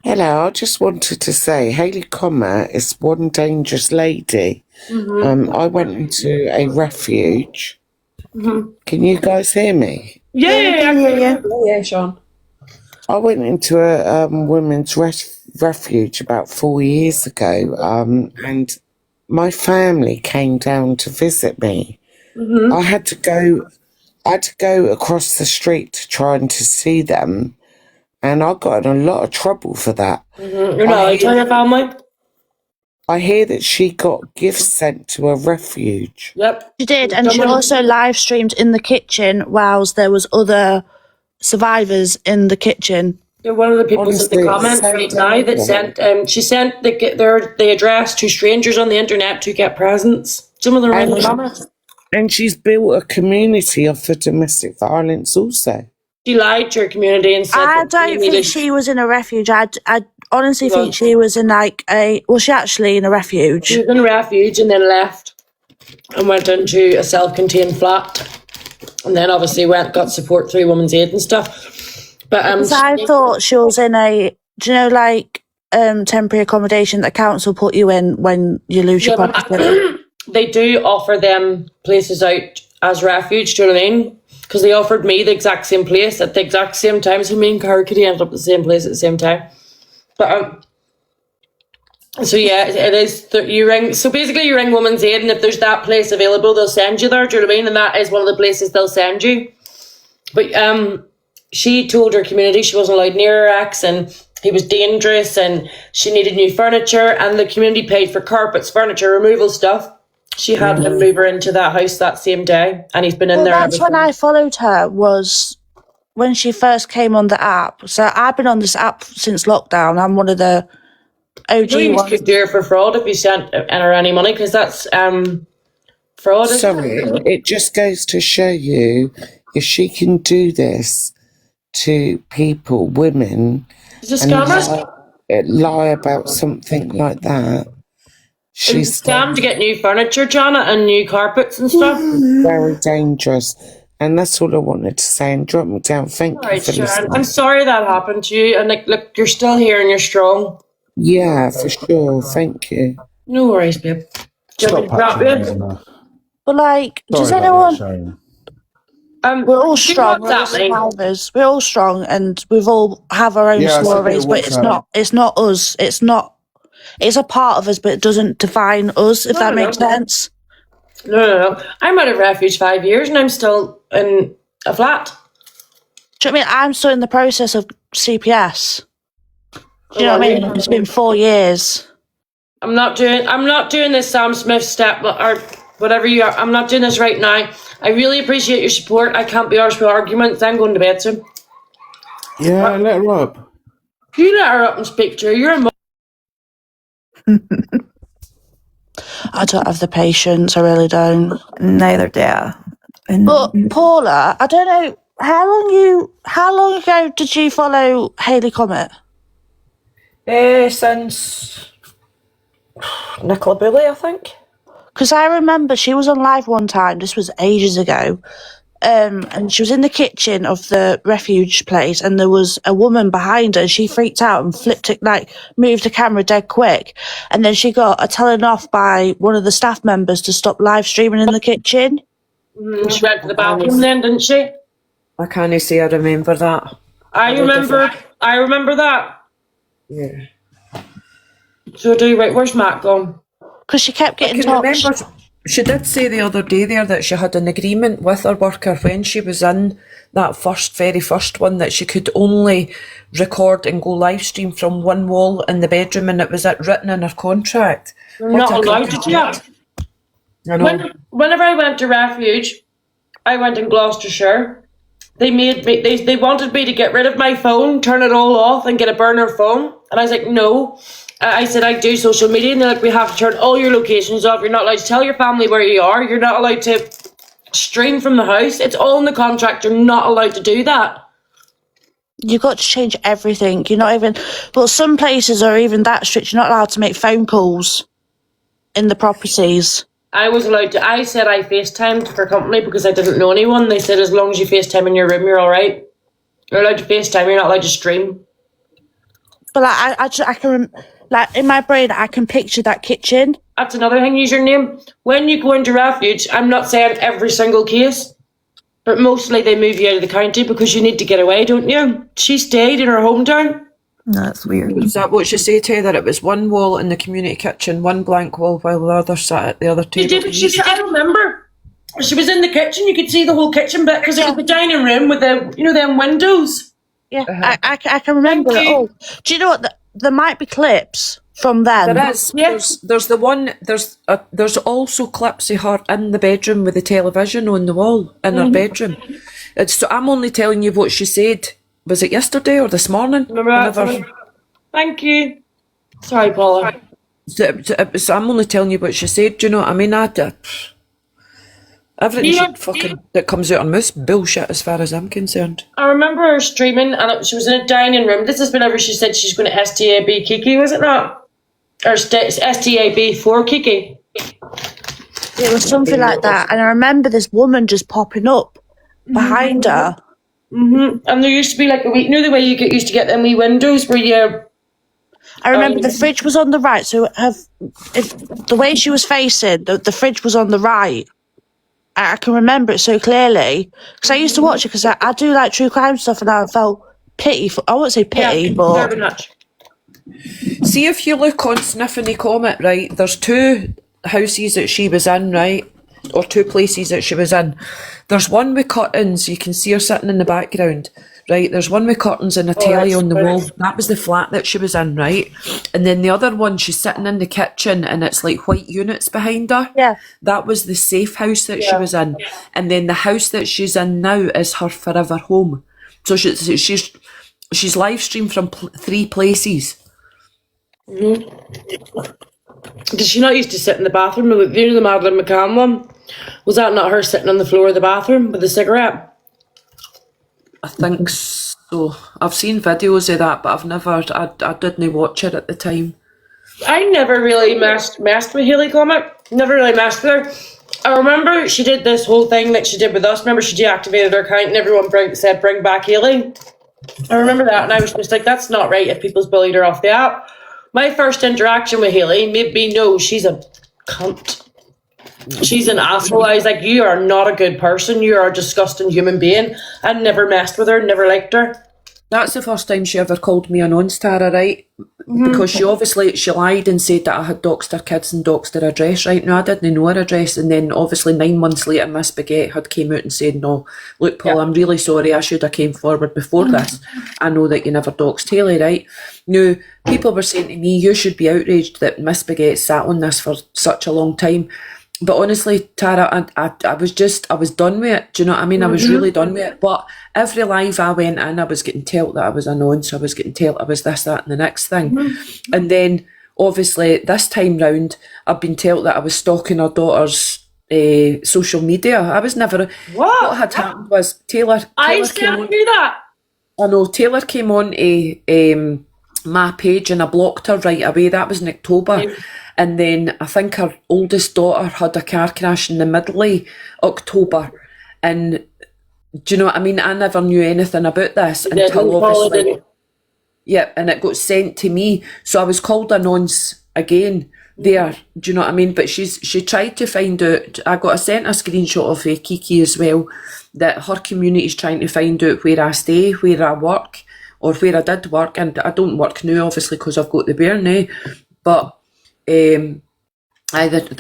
Speaker 11: Hello, I just wanted to say Hayley Comer is one dangerous lady.
Speaker 3: Mm-hmm.
Speaker 11: I went into a refuge.
Speaker 3: Mm-hmm.
Speaker 11: Can you guys hear me?
Speaker 7: Yeah, Sean.
Speaker 11: I went into a women's refuge about 4 years ago, and my family came down to visit me.
Speaker 3: Mm-hmm.
Speaker 11: I had to go across the street to try and to see them, and I got in a lot of trouble for that.
Speaker 3: Mm-hmm. You're not allowed to tell your family?
Speaker 11: I hear that she got gifts sent to a refuge.
Speaker 3: Yep.
Speaker 24: She did, and she also live streamed in the kitchen whilst there was other survivors in the kitchen.
Speaker 3: You're one of the people in the
Speaker 11: Honestly,
Speaker 3: comments
Speaker 11: so
Speaker 3: right now that
Speaker 11: terrible.
Speaker 3: sent. She sent the address to strangers on the internet to get presents. Some of them are in the comments.
Speaker 11: And she's built a community off of domestic violence also.
Speaker 3: She lied to her community and said
Speaker 24: I
Speaker 3: that
Speaker 24: don't think she was in a refuge. I honestly think she was in like was she actually in a refuge?
Speaker 3: She was in a refuge and then left and went into a self-contained flat, and then obviously got support through Women's Aid and stuff. But
Speaker 24: Because I thought she was in a, do you know, like temporary accommodation that council put you in when you lose your property.
Speaker 3: They do offer them places out as refuge. Do you know what I mean? Because they offered me the exact same place at the exact same time, so me and Cara could end up at the same place at the same time. But so yeah, it is. You ring. So basically, you ring Women's Aid, and if there's that place available, they'll send you there. Do you know what I mean? And that is one of the places they'll send you. But she told her community she wasn't allowed near her ex, and he was dangerous, and she needed new furniture, and the community paid for carpets, furniture, removal stuff. She had him move her into that house that same day, and he's been in there.
Speaker 24: That's when I followed her, was when she first came on the app. So I've been on this app since lockdown. I'm one of the OG
Speaker 3: You
Speaker 24: ones.
Speaker 3: could do her for fraud if you sent her any money, because that's fraud.
Speaker 11: Sorry, it just goes to show you if she can do this to people, women,
Speaker 3: She's a scammer.
Speaker 11: lie about something like that.
Speaker 3: She's scammed to get new furniture, Janet, and new carpets and stuff.
Speaker 11: Very dangerous. And that's all I wanted to say. And drop me down. Thank you for
Speaker 3: Sharon,
Speaker 11: listening.
Speaker 3: I'm sorry that happened to you. And look, you're still here and you're strong.
Speaker 11: Yeah, for sure. Thank you.
Speaker 3: No worries, babe. Do you want me to drop you?
Speaker 24: But like, does anyone? We're all strong. We're all survivors. We're all strong, and we've all have our own stories. But it's not us. It's a part of us, but it doesn't define us. If that makes sense.
Speaker 3: No. I'm out of refuge 5 years and I'm still in a flat.
Speaker 24: Do you know what I mean? I'm still in the process of CPS. Do you know what I mean? It's been 4 years.
Speaker 3: I'm not doing this Sam Smith step or whatever you are. I'm not doing this right now. I really appreciate your support. I can't be arsed with arguments. I'm going to bed soon.
Speaker 10: Yeah, let her up.
Speaker 3: You let her up and speak to her. You're a
Speaker 24: I don't have the patience. I really don't.
Speaker 9: Neither do I.
Speaker 24: But Paula, I don't know how long ago did you follow Hayley Comet?
Speaker 7: Since Nicola Bully, I think.
Speaker 24: Because I remember she was on live one time. This was ages ago. And she was in the kitchen of the refuge place, and there was a woman behind her. She freaked out and flipped it, like moved the camera dead quick, and then she got a telling off by one of the staff members to stop live streaming in the kitchen.
Speaker 3: She went to the bathroom then, didn't she?
Speaker 7: I can't say I remember that.
Speaker 3: I remember that.
Speaker 7: Yeah.
Speaker 3: So do right. Where's Matt gone?
Speaker 24: Because she kept getting
Speaker 7: remember she did say the other day there that she had an agreement with her worker when she was in that very first one that she could only record and go live stream from one wall in the bedroom, and it was written in her contract.
Speaker 3: You're not allowed to do that.
Speaker 7: I know.
Speaker 3: Whenever I went to refuge, I went in Gloucestershire. They made me. They wanted me to get rid of my phone, turn it all off, and get a burner phone. And I was like, no. I said I do social media, and they're like, we have to turn all your locations off. You're not allowed to tell your family where you are. You're not allowed to stream from the house. It's all in the contract. You're not allowed to do that.
Speaker 24: You've got to change everything. You're not even. But some places are even that strict. You're not allowed to make phone calls in the properties.
Speaker 3: I was allowed to. I said I FaceTimed for company because I didn't know anyone. They said as long as you FaceTime in your room, you're all right. You're allowed to FaceTime. You're not allowed to stream.
Speaker 24: But like, I can, like in my brain, I can picture that kitchen.
Speaker 3: That's another thing. Use your name when you go into refuge. I'm not saying every single case, but mostly they move you out of the county because you need to get away, don't you? She stayed in her hometown.
Speaker 9: That's weird.
Speaker 7: Is that what she said to you, that it was one wall in the community kitchen, one blank wall, while the other sat at the other table?
Speaker 3: She did. I remember. She was in the kitchen. You could see the whole kitchen bit because it was the dining room with the, them windows.
Speaker 24: Yeah, I can remember it all. Do you know what? There might be clips from them.
Speaker 7: There is. Yes. There's the one. There's also clips of her in the bedroom with the television on the wall in her bedroom. So I'm only telling you what she said. Was it yesterday or this morning?
Speaker 3: Thank you. Sorry, Paula.
Speaker 7: So I'm only telling you what she said. Do you know what I mean? Everything that comes out on this bullshit as far as I'm concerned.
Speaker 3: I remember her streaming and she was in a dining room. This is whenever she said she's going to STAB Kiki, was it not? Or STAB for Kiki.
Speaker 24: It was something like that. And I remember this woman just popping up behind her.
Speaker 3: Mm-hmm. And there used to be like a wee, the way you used to get them wee windows where you...
Speaker 24: I remember the fridge was on the right. So if the way she was facing, the fridge was on the right. I can remember it so clearly because I used to watch it because I do like true crime stuff, and I felt pity for. I won't say pity, but
Speaker 3: very much.
Speaker 7: See, if you look on Sniffany Comet, right? There's 2 houses that she was in, right, or 2 places that she was in. There's one with curtains. You can see her sitting in the background, right? There's one with curtains and a telly on the wall. That was the flat that she was in, right? And then the other one, she's sitting in the kitchen and it's like white units behind her.
Speaker 24: Yeah.
Speaker 7: That was the safe house that she was in. And then the house that she's in now is her forever home. So she's live streamed from 3 places.
Speaker 3: Did she not used to sit in the bathroom? You know the Madeleine McCann one? Was that not her sitting on the floor of the bathroom with a cigarette?
Speaker 7: I think so. I've seen videos of that, but I've never. I didn't watch it at the time.
Speaker 3: I never really messed with Hayley Comet. Never really messed with her. I remember she did this whole thing that she did with us. Remember, she deactivated her account and everyone said, bring back Hayley. I remember that, and I was just like, that's not right if people's bullied her off the app. My first interaction with Hayley made me know she's a cunt. She's an asshole. I was like, you are not a good person. You are a disgusting human being. I never messed with her, never liked her.
Speaker 7: That's the first time she ever called me a non-Tara, right?
Speaker 3: Mhm.
Speaker 7: Because she lied and said that I had doxed her kids and doxed her address, right? Now I didn't know her address, and then obviously 9 months later Miss Baguette had came out and said, no, look Paul, I'm really sorry, I should have came forward before this. I know that you never doxed Haley, right? Now, people were saying to me, you should be outraged that Miss Baguette sat on this for such a long time. But honestly, Tara, I was done with it. Do you know what I mean? I was really done with it. But every live I went in, I was getting told that I was a nonce. I was getting told I was this, that, and the next thing. And then, obviously, this time round, I've been told that I was stalking her daughter's social media. I was never. What had happened was Taylor
Speaker 3: I
Speaker 7: came on.
Speaker 3: can't do that.
Speaker 7: I know Taylor came on to my page and I blocked her right away. That was in October. And then I think her oldest daughter had a car crash in the middle of October. And do you know what I mean? I never knew anything about this until obviously. Yeah, and it got sent to me. So I was called a nonce again there. Do you know what I mean? But she tried to find out. I sent a screenshot of Kiki as well, that her community's trying to find out where I stay, where I work, or where I did work. And I don't work now, obviously, because I've got the bear now. But they're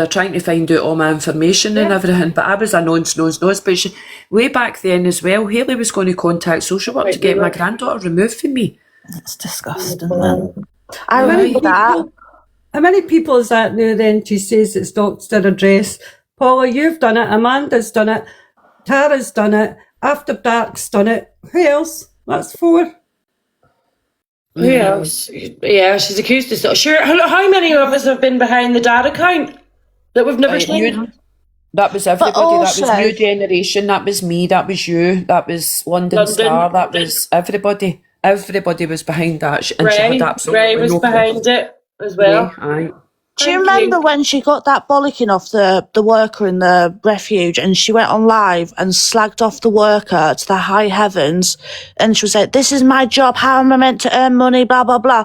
Speaker 7: trying to find out all my information and everything, but I was a nonce. But way back then as well, Haley was going to contact social work to get my granddaughter removed from me.
Speaker 24: It's disgusting, man. I remember that.
Speaker 5: How many people is that now then? She says it's doxed her address. Paula, you've done it. Amanda's done it. Tara's done it. After Dark's done it. Who else? That's 4.
Speaker 3: Who else? Yeah, she's accused of stuff. Sure, how many of us have been behind the dad account that we've never seen?
Speaker 7: That was everybody.
Speaker 3: Also,
Speaker 7: that was New Generation. That was me. That was you. That was London Star. That was everybody. Everybody was behind that. And she had absolutely
Speaker 3: Ray was behind it as well.
Speaker 7: Aye.
Speaker 24: Do you remember when she got that bollocking off the worker in the refuge and she went on live and slagged off the worker to the high heavens and she was like, this is my job, how am I meant to earn money, blah, blah, blah.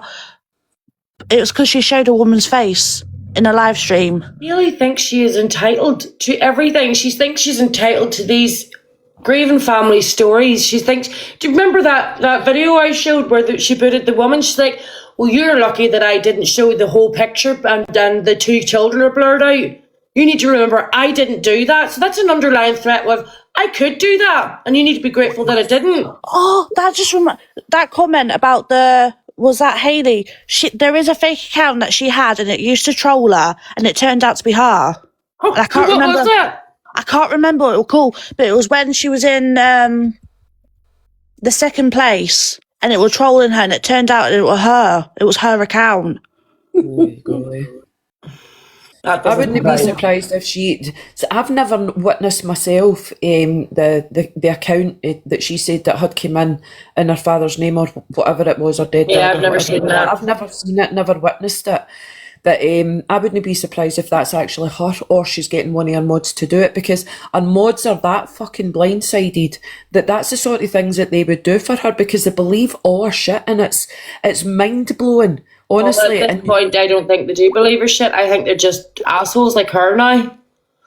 Speaker 24: It was because she showed a woman's face in a live stream.
Speaker 3: Really thinks she is entitled to everything. She thinks she's entitled to these grieving family stories. She thinks, do you remember that video I showed where she booted the woman? She's like, well, you're lucky that I didn't show the whole picture and the 2 children are blurred out. You need to remember, I didn't do that. So that's an underlying threat of, I could do that. And you need to be grateful that I didn't.
Speaker 24: Oh, that comment about was that Haley? There is a fake account that she had and it used to troll her and it turned out to be her.
Speaker 3: Oh,
Speaker 24: I can't remember.
Speaker 3: What was that?
Speaker 24: I can't remember what it was called, but it was when she was in the second place. And it was trolling her, and it turned out it was her. It was her account.
Speaker 7: I wouldn't be surprised if she. So I've never witnessed myself the account that she said that had come in her father's name or whatever it was, or dead.
Speaker 3: Yeah,
Speaker 7: dad
Speaker 3: I've never seen that.
Speaker 7: I've never seen it, never witnessed it. But I wouldn't be surprised if that's actually her or she's getting one of her mods to do it, because her mods are that fucking blindsided that's the sort of things that they would do for her because they believe all her shit, and it's mind-blowing, honestly.
Speaker 3: Well, at this point, I don't think they do believe her shit. I think they're just assholes like her now.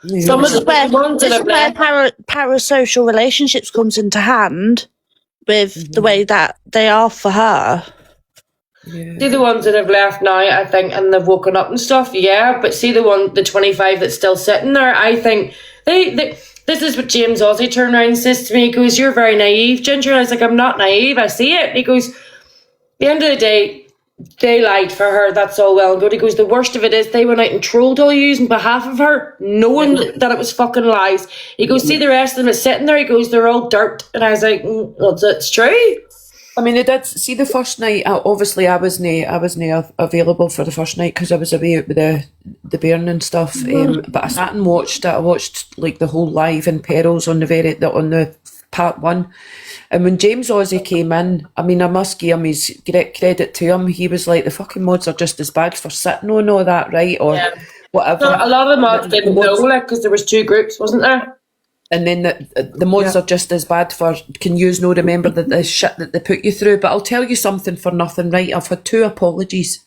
Speaker 7: Yeah.
Speaker 24: Some of the ones that where parasocial relationships comes into hand with the way that they are for her.
Speaker 3: Yeah. See the ones that have left now, I think, and they've woken up and stuff, yeah. But see the 25 that's still sitting there, I think this is what James Ozzie turned around and says to me. He goes, "You're very naive, Ginger." I was like, "I'm not naive. I see it." He goes, "At the end of the day, they lied for her. That's all well and good." He goes, "The worst of it is they went out and trolled all you on behalf of her, knowing that it was fucking lies." He goes, "See the rest of them is sitting there." He goes, "They're all dirt." And I was like, "Well, it's true."
Speaker 7: I mean, I did see the first night. Obviously, I wasn't available for the first night because I was away with the bairn and stuff. But I sat and watched it. I watched like the whole live in perils on the part 1. And when James Ozzie came in, I mean, I must give him his credit to him. He was like, the fucking mods are just as bad for sitting on all that, right? Or whatever.
Speaker 3: So a lot of the mods didn't know, because there was 2 groups, wasn't there?
Speaker 7: And then the mods are just as bad for, can you not remember the shit that they put you through? But I'll tell you something for nothing, right? I've had 2 apologies.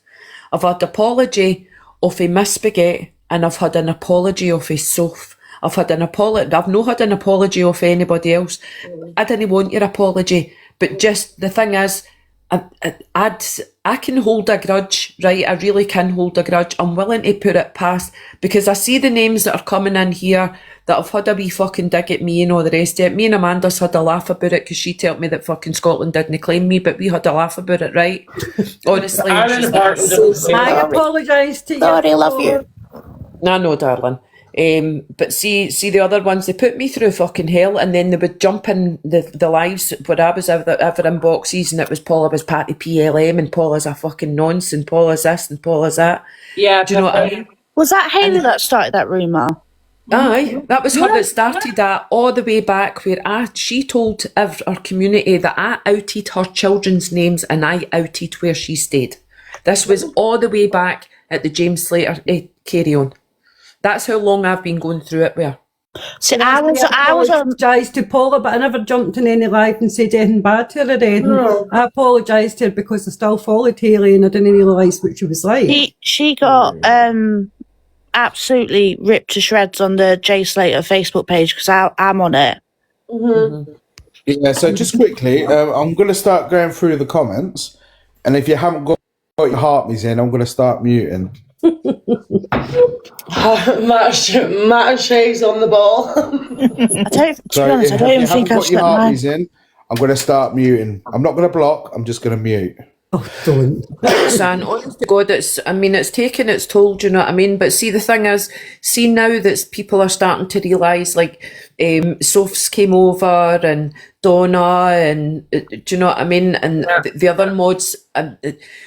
Speaker 7: I've had apology of a Miss Baguette and I've had an apology of a Soph. I've not had an apology of anybody else. I didn't want your apology, But just the thing is, I can hold a grudge, right? I really can hold a grudge. I'm willing to put it past, because I see the names that are coming in here that have had a wee fucking dig at me and all the rest of it. Me and Amanda's had a laugh about it because she told me that fucking Scotland didn't claim me, but we had a laugh about it, right? Honestly.
Speaker 5: I apologise to you.
Speaker 9: Sorry, love you.
Speaker 7: No, darling. But see the other ones, they put me through fucking hell, and then they would jump in the lives where I was ever in boxes, and it was Paula was Patty PLM, and Paula's a fucking nonce, and Paula's this, and Paula's that.
Speaker 3: Yeah.
Speaker 7: Do you know what I mean?
Speaker 24: Was that Hayley that started that rumour?
Speaker 7: Aye, that was her that started that all the way back, where she told our community that I outed her children's names and I outed where she stayed. This was all the way back at the James Slater carry on. That's how long I've been going through it with her.
Speaker 24: See, I was
Speaker 5: apologised to Paula, but I never jumped in any live and said anything bad to her or anything.
Speaker 24: No.
Speaker 5: I apologised to her because I still followed Hayley and I didn't realise what she was like.
Speaker 24: She got absolutely ripped to shreds on the Jay Slater Facebook page because I'm on it.
Speaker 3: Mm-hmm.
Speaker 10: Yeah, so just quickly, I'm going to start going through the comments, and if you haven't got your heartbeats in, I'm going to start muting.
Speaker 3: Matt Shay's on the ball.
Speaker 24: I don't even think I've spent mine.
Speaker 10: In, I'm going to start muting. I'm not going to block, I'm just going to mute.
Speaker 5: Oh, don't.
Speaker 7: San, honest to God, it's taken its toll, do you know what I mean? But see, the thing is, see now that people are starting to realise, like, Sophs came over, and Donna, and do you know what I mean? And the other mods,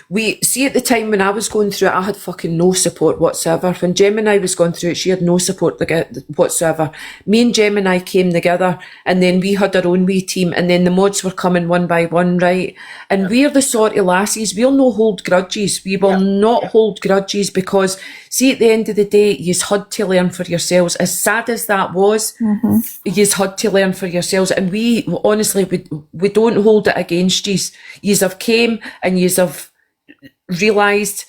Speaker 7: we see at the time when I was going through it, I had fucking no support whatsoever. When Gemini was going through it, she had no support whatsoever. Me and Gemini came together, and then we had our own wee team, and then the mods were coming one by one, right? And we're the sort of lassies, we'll no hold grudges. We will not hold grudges, because see, at the end of the day, you've had to learn for yourselves. As sad as that was, you've had to learn for yourselves, and we honestly, we don't hold it against you. You have came and you have realised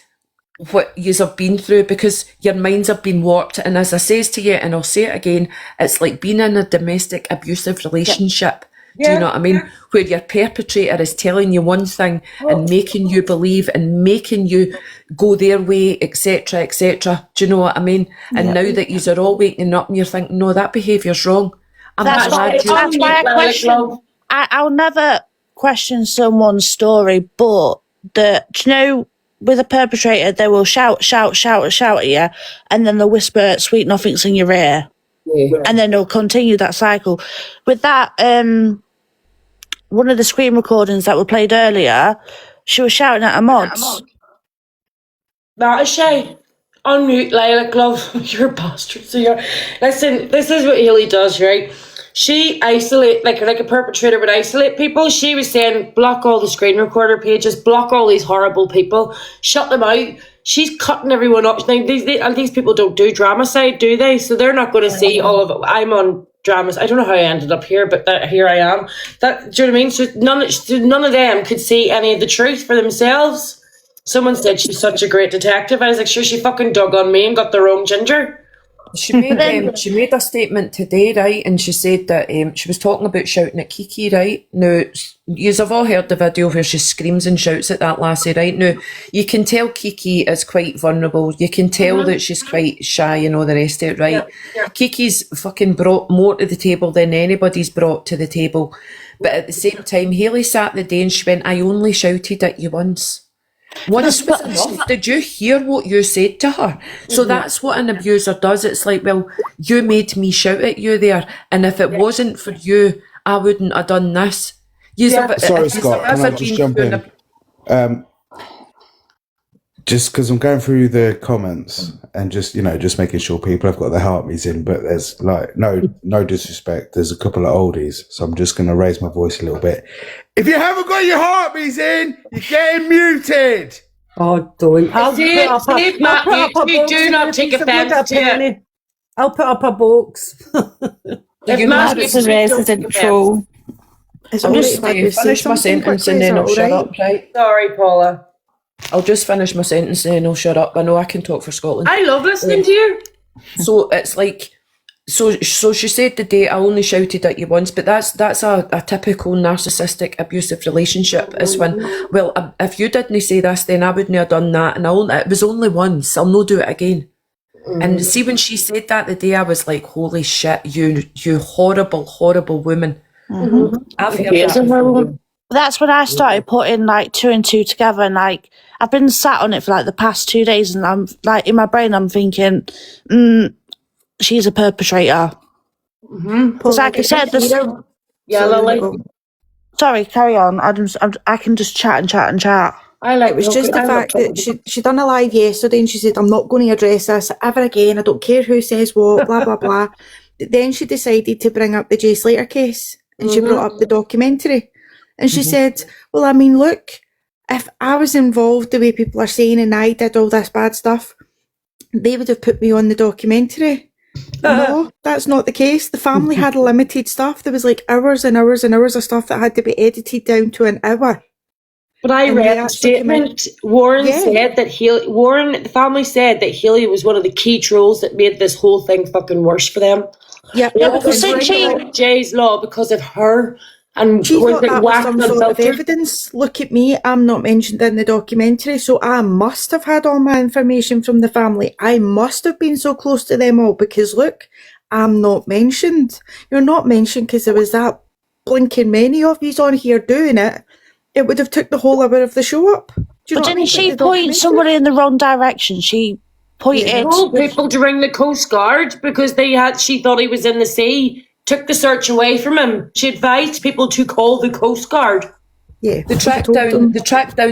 Speaker 7: what you have been through, because your minds have been warped. And as I says to you, and I'll say it again, it's like being in a domestic abusive relationship. Do you know what I mean? Where your perpetrator is telling you one thing and making you believe and making you go their way, etc., etc. Do you know what I mean? And now that you are all waking up and you're thinking, no, that behaviour's wrong.
Speaker 24: That's why I question. I'll never question someone's story, but do you know, with a perpetrator, they will shout at you, and then they'll whisper sweet nothings in your ear, and then they'll continue that cycle. With that, one of the screen recordings that were played earlier, she was shouting at her mods.
Speaker 3: That is Shay. Unmute, Lilac, love. You're a bastard. So listen, this is what Hayley does, right? She isolate, like a perpetrator would isolate people. She was saying, block all the screen recorder pages, block all these horrible people, shut them out. She's cutting everyone up. Now, these people don't do drama side, do they? So they're not going to see all of it. I'm on dramas. I don't know how I ended up here, but here I am. Do you know what I mean? So none of them could see any of the truth for themselves. Someone said she's such a great detective. I was like, sure, she fucking dug on me and got the wrong ginger.
Speaker 7: She made a statement today, right? And she said that she was talking about shouting at Kiki, right? Now, yous have all heard the video where she screams and shouts at that lassie, right? Now, you can tell Kiki is quite vulnerable. You can tell that she's quite shy and all the rest of it, right? Yeah. Kiki's fucking brought more to the table than anybody's brought to the table. But at the same time, Hayley sat the day and she went, I only shouted at you once. Once was enough. Did you hear what you said to her? So that's what an abuser does. It's like, well, you made me shout at you there, and if it wasn't for you, I wouldn't have done this.
Speaker 10: Sorry, Scott, can I just jump in? Just because I'm going through the comments and just making sure people have got their heartbeats in, but there's like no disrespect. There's a couple of oldies, so I'm just going to raise my voice a little bit. If you haven't got your heartbeats in, you're getting muted.
Speaker 5: Oh, don't.
Speaker 3: Matt, you do not take offence to it.
Speaker 5: I'll put up a box.
Speaker 24: If Matt is a resident troll.
Speaker 7: I'll just finish my sentence and then I'll shut up, right?
Speaker 3: Sorry, Paula.
Speaker 7: I'll just finish my sentence and then I'll shut up. I know I can talk for Scotland.
Speaker 3: I love listening to you.
Speaker 7: So it's like, So she said the day I only shouted at you once, but that's a typical narcissistic abusive relationship. Is when, well, if you didn't say this, then I wouldn't have done that, and it was only once. I'll not do it again. And see, when she said that the day, I was like, holy shit, you horrible, horrible woman. I've heard that before.
Speaker 24: That's when I started putting like 2 and 2 together, and like I've been sat on it for like the past 2 days, and I'm like in my brain I'm thinking, she's a perpetrator. Because like I said, sorry, carry on. I can just chat and chat and chat.
Speaker 12: It was just the fact that she done a live yesterday and she said, I'm not going to address this ever again. I don't care who says what, blah, blah, blah. Then she decided to bring up the Jay Slater case and she brought up the documentary. And she said, well, I mean, look, if I was involved the way people are saying and I did all this bad stuff, they would have put me on the documentary. No, that's not the case. The family had limited stuff. There was like hours and hours and hours of stuff that had to be edited down to an hour.
Speaker 3: But I read the statement. Warren said that the family said that Healy was one of the key trolls that made this whole thing fucking worse for them.
Speaker 12: Yeah,
Speaker 3: because Jay's law because of her. And
Speaker 12: she thought that was some sort of evidence. Look at me, I'm not mentioned in the documentary, so I must have had all my information from the family. I must have been so close to them all because look, I'm not mentioned. You're not mentioned because there was that blinking many of yous on here doing it. It would have took the whole hour of the show up.
Speaker 24: But didn't she point somebody in the wrong direction? She pointed
Speaker 3: people to ring the Coast Guard because she thought he was in the sea. Took the search away from him. She advised people to call the Coast Guard.
Speaker 12: Yeah,
Speaker 7: they tracked down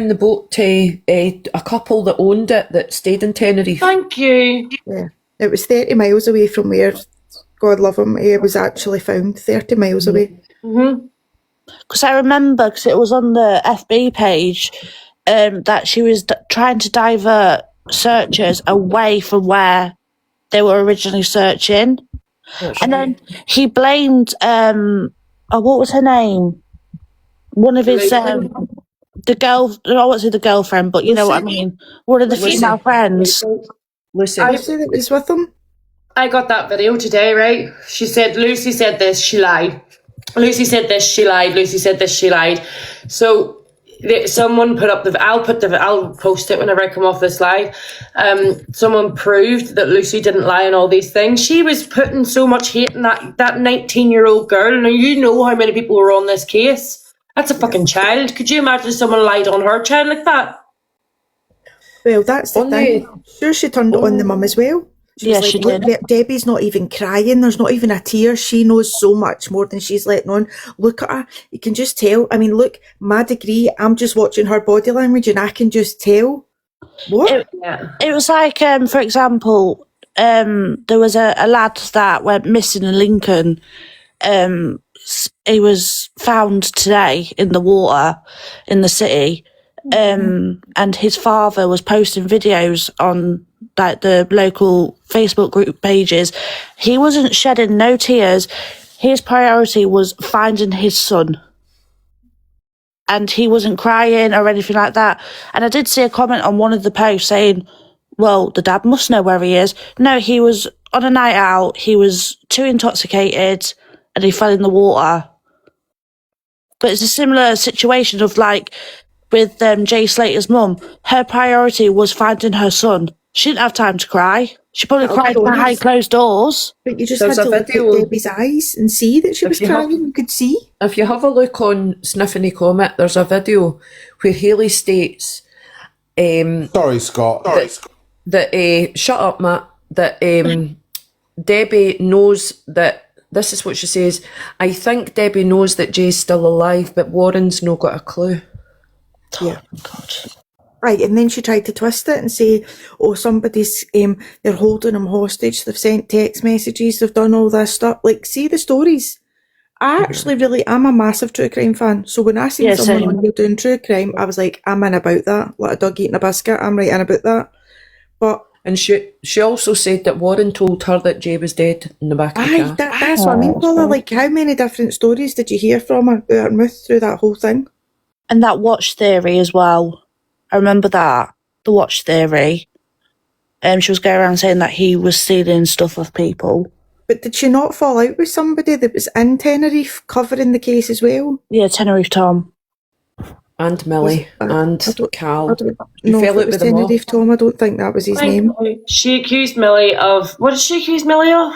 Speaker 7: the boat to a couple that owned it that stayed in Tenerife.
Speaker 3: Thank you.
Speaker 12: Yeah, it was 30 miles away from where, God love him, he was actually found. 30 miles away.
Speaker 24: Because I remember, because it was on the FB page, that she was trying to divert searchers away from where they were originally searching. And then he blamed, what was her name? One of his, the girl, I won't say the girlfriend, but you know what I mean. One of the female friends.
Speaker 7: Lucy.
Speaker 12: I said it was with him.
Speaker 3: I got that video today, right? She said, Lucy said this, she lied. Lucy said this, she lied. Lucy said this, she lied. So someone put up I'll post it whenever I come off this live. Someone proved that Lucy didn't lie on all these things. She was putting so much hate in that 19-year-old girl. Now you know how many people were on this case. That's a fucking child. Could you imagine if someone lied on her child like that?
Speaker 12: Well, that's the thing. Sure, she turned it on the mum as well. She was like, look, Debbie's not even crying. There's not even a tear. She knows so much more than she's letting on. Look at her. You can just tell. I mean, look, my degree, I'm just watching her body language and I can just tell. What?
Speaker 24: It was like, for example, there was a lad that went missing in Lincoln. He was found today in the water in the city. And his father was posting videos on like the local Facebook group pages. He wasn't shedding no tears. His priority was finding his son. And he wasn't crying or anything like that. And I did see a comment on one of the posts saying, well, the dad must know where he is. No, he was on a night out. He was too intoxicated and he fell in the water. But it's a similar situation of like with Jay Slater's mum. Her priority was finding her son. She didn't have time to cry. She probably cried behind closed doors.
Speaker 12: But you just had to look at Debbie's eyes and see that she was crying. You could see.
Speaker 7: If you have a look on Sniffany Comet, there's a video where Hayley states...
Speaker 10: Sorry, Scott.
Speaker 7: That shut up, Matt. That Debbie knows that... This is what she says. I think Debbie knows that Jay's still alive, but Warren's not got a clue.
Speaker 12: Yeah. God. Right, and then she tried to twist it and say, oh, somebody's, they're holding him hostage, they've sent text messages, they've done all this stuff. Like, see the stories. I actually I'm a massive true crime fan. So when I seen someone on here doing true crime, I was like, I'm in about that. Like a dog eating a biscuit, I'm right in about that. But
Speaker 7: and she also said that Warren told her that Jay was dead in the back of the car.
Speaker 12: That's what I mean, Paula. Like, how many different stories did you hear from her out her mouth through that whole thing?
Speaker 24: And that watch theory as well. I remember that, the watch theory. She was going around saying that he was stealing stuff off people.
Speaker 12: But did she not fall out with somebody that was in Tenerife covering the case as well?
Speaker 24: Yeah, Tenerife Tom.
Speaker 7: And Millie and Cal.
Speaker 12: No,
Speaker 7: fell
Speaker 12: if it
Speaker 7: out
Speaker 12: was
Speaker 7: with them all.
Speaker 12: Tenerife Tom, I don't think that was his name.
Speaker 3: She accused Millie of, what did she accuse Millie of?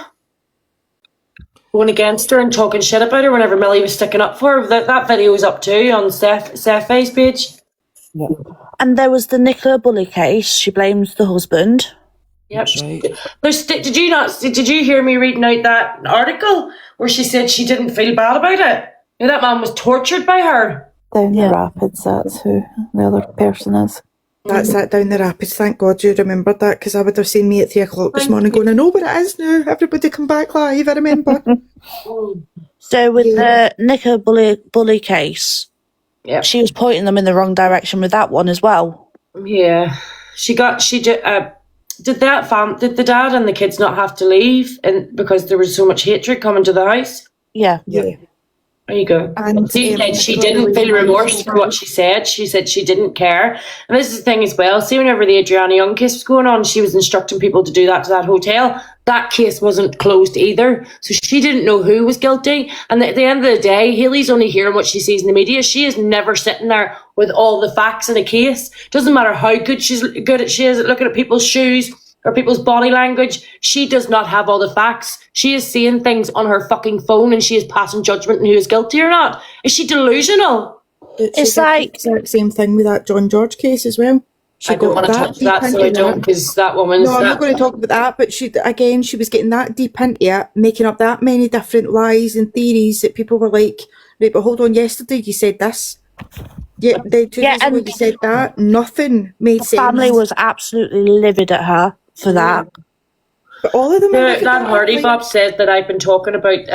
Speaker 3: Going against her and talking shit about her whenever Millie was sticking up for her. That video was up too on Steph's page.
Speaker 7: Yeah.
Speaker 24: And there was the Nicola Bully case. She blames the husband.
Speaker 3: Yep. Did you hear me reading out that article where she said she didn't feel bad about it? You know, that man was tortured by her.
Speaker 9: Down the Rapids, that's who the other person is.
Speaker 12: That's that down the Rapids. Thank God you remembered that, because I would have seen me at 3 o'clock this morning going, I know where it is now. Everybody come back live, I remember.
Speaker 24: So with the Nicola Bully case, she was pointing them in the wrong direction with that one as well.
Speaker 3: Yeah. Did the dad and the kids not have to leave because there was so much hatred coming to the house?
Speaker 24: Yeah.
Speaker 3: There you go. And she said she didn't feel remorse for what she said. She said she didn't care. And this is the thing as well. See, whenever the Adriana Young case was going on, she was instructing people to do that to that hotel. That case wasn't closed either. So she didn't know who was guilty. And at the end of the day, Hayley's only hearing what she sees in the media. She is never sitting there with all the facts in a case. Doesn't matter how good she is at looking at people's shoes or people's body language. She does not have all the facts. She is seeing things on her fucking phone and she is passing judgment on who is guilty or not. Is she delusional?
Speaker 12: It's like the exact same thing with that John George case as well.
Speaker 3: I don't want to touch that, so I don't, because that woman's...
Speaker 12: No, I'm not going to talk about that, but she was getting that deep into it, making up that many different lies and theories that people were like, right, but hold on, yesterday you said this. Yeah, 2 days ago you said that. Nothing made sense.
Speaker 24: Family was absolutely livid at her for that.
Speaker 12: But all of them
Speaker 3: that Hardy Bob said that I've been talking about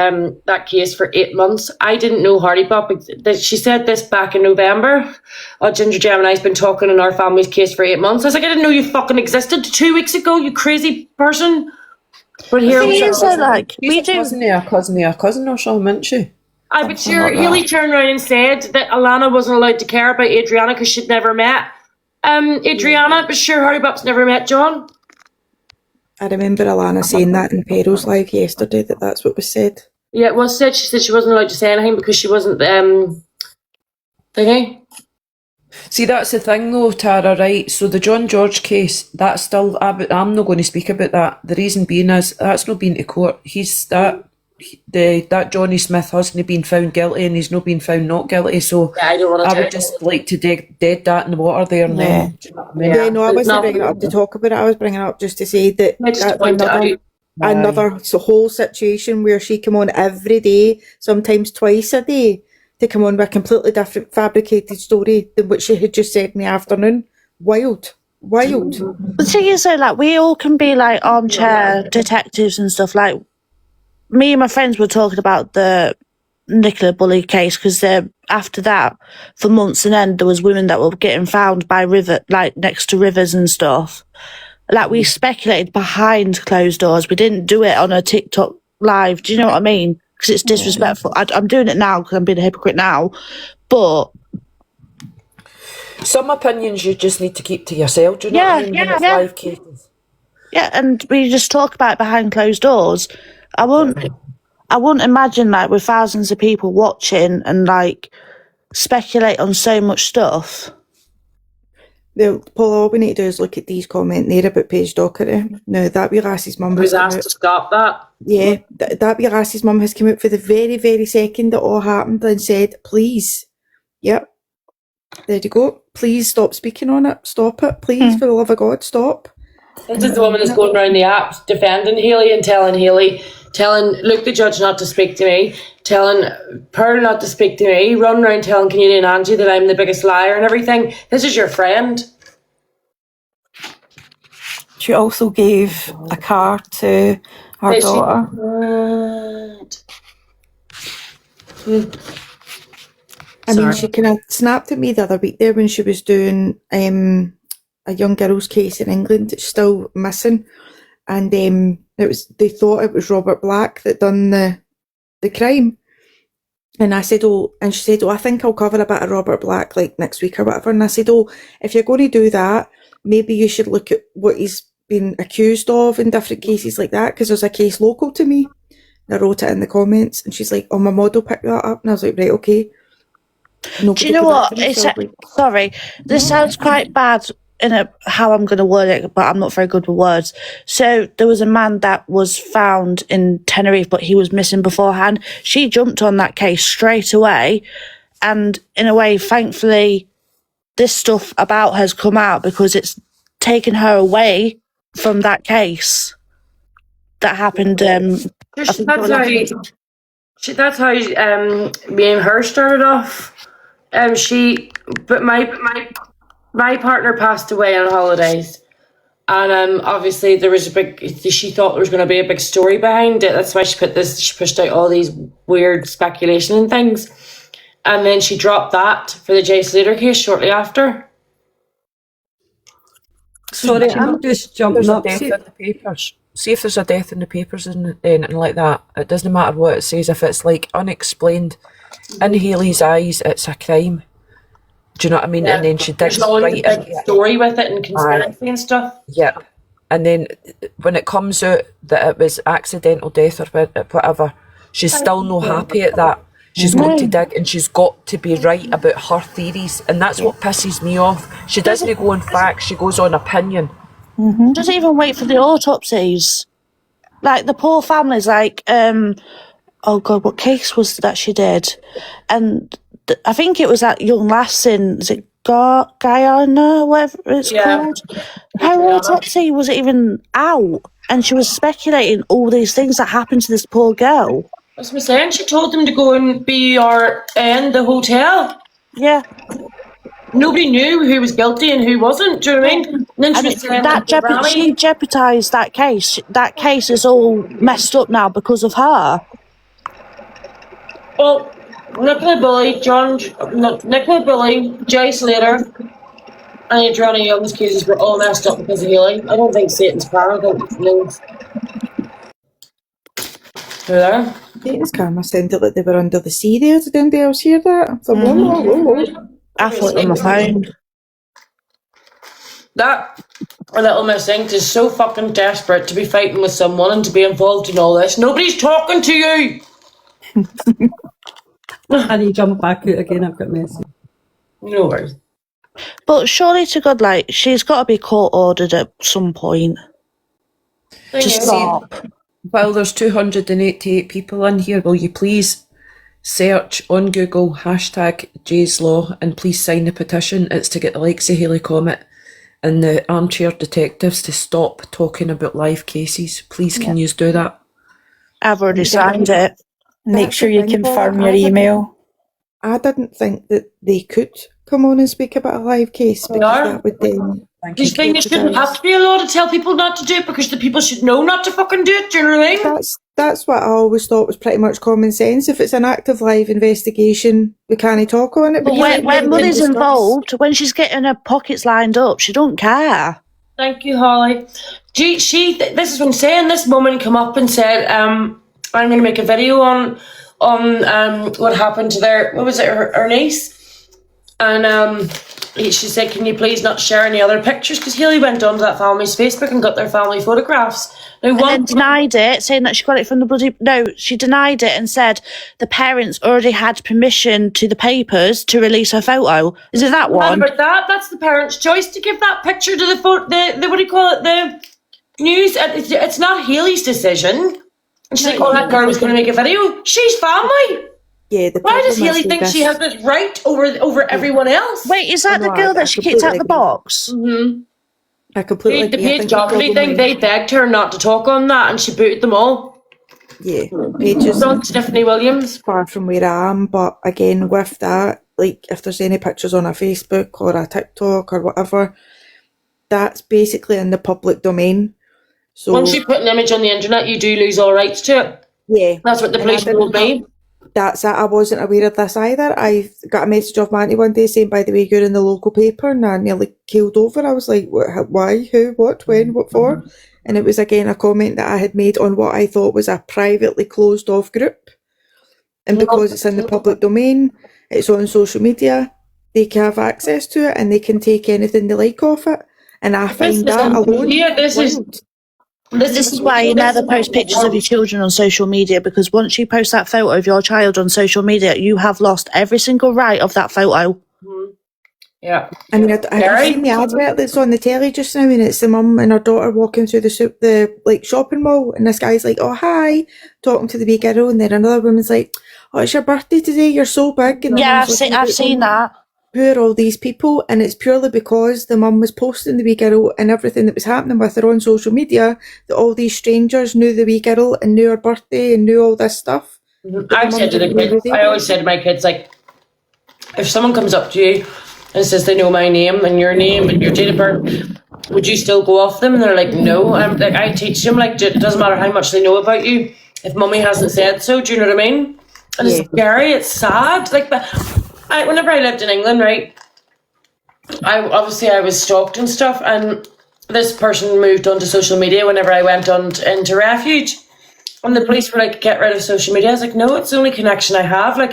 Speaker 3: that case for 8 months. I didn't know Hardy Bob. She said this back in November. Ginger Gemini's been talking on our family's case for 8 months. I was like, I didn't know you fucking existed 2 weeks ago, you crazy person. But here we are.
Speaker 7: She's a cousin or something, isn't she?
Speaker 3: But sure, Hayley turned around and said that Alana wasn't allowed to care about Adriana because she'd never met Adriana, but sure, Hardy Bob's never met John.
Speaker 12: I remember Alana saying that in Pero's live yesterday, that's what was said.
Speaker 3: Yeah, it was said. She said she wasn't allowed to say anything because she wasn't thingy.
Speaker 7: See, that's the thing though, Tara, right? So the John George case, that's still, I'm not going to speak about that. The reason being is, that's not been to court. That Johnny Smith hasn't been found guilty and he's not been found not guilty, so
Speaker 3: I don't want to
Speaker 7: would just like to dead that in the water there and then.
Speaker 12: No, I wasn't bringing it up to talk about it. I was bringing it up just to say that that's another whole situation where she came on every day, sometimes twice a day, to come on with a completely different fabricated story than what she had just said in the afternoon. Wild.
Speaker 24: The thing is though, like, we all can be like armchair detectives and stuff. Like, me and my friends were talking about the Nicola Bully case because after that, for months and end, there was women that were getting found by next to rivers and stuff. Like, we speculated behind closed doors. We didn't do it on a TikTok live. Do you know what I mean? Because it's disrespectful. I'm doing it now because I'm being a hypocrite now. But
Speaker 7: some opinions you just need to keep to yourself. Do you know what I mean? When it's live cases.
Speaker 24: Yeah, and we just talk about it behind closed doors. I wouldn't imagine, like, with thousands of people watching and, like, speculate on so much stuff.
Speaker 12: Paul, all we need to do is look at these comments there about Paige Doherty. Now, that wee lassie's mum
Speaker 3: was asked to stop that.
Speaker 12: Yeah, that wee lassie's mum has come out for the very, very second it all happened and said, please, yep, there you go, please stop speaking on it, stop it, please, for the love of God, stop.
Speaker 3: This is the woman that's going around the apps defending Hayley and telling Luke the judge not to speak to me, telling Pearl not to speak to me, running around telling Canadian and Angie that I'm the biggest liar and everything. This is your friend.
Speaker 9: She also gave a car to her daughter.
Speaker 12: I mean, she kind of snapped at me the other week there when she was doing a young girl's case in England that's still missing, and they thought it was Robert Black that done the crime, and I said, and she said, I think I'll cover a bit of Robert Black like next week or whatever, and I said, if you're going to do that, maybe you should look at what he's been accused of in different cases like that, because there's a case local to me And I wrote it in the comments, and she's like, "Oh, my model picked that up," and I was like, "Right, okay."
Speaker 24: Do you know what? Sorry, this sounds quite bad in how I'm going to word it, but I'm not very good with words. So there was a man that was found in Tenerife, but he was missing beforehand. She jumped on that case straight away, and in a way, thankfully, this stuff about her's come out because it's taken her away from that case that happened.
Speaker 3: That's how me and her started off. But my partner passed away on holidays, and obviously there was she thought there was going to be a big story behind it. That's why she pushed out all these weird speculation and things, and then she dropped that for the Jay Slater case shortly after.
Speaker 5: Sorry, I'm just jumping up.
Speaker 7: See if there's a death in the papers and anything like that. It doesn't matter what it says. If it's like unexplained, in Hayley's eyes, it's a crime. Do you know what I mean?
Speaker 3: Yeah.
Speaker 7: And then she digs
Speaker 3: There's always
Speaker 7: right
Speaker 3: a big story with it and conspiracy and stuff.
Speaker 7: Yeah. And then when it comes out that it was accidental death or whatever, she's still no happy at that. She's got to dig and she's got to be right about her theories. And that's what pisses me off. She doesn't go on facts, she goes on opinion.
Speaker 24: Doesn't even wait for the autopsies. Like, the poor family's like, oh God, what case was that she did? And I think it was that young lass in, is it Guyana, whatever it's called? Her autopsy wasn't even out, and she was speculating all these things that happened to this poor girl.
Speaker 3: As I was saying, she told them to go and BRN the hotel.
Speaker 24: Yeah.
Speaker 3: Nobody knew who was guilty and who wasn't, do you know what I mean? And then
Speaker 24: she jeopardised that case. That case is all messed up now because of her.
Speaker 3: Well, Nicola Bully, Jay Slater, and Adriana Young's cases were all messed up because of Hayley. I don't think Satan's karma knows. Who there?
Speaker 12: Satan's karma sounded like they were under the sea there. Did anybody else hear that?
Speaker 24: I thought on my phone.
Speaker 3: That little Miss Inked is so fucking desperate to be fighting with someone and to be involved in all this. Nobody's talking to you!
Speaker 5: And you jump back out again, I've got a message.
Speaker 3: No worries.
Speaker 24: But surely to God, like, she's got to be court ordered at some point. To stop.
Speaker 7: While there's 288 people in here, will you please search on Google #Jay's Law and please sign the petition? It's to get the likes of Hayley Comet and the armchair detectives to stop talking about live cases. Please, can you do that?
Speaker 24: I've already signed it.
Speaker 12: Make
Speaker 24: sure you confirm your email.
Speaker 12: I didn't think that they could come on and speak about a live case because that would then...
Speaker 3: Do you think there shouldn't have to be a law to tell people not to do it because the people should know not to fucking do it? Do you know what I mean?
Speaker 12: That's what I always thought was pretty much common sense. If it's an active live investigation, we can't talk on it.
Speaker 24: But when money's involved, when she's getting her pockets lined up, she don't care.
Speaker 3: Thank you, Holly. This is what I'm saying. This woman come up and said, I'm going to make a video on what happened to her niece. And she said, can you please not share any other pictures? Because Hayley went onto that family's Facebook and got their family photographs.
Speaker 24: And then denied it, saying that she got it from the bloody... No, she denied it and said the parents already had permission to the papers to release her photo. Is it that one?
Speaker 3: About that, that's the parents' choice to give that picture to the what do you call it, the news. It's not Hayley's decision. And she's like, oh, that girl was going to make a video. She's family.
Speaker 12: Yeah,
Speaker 3: why does Hayley think she has this right over everyone else?
Speaker 24: Wait, is that the girl that she kicked out the box?
Speaker 3: Mm-hmm.
Speaker 12: I completely
Speaker 3: agree. The Paige Doherty thing, they begged her not to talk on that and she booted them all.
Speaker 12: Yeah, Paige
Speaker 3: Stephanie Williams.
Speaker 12: Far from where I am, but again, with that, like, if there's any pictures on a Facebook or a TikTok or whatever, that's basically in the public domain. So
Speaker 3: once you put an image on the internet, you do lose all rights to it.
Speaker 12: Yeah.
Speaker 3: That's what the police told me.
Speaker 12: That's it. I wasn't aware of this either. I got a message off my auntie one day saying, by the way, you're in the local paper, and I nearly keeled over. I was like, why, who, what, when, what for? And it was again a comment that I had made on what I thought was a privately closed off group. And because it's in the public domain, it's on social media, they can have access to it and they can take anything they like off it. And I find that alone.
Speaker 24: This is why you never post pictures of your children on social media, because once you post that photo of your child on social media, you have lost every single right of that photo.
Speaker 3: Yeah.
Speaker 12: I mean, I've seen the advert that's on the telly just now, and it's the mum and her daughter walking through the like shopping mall, and this guy's like, "Oh, hi," talking to the wee girl, and then another woman's like, "Oh, it's your birthday today. You're so big." And the
Speaker 24: Yeah,
Speaker 12: mum's
Speaker 24: I've seen that.
Speaker 12: Who are all these people? And it's purely because the mum was posting the wee girl and everything that was happening with her on social media, that all these strangers knew the wee girl and knew her birthday and knew all this stuff.
Speaker 3: I said to the kids, I always said to my kids, like, if someone comes up to you and says they know my name and your date of birth, would you still go off them? And they're like, no. I'm like, I teach them, like, it doesn't matter how much they know about you. If mummy hasn't said so, do you know what I mean? And it's scary, it's sad. Like, but whenever I lived in England, right, I was stalked and stuff, and this person moved onto social media whenever I went into refuge. And the police were like, get rid of social media. I was like, no, it's the only connection I have. Like,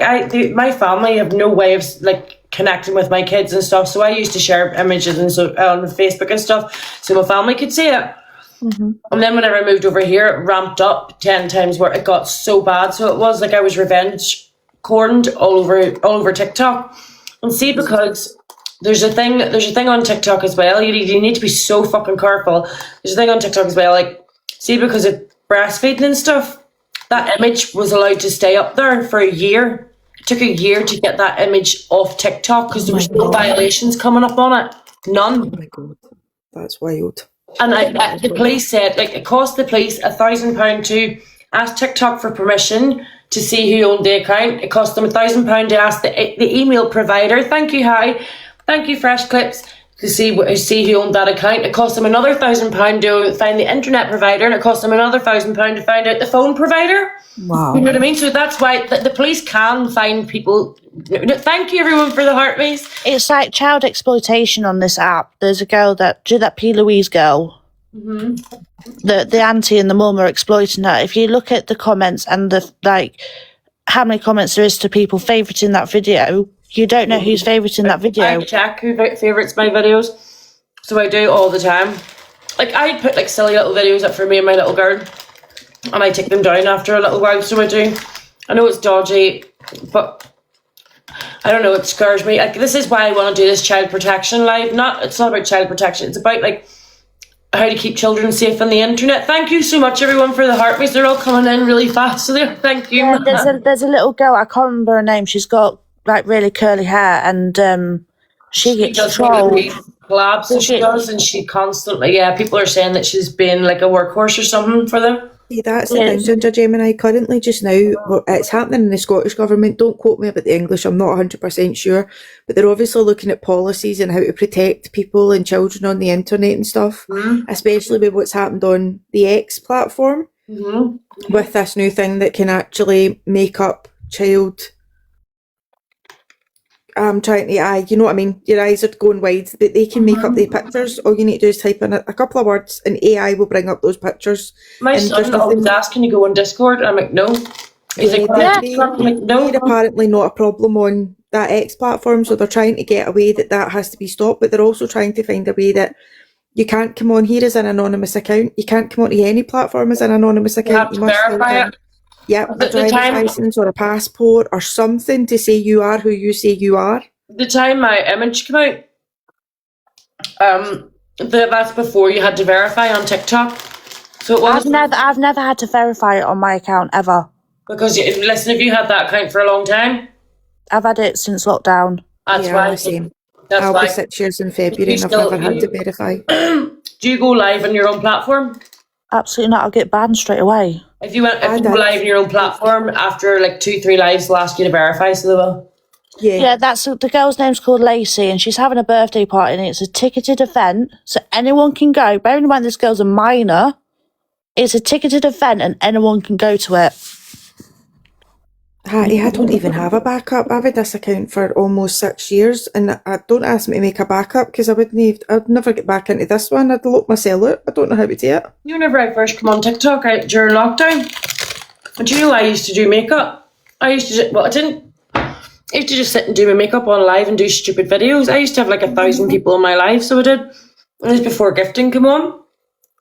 Speaker 3: my family have no way of, like, connecting with my kids and stuff. So I used to share images and so on Facebook and stuff so my family could see it. Mm-hmm. And then whenever I moved over here, it ramped up 10 times where it got so bad. So it was like I was revenge cornered all over TikTok. And see, because there's a thing on TikTok as well. You need to be so fucking careful. There's a thing on TikTok as well. Like, see, because of breastfeeding and stuff, that image was allowed to stay up there for a year. It took a year to get that image off TikTok because there was no violations coming up on it. None.
Speaker 12: Oh my God, that's wild.
Speaker 3: And the police said, like, it cost the police £1,000 to ask TikTok for permission to see who owned the account. It cost them £1,000 to ask the email provider, thank you Fresh Clips, to see who owned that account. It cost them another £1,000 to find the internet provider, and it cost them another £1,000 to find out the phone provider.
Speaker 12: Wow.
Speaker 3: You know what I mean? So that's why the police can find people. Thank you everyone for the heart race.
Speaker 24: It's like child exploitation on this app. There's a girl that P. Louise girl. Mm-hmm. The auntie and the mum are exploiting her. If you look at the comments and how many comments there is to people favouriting that video, you don't know who's favouriting that video.
Speaker 3: I check who favourites my videos, so I do all the time. Like, I put like silly little videos up for me and my little girl, and I take them down after a little while. So I do. I know it's dodgy, but I don't know. It scares me. Like, this is why I want to do this child protection live. It's not about child protection. It's about like how to keep children safe on the internet. Thank you so much, everyone, for the heart race. They're all coming in really fast. So thank you.
Speaker 24: Yeah, there's a little girl. I can't remember her name. She's got like really curly hair, and she gets trolled.
Speaker 3: Collabs, so she does, and she constantly, people are saying that she's been like a workhorse or something for them.
Speaker 12: See, that's the thing, Ginger Gemini. Currently, just now, it's happening in the Scottish Government. Don't quote me about the English, I'm not 100% sure. But they're obviously looking at policies and how to protect people and children on the internet and stuff, especially with what's happened on the X platform, with this new thing that can actually make up child... I'm trying to, you know what I mean? Your eyes are going wide, but they can make up the pictures. All you need to do is type in a couple of words and AI will bring up those pictures.
Speaker 3: My son always asks, can you go on Discord? And I'm like, no. He's like, no.
Speaker 12: They're apparently not a problem on that X platform, so they're trying to get a way that has to be stopped, but they're also trying to find a way that you can't come on here as an anonymous account. You can't come onto any platform as an anonymous account.
Speaker 3: You have to verify it.
Speaker 12: Yep, a driver's license or a passport or something to say you are who you say you are.
Speaker 3: The time my image came out, that's before you had to verify on TikTok. So it was.
Speaker 24: I've never had to verify it on my account ever.
Speaker 3: Because listen, have you had that account for a long time?
Speaker 24: I've had it since lockdown.
Speaker 3: That's why.
Speaker 12: Same. I'll be 6 years in February and I've never had to verify.
Speaker 3: Do you go live on your own platform?
Speaker 24: Absolutely not. I'll get banned straight away.
Speaker 3: If you go live on your own platform, after like 2-3 lives, they'll ask you to verify, so they will.
Speaker 24: Yeah, that's the girl's name's called Lacey, and she's having a birthday party, and it's a ticketed event, so anyone can go. Bearing in mind this girl's a minor, it's a ticketed event, and anyone can go to it.
Speaker 12: I don't even have a backup. I've had this account for almost 6 years, and I don't ask me to make a backup because I'd never get back into this one. I'd lock myself out. I don't know how to do it.
Speaker 3: Whenever I first come on TikTok during lockdown, do you know I used to do makeup? I used to just sit and do my makeup on live and do stupid videos. I used to have like 1,000 people in my live, so I did. It was before gifting came on.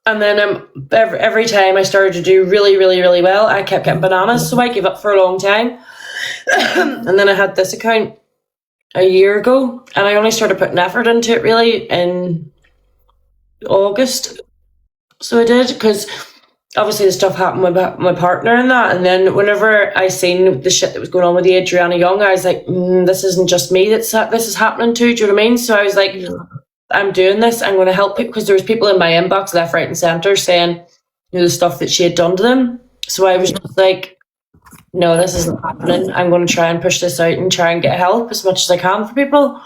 Speaker 3: And then every time I started to do really, really, really well, I kept getting bananas. So I gave up for a long time. And then I had this account a year ago, and I only started putting effort into it really in August. So I did, because obviously the stuff happened with my partner and that. And then whenever I seen the shit that was going on with the Adriana Young, I was like, this isn't just me this is happening to. Do you know what I mean? So I was like, I'm doing this. I'm going to help people, because there was people in my inbox left, right, and centre saying, the stuff that she had done to them. So I was just like, no, this isn't happening. I'm going to try and push this out and try and get help as much as I can for people.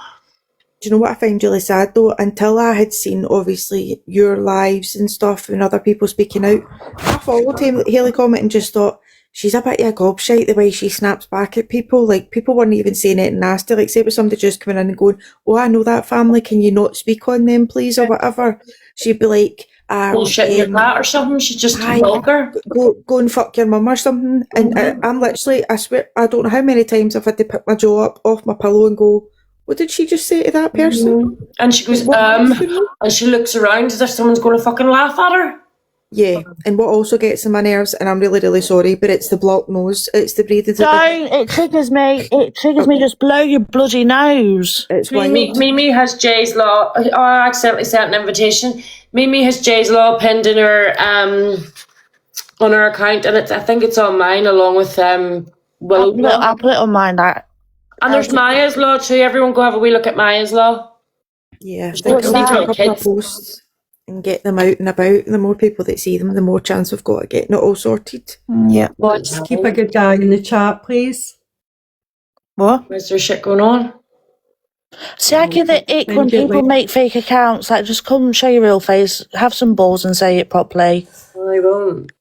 Speaker 12: Do you know what I find really sad though? Until I had seen obviously your lives and stuff and other people speaking out, I followed Hayley Comet and just thought, she's a bit of a gobshite the way she snaps back at people. Like, people weren't even saying anything nasty. Like, say it was somebody just coming in and going, oh, I know that family, can you not speak on them, please, or whatever. She'd be like,
Speaker 3: bullshit your cat or something. She's just vulgar.
Speaker 12: Go and fuck your mum or something. And I'm literally, I swear, I don't know how many times I've had to pick my jaw up off my pillow and go, what did she just say to that person?
Speaker 3: And she goes, and she looks around as if someone's going to fucking laugh at her.
Speaker 12: Yeah, and what also gets on my nerves, and I'm really, really sorry, but it's the blocked nose. It's the breathing.
Speaker 24: It triggers me. It triggers me. Just blow your bloody nose.
Speaker 12: It's
Speaker 3: Mimi has Jay's Law. Oh, I accidentally sent an invitation. Mimi has Jay's Law pinned in her on her account, and I think it's on mine along with Willow's Law.
Speaker 24: I'll put it on mine.
Speaker 3: And there's Maya's Law too. Everyone go have a wee look at Maya's Law.
Speaker 12: Yeah, I think I'll make a couple of posts and get them out and about. The more people that see them, the more chance we've got of getting it all sorted.
Speaker 24: Yeah.
Speaker 5: Just keep a good eye in the chat, please.
Speaker 24: What?
Speaker 3: Is there shit going on?
Speaker 24: See, I get the ick when people make fake accounts. Like, just come show your real face, have some balls and say it properly.
Speaker 3: I won't.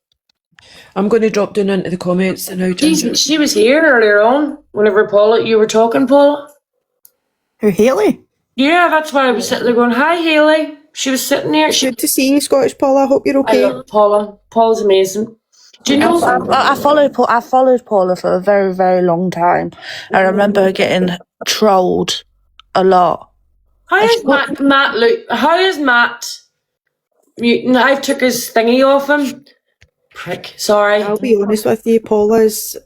Speaker 7: I'm going to drop down into the comments now.
Speaker 3: She was here earlier on, whenever you were talking, Paula.
Speaker 12: Who, Hayley?
Speaker 3: Yeah, that's why I was sitting there going, hi, Hayley. She was sitting there.
Speaker 12: Good to see you, Scottish Paula. I hope you're okay.
Speaker 3: I love Paula. Paula's amazing. Do you know?
Speaker 24: I followed Paula for a very, very long time. I remember her getting trolled a lot.
Speaker 3: How is Matt? Look, how is Matt? I took his thingy off him. Prick. Sorry.
Speaker 12: I'll be honest with you. Paula's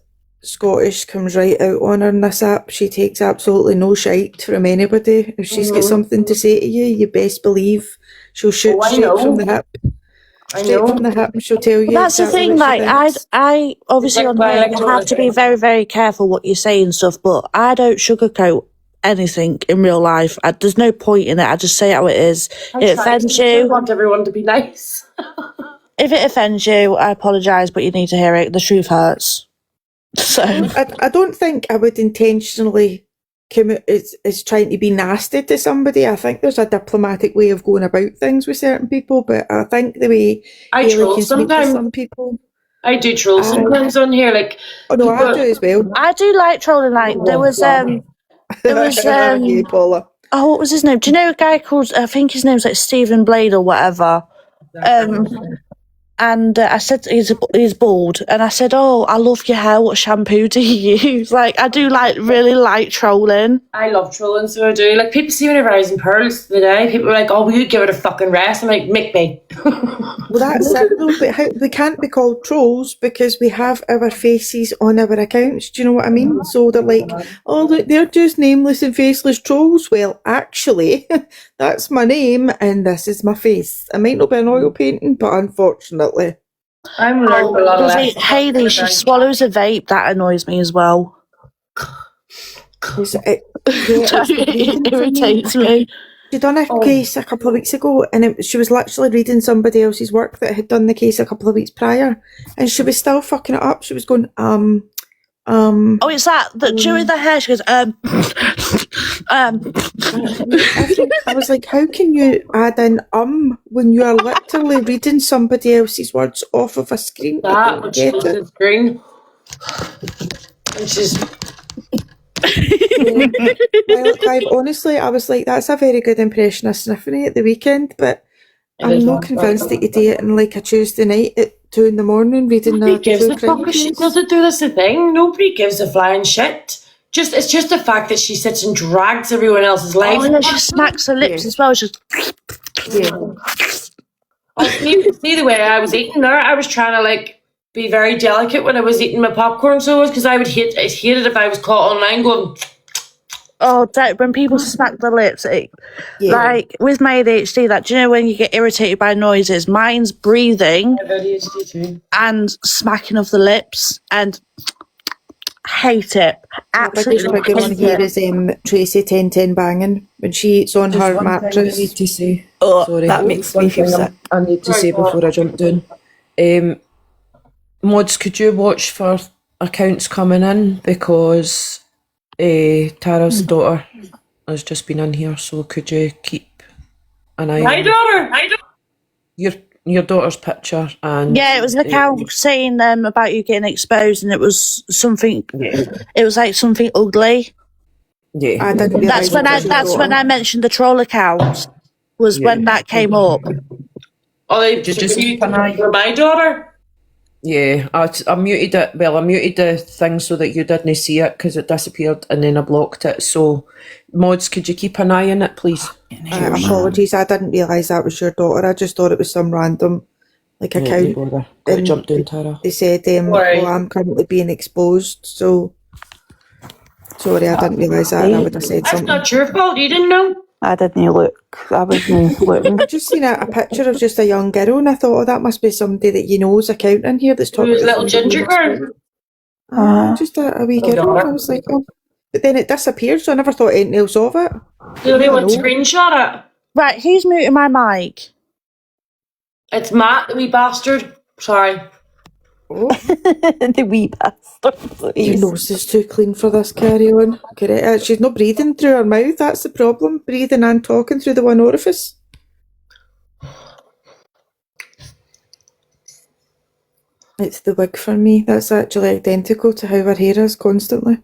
Speaker 12: Scottish comes right out on her in this app. She takes absolutely no shite from anybody. If she's got something to say to you, you best believe she'll shoot straight from the hip. Straight from the hip, and she'll tell you.
Speaker 24: That's the thing. Like, I obviously on here you have to be very, very careful what you say and stuff. But I don't sugarcoat anything in real life. There's no point in it. I just say it how it is. It offends you.
Speaker 3: I want everyone to be nice.
Speaker 24: If it offends you, I apologise, but you need to hear it. The truth hurts. So
Speaker 12: I don't think I would intentionally come out as trying to be nasty to somebody. I think there's a diplomatic way of going about things with certain people, but I think the way
Speaker 3: I troll
Speaker 12: can speak to
Speaker 3: sometimes.
Speaker 12: some people.
Speaker 3: I do troll sometimes on here, like.
Speaker 12: Oh no, I do as well.
Speaker 24: I do like trolling. Like there was
Speaker 12: you, Paula.
Speaker 24: Oh, what was his name? Do you know a guy called? I think his name's like Stephen Blade or whatever. And I said he's bald, and I said, "Oh, I love your hair. What shampoo do you use?" Like, I do really like trolling.
Speaker 3: I love trolling, so I do. Like, people see whenever I was in Pearls the day, people were like, "Oh, will you give it a fucking rest?" I'm like, "Make me."
Speaker 12: Well, that's it though. But we can't be called trolls because we have our faces on our accounts. Do you know what I mean? So they're like, "Oh, look, they're just nameless and faceless trolls." Well, actually, that's my name and this is my face. I might not be an oil painting, but unfortunately.
Speaker 3: I'm learning a lot of that.
Speaker 24: Hayley, she swallows a vape. That annoys me as well. It irritates me.
Speaker 12: She done a case a couple of weeks ago, and she was literally reading somebody else's work that had done the case a couple of weeks prior, and she was still fucking it up. She was going,
Speaker 24: Oh, it's that during the hair, she goes,
Speaker 12: I was like, how can you add in when you are literally reading somebody else's words off of a screen?
Speaker 3: That which is the screen. Which is.
Speaker 12: Honestly, I was like, that's a very good impression of Sniffany at the weekend, but I'm not convinced that you do it on like a Tuesday night at 2 a.m. reading
Speaker 3: Nobody gives a fuck if she doesn't do this a thing. Nobody gives a flying shit. It's just the fact that she sits and drags everyone else's life.
Speaker 24: Oh, and then she smacks her lips as well. She's
Speaker 3: See the way I was eating there? I was trying to like be very delicate when I was eating my popcorn, so it was because I'd hate it if I was caught online going.
Speaker 24: Oh, when people smack the lips, like with my ADHD, like, do you know when you get irritated by noises? Mine's breathing and smacking of the lips, and hate it. Absolutely
Speaker 12: What I want to hear is Tracy 1010 banging when she eats on her mattress.
Speaker 7: I need to say.
Speaker 12: Oh,
Speaker 7: Sorry,
Speaker 12: that makes me feel sick.
Speaker 7: I need to say before I jump down. Mods, could you watch for accounts coming in, because Tara's daughter has just been in here, so could you keep an eye
Speaker 3: My
Speaker 7: on
Speaker 3: daughter.
Speaker 7: Your daughter's picture? And
Speaker 24: yeah, it was an account saying about you getting exposed, and it was something. It was like something ugly.
Speaker 7: Yeah,
Speaker 12: I didn't
Speaker 24: That's when I mentioned the troll account. Was when that came up.
Speaker 3: Oh, they
Speaker 7: just keep an eye
Speaker 3: for my daughter.
Speaker 7: Yeah, I muted it. Well, I muted the thing so that you didn't see it because it disappeared, and then I blocked it. So, Mods, could you keep an eye on it, please?
Speaker 12: Apologies, I didn't realise that was your daughter. I just thought it was some random account.
Speaker 7: Got to jump down, Tara.
Speaker 12: They said, "Oh, I'm currently being exposed." So sorry, I didn't realise that. I would have said something.
Speaker 3: That's not your fault. You didn't know.
Speaker 24: I didn't look. I wasn't looking.
Speaker 12: I just seen a picture of just a young girl, and I thought, oh, that must be somebody that you know's account in here that's talking.
Speaker 3: Little ginger girl.
Speaker 12: Just a wee girl. I was like, oh. But then it disappeared, so I never thought anything else of it.
Speaker 3: Did anyone screenshot it?
Speaker 24: Right, who's muting my mic?
Speaker 3: It's Matt, the wee bastard. Sorry.
Speaker 12: Oh.
Speaker 24: The wee bastard.
Speaker 12: Your nose is too clean for this, carry on. Correct. She's not breathing through her mouth, that's the problem. Breathing and talking through the one orifice. It's the wig for me. That's actually identical to how her hair is constantly.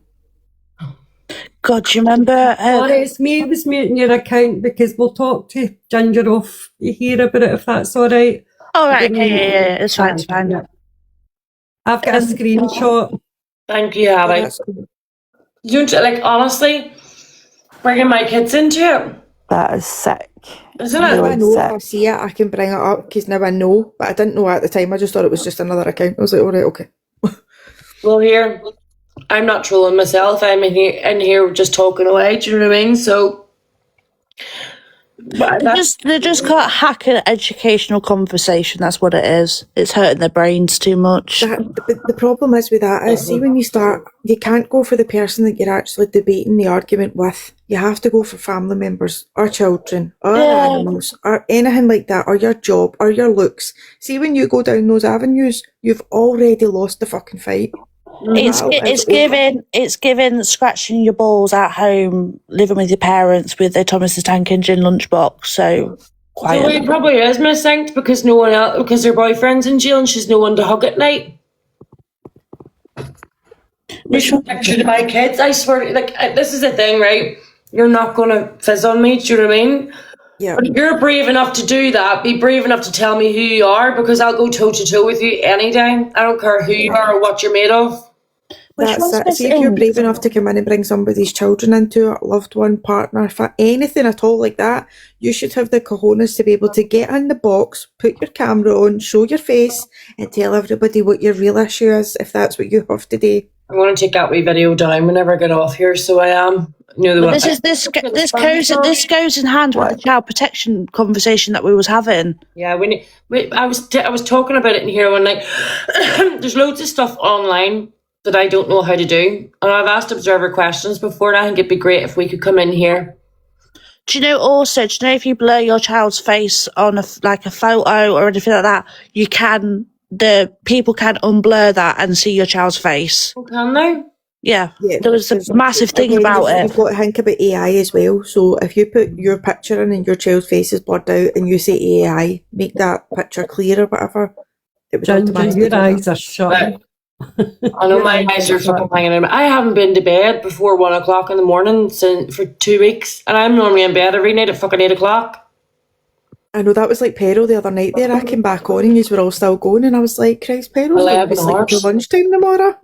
Speaker 24: God, do you remember?
Speaker 5: Sorry, it's me who was muting your account because we'll talk to Ginger off here about it if that's alright.
Speaker 24: Alright, yeah, it's fine, it's fine.
Speaker 5: Yeah. I've got a screenshot.
Speaker 3: Thank you, Abby. You like honestly bringing my kids into it.
Speaker 24: That is sick.
Speaker 3: Isn't
Speaker 12: Now
Speaker 3: it?
Speaker 12: I know if I see it, I can bring it up because now I know, but I didn't know at the time. I just thought it was just another account. I was like, alright, okay.
Speaker 3: Well, here, I'm not trolling myself. I'm in here just talking away. Do you know what I mean? So.
Speaker 24: They just can't hack an educational conversation. That's what it is. It's hurting their brains too much.
Speaker 12: The problem is with that is, see, when you start, you can't go for the person that you're actually debating the argument with. You have to go for family members or children or animals or anything like that, or your job or your looks. See, when you go down those avenues, you've already lost the fucking fight.
Speaker 24: It's given scratching your balls at home, living with your parents with a Thomas the Tank Engine lunchbox. So quiet.
Speaker 3: It probably is Miss Saint because no one else, because her boyfriend's in jail and she's no one to hug at night. Which picture to my kids? I swear, like this is the thing, right? You're not gonna fizz on me. Do you know what I mean?
Speaker 12: Yeah.
Speaker 3: But if you're brave enough to do that, be brave enough to tell me who you are, because I'll go toe to toe with you any day. I don't care who you are or what you're made of.
Speaker 12: That's it. See, if you're brave enough to come in and bring somebody's children into it, loved one, partner, anything at all like that, you should have the cojones to be able to get in the box, put your camera on, show your face, and tell everybody what your real issue is, if that's what you have to do.
Speaker 3: I'm going to take that wee video down whenever I get off here, so I am.
Speaker 24: This goes in hand with the child protection conversation that we was having.
Speaker 3: Yeah, I was talking about it in here one night. There's loads of stuff online that I don't know how to do, and I've asked observer questions before, and I think it'd be great if we could come in here.
Speaker 24: Do you know if you blur your child's face on a photo or anything like that, the people can unblur that and see your child's face.
Speaker 3: Oh, can they?
Speaker 24: Yeah, there was a massive thing about it.
Speaker 12: You've got to think about AI as well. So if you put your picture in and your child's face is blurred out and you say AI, make that picture clear or whatever, it would automatically
Speaker 5: your eyes are shut.
Speaker 3: I know my eyes are fucking hanging in. I haven't been to bed before 1 o'clock in the morning for 2 weeks, and I'm normally in bed every night at fucking 8 o'clock.
Speaker 12: I know, that was like Peril the other night there. I came back on and you were all still going, and I was like, Christ, Peril's going to be sleeping till lunchtime tomorrow.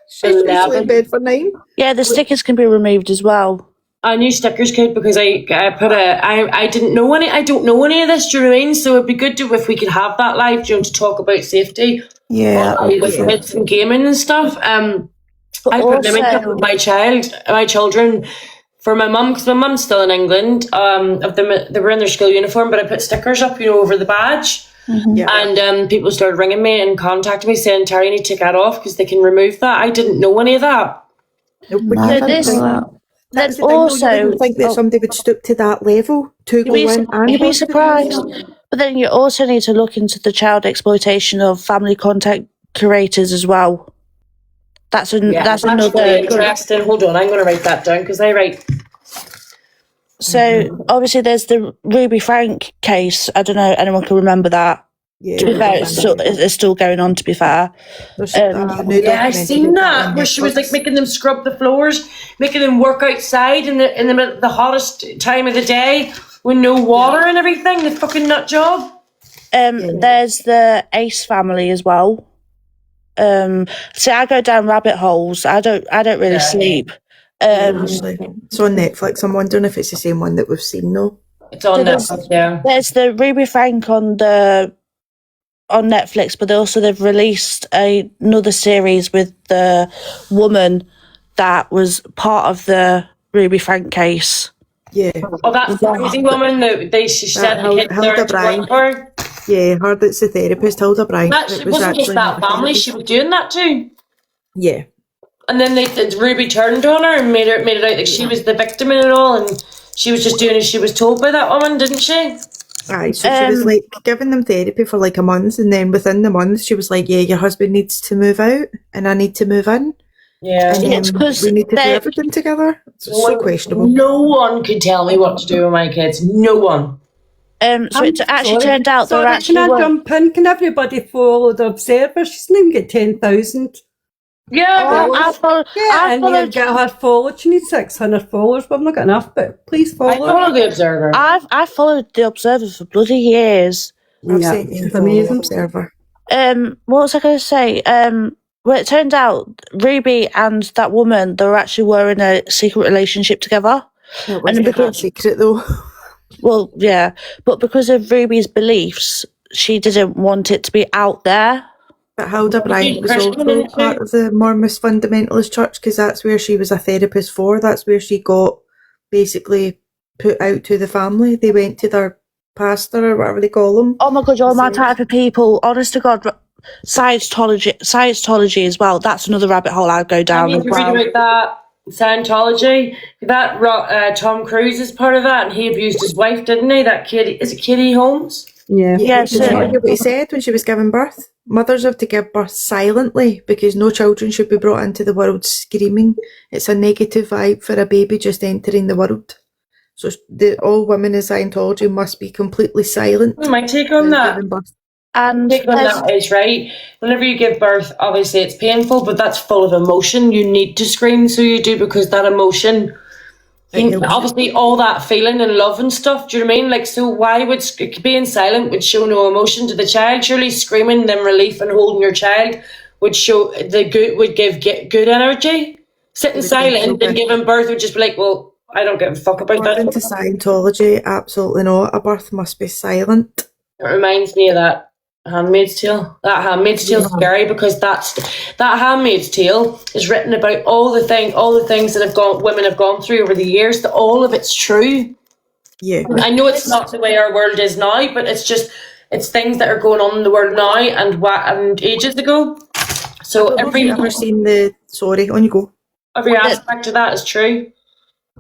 Speaker 12: She's usually in bed for 9.
Speaker 24: Yeah, the stickers can be removed as well.
Speaker 3: I knew stickers could because I put I didn't know any. I don't know any of this. Do you know what I mean? So it'd be good if we could have that live, to talk about safety.
Speaker 12: Yeah,
Speaker 3: with kids and gaming and stuff. I put them in touch with my children. For my mum, because my mum's still in England, of them, they were in their school uniform, but I put stickers up, over the badge. And people started ringing me and contacting me saying, Terry, you need to take that off because they can remove that. I didn't know any of that.
Speaker 12: That's also, you wouldn't think that somebody would stoop to that level to go in and
Speaker 24: you'd be surprised. But then you also need to look into the child exploitation of family content curators as well. That's another
Speaker 3: interesting. Hold on, I'm going to write that down because I write.
Speaker 24: So obviously there's the Ruby Frank case. I don't know anyone can remember that.
Speaker 12: Yeah,
Speaker 24: to be fair, it's still going on. To be fair,
Speaker 3: I seen that where she was like making them scrub the floors, making them work outside in the hottest time of the day with no water and everything. The fucking nut job.
Speaker 24: There's the Ace family as well. See, I go down rabbit holes. I don't really sleep.
Speaker 12: It's on Netflix. I'm wondering if it's the same one that we've seen though.
Speaker 3: It's on Netflix, yeah.
Speaker 24: There's the Ruby Frank on Netflix, but they've released another series with the woman that was part of the Ruby Frank case.
Speaker 12: Yeah.
Speaker 3: Oh, that's the crazy woman that she said the kids there to work for.
Speaker 12: Yeah, her that's the therapist, Hilda Bryant.
Speaker 3: It wasn't just that family she was doing that to.
Speaker 12: Yeah.
Speaker 3: And then Ruby turned on her and made it out that she was the victim in it all, and she was just doing as she was told by that woman, didn't she?
Speaker 12: Aye, so she was like giving them therapy for like a month, and then within the month she was like, yeah, your husband needs to move out and I need to move in.
Speaker 3: Yeah.
Speaker 12: And
Speaker 3: It's 'cause
Speaker 12: we need to do everything together. It's so questionable.
Speaker 3: No one could tell me what to do with my kids. No one.
Speaker 24: So it actually turned out
Speaker 5: Sorry,
Speaker 24: they're actually
Speaker 5: can I jump in? Can everybody follow the Observer? She doesn't even get 10,000.
Speaker 3: Yeah,
Speaker 24: I followed.
Speaker 5: And you get her followed. She needs 600 followers, but I've not got enough. But please follow.
Speaker 3: I follow the Observer.
Speaker 24: I followed the Observer for bloody years.
Speaker 5: It's amazing.
Speaker 12: Observer.
Speaker 24: What was I going to say? Well, it turned out Ruby and that woman, they were in a secret relationship together.
Speaker 12: It wasn't a secret though.
Speaker 24: Well, yeah, but because of Ruby's beliefs, she didn't want it to be out there.
Speaker 12: But Hilda Bryant was also part of the Mormon Fundamentalist Church because that's where she was a therapist for. That's where she got basically put out to the family. They went to their pastor or whatever they call them.
Speaker 24: Oh my God, you're my type of people. Honest to God, Scientology as well. That's another rabbit hole I'd go down as well.
Speaker 3: Read about that. Scientology. That Tom Cruise is part of that, and he abused his wife, didn't he? That kid, is it Katie Holmes?
Speaker 5: Yeah.
Speaker 12: Did you hear what he said when she was giving birth? Mothers have to give birth silently because no children should be brought into the world screaming. It's a negative vibe for a baby just entering the world. So all women in Scientology must be completely silent.
Speaker 3: My take on that.
Speaker 24: And
Speaker 3: take on that is right. Whenever you give birth, obviously it's painful, but that's full of emotion. You need to scream, so you do, because that emotion, obviously all that feeling and love and stuff. Do you know what I mean? Like, so why would being silent would show no emotion to the child? Surely screaming, then relief and holding your child would show would give good energy. Sitting silent and giving birth would just be like, well, I don't give a fuck about that.
Speaker 12: According to Scientology, absolutely not. A birth must be silent.
Speaker 3: It reminds me of that Handmaid's Tale. That Handmaid's Tale is scary because that Handmaid's Tale is written about all the things that women have gone through over the years. That all of it's true.
Speaker 12: Yeah,
Speaker 3: I know it's not the way our world is now, but it's things that are going on in the world now and ages ago. So
Speaker 12: have you ever seen the? Sorry, on you go.
Speaker 3: Every aspect of that is true.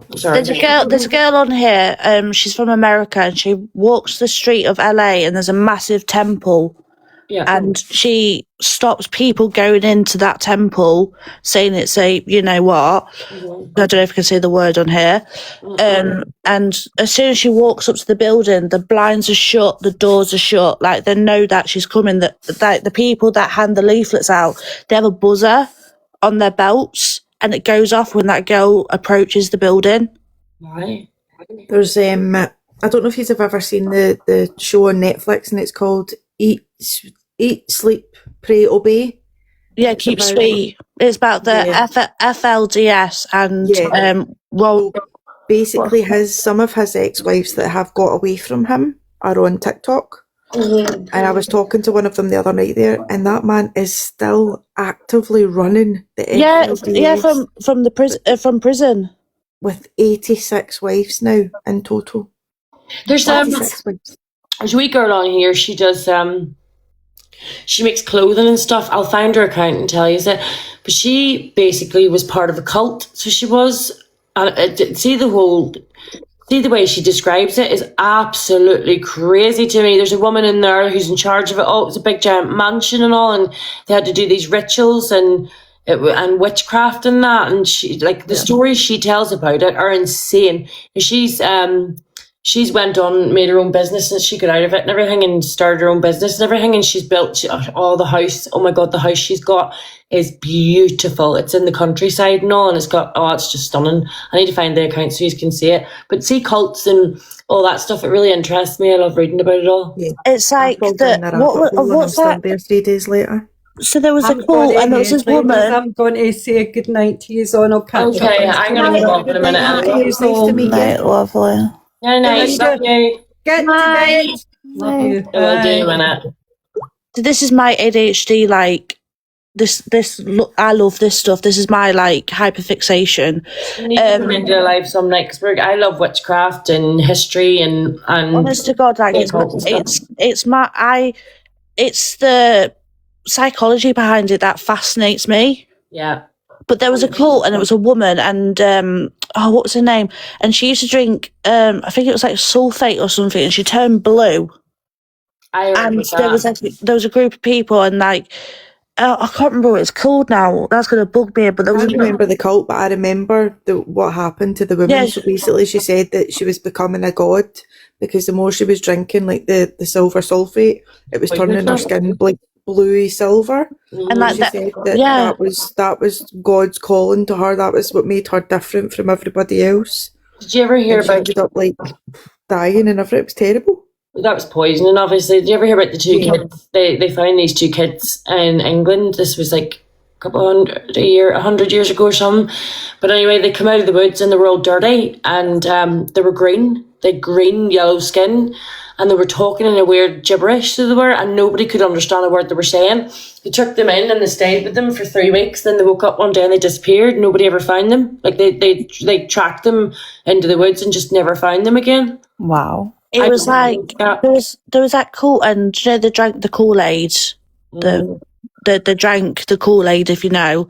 Speaker 24: There's a girl on here, she's from America, and she walks the street of LA and there's a massive temple.
Speaker 3: Yeah.
Speaker 24: And she stops people going into that temple, saying it's you know what, I don't know if I can say the word on here. And as soon as she walks up to the building, the blinds are shut, the doors are shut, like they know that she's coming, that the people that hand the leaflets out, they have a buzzer on their belts, and it goes off when that girl approaches the building.
Speaker 3: Right.
Speaker 12: There's I don't know if you've ever seen the show on Netflix, and it's called Eat, Sleep, Pray, Obey.
Speaker 24: Yeah, Keep Sweet. It's about the FLDS and
Speaker 12: basically some of his ex-wives that have got away from him are on TikTok. And I was talking to one of them the other night there, and that man is still actively running the FLDS
Speaker 24: from prison
Speaker 12: with 86 wives now in total.
Speaker 3: There's a wee girl on here. She does she makes clothing and stuff. I'll find her account and tell you that. But she basically was part of a cult. So she was. See the way she describes it is absolutely crazy to me. There's a woman in there who's in charge of it all. It's a big giant mansion and all, and they had to do these rituals and witchcraft and that. And she the stories she tells about it are insane. She's went on, made her own business, and she got out of it and everything, and started her own business and everything. And she's built all the house. Oh my God, the house she's got is beautiful. It's in the countryside and all, and it's just stunning. I need to find the account so you can see it. But see cults and all that stuff, it really interests me. I love reading about it all.
Speaker 12: Yeah.
Speaker 24: It's like what's that?
Speaker 12: There 3 days later.
Speaker 24: So there was a cult, and there was this woman.
Speaker 5: I'm going to say a good night to you, on. I'll catch up.
Speaker 3: Okay, I'm going to go off in a minute.
Speaker 12: Nice to meet you.
Speaker 24: Lovely.
Speaker 3: Yeah, nice. Love you.
Speaker 5: Get to bed. Love you.
Speaker 3: We'll do in a minute.
Speaker 24: This is my ADHD, I love this stuff. This is my hyperfixation.
Speaker 3: You need to come into your life some night, because I love witchcraft and history and
Speaker 24: honest to God, it's the psychology behind it that fascinates me.
Speaker 3: Yeah.
Speaker 24: But there was a cult, and it was a woman, and what was her name? And she used to drink, I think it was sulfate or something, and she turned blue. And there was a group of people, and I can't remember what it's called now. That's going to bug me. But I
Speaker 12: don't remember the cult, but I remember what happened to the woman. Yeah. So basically, she said that she was becoming a god because the more she was drinking, the silver sulfate, it was turning her skin bluey silver. And she said that was God's calling to her. That was what made her different from everybody else.
Speaker 3: Did you ever hear about?
Speaker 12: She ended up dying, and everything. It was terrible.
Speaker 3: That was poisoning, obviously. Did you ever hear about the two kids? They found these 2 kids in England. This was a 100 years ago or something. But anyway, they come out of the woods and they were all dirty, and they were green. They had green, yellow skin, and they were talking in a weird gibberish, so they were, and nobody could understand a word they were saying. They took them in and they stayed with them for 3 weeks. Then they woke up one day and they disappeared. Nobody ever found them. They tracked them into the woods and just never found them again.
Speaker 24: Wow. It was there was that cult, and they drank the Kool-Aid. They drank the Kool-Aid, if you know,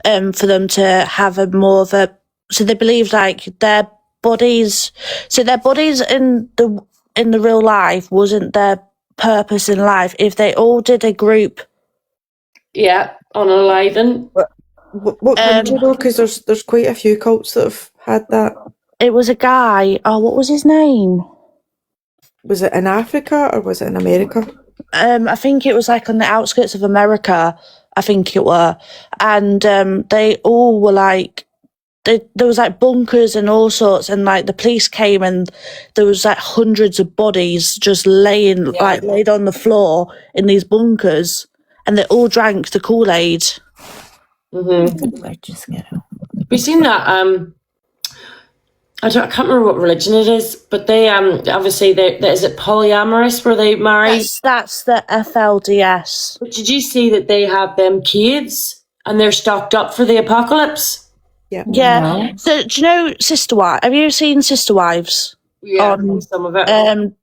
Speaker 24: for them to have a more of a. So they believed their bodies. So their bodies in the real life wasn't their purpose in life. If they all did a group.
Speaker 3: Yeah, unenlivened.
Speaker 12: What country though? Because there's quite a few cults that have had that.
Speaker 24: It was a guy. Oh, what was his name?
Speaker 12: Was it in Africa or was it in America?
Speaker 24: I think it was on the outskirts of America. I think it were, and they all were there was bunkers and all sorts, and the police came, and there was hundreds of bodies just laying laid on the floor in these bunkers, and they all drank the Kool-Aid.
Speaker 3: Have you seen that? I can't remember what religion it is, but they obviously is it polyamorous where they marry?
Speaker 24: That's the FLDS.
Speaker 3: But did you see that they have them kids and they're stocked up for the apocalypse?
Speaker 12: Yeah.
Speaker 24: Yeah. So do you know Sister Wives? Have you seen Sister Wives?
Speaker 3: Yeah, on some of it.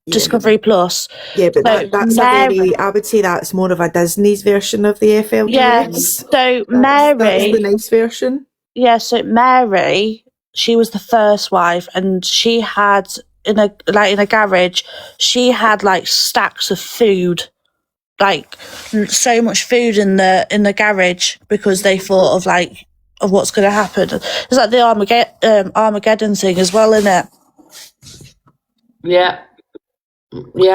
Speaker 24: Discovery Plus.
Speaker 12: Yeah, but that's I would say that's more of a Disney's version of the FLDS.
Speaker 24: Yeah. So Mary,
Speaker 12: that's the nice version.
Speaker 24: Yeah. So Mary. She was the first wife, and she had in a garage. She had stacks of food, so much food in the garage because they thought of what's going to happen. It's the Armageddon thing as well, isn't it?
Speaker 3: Yeah,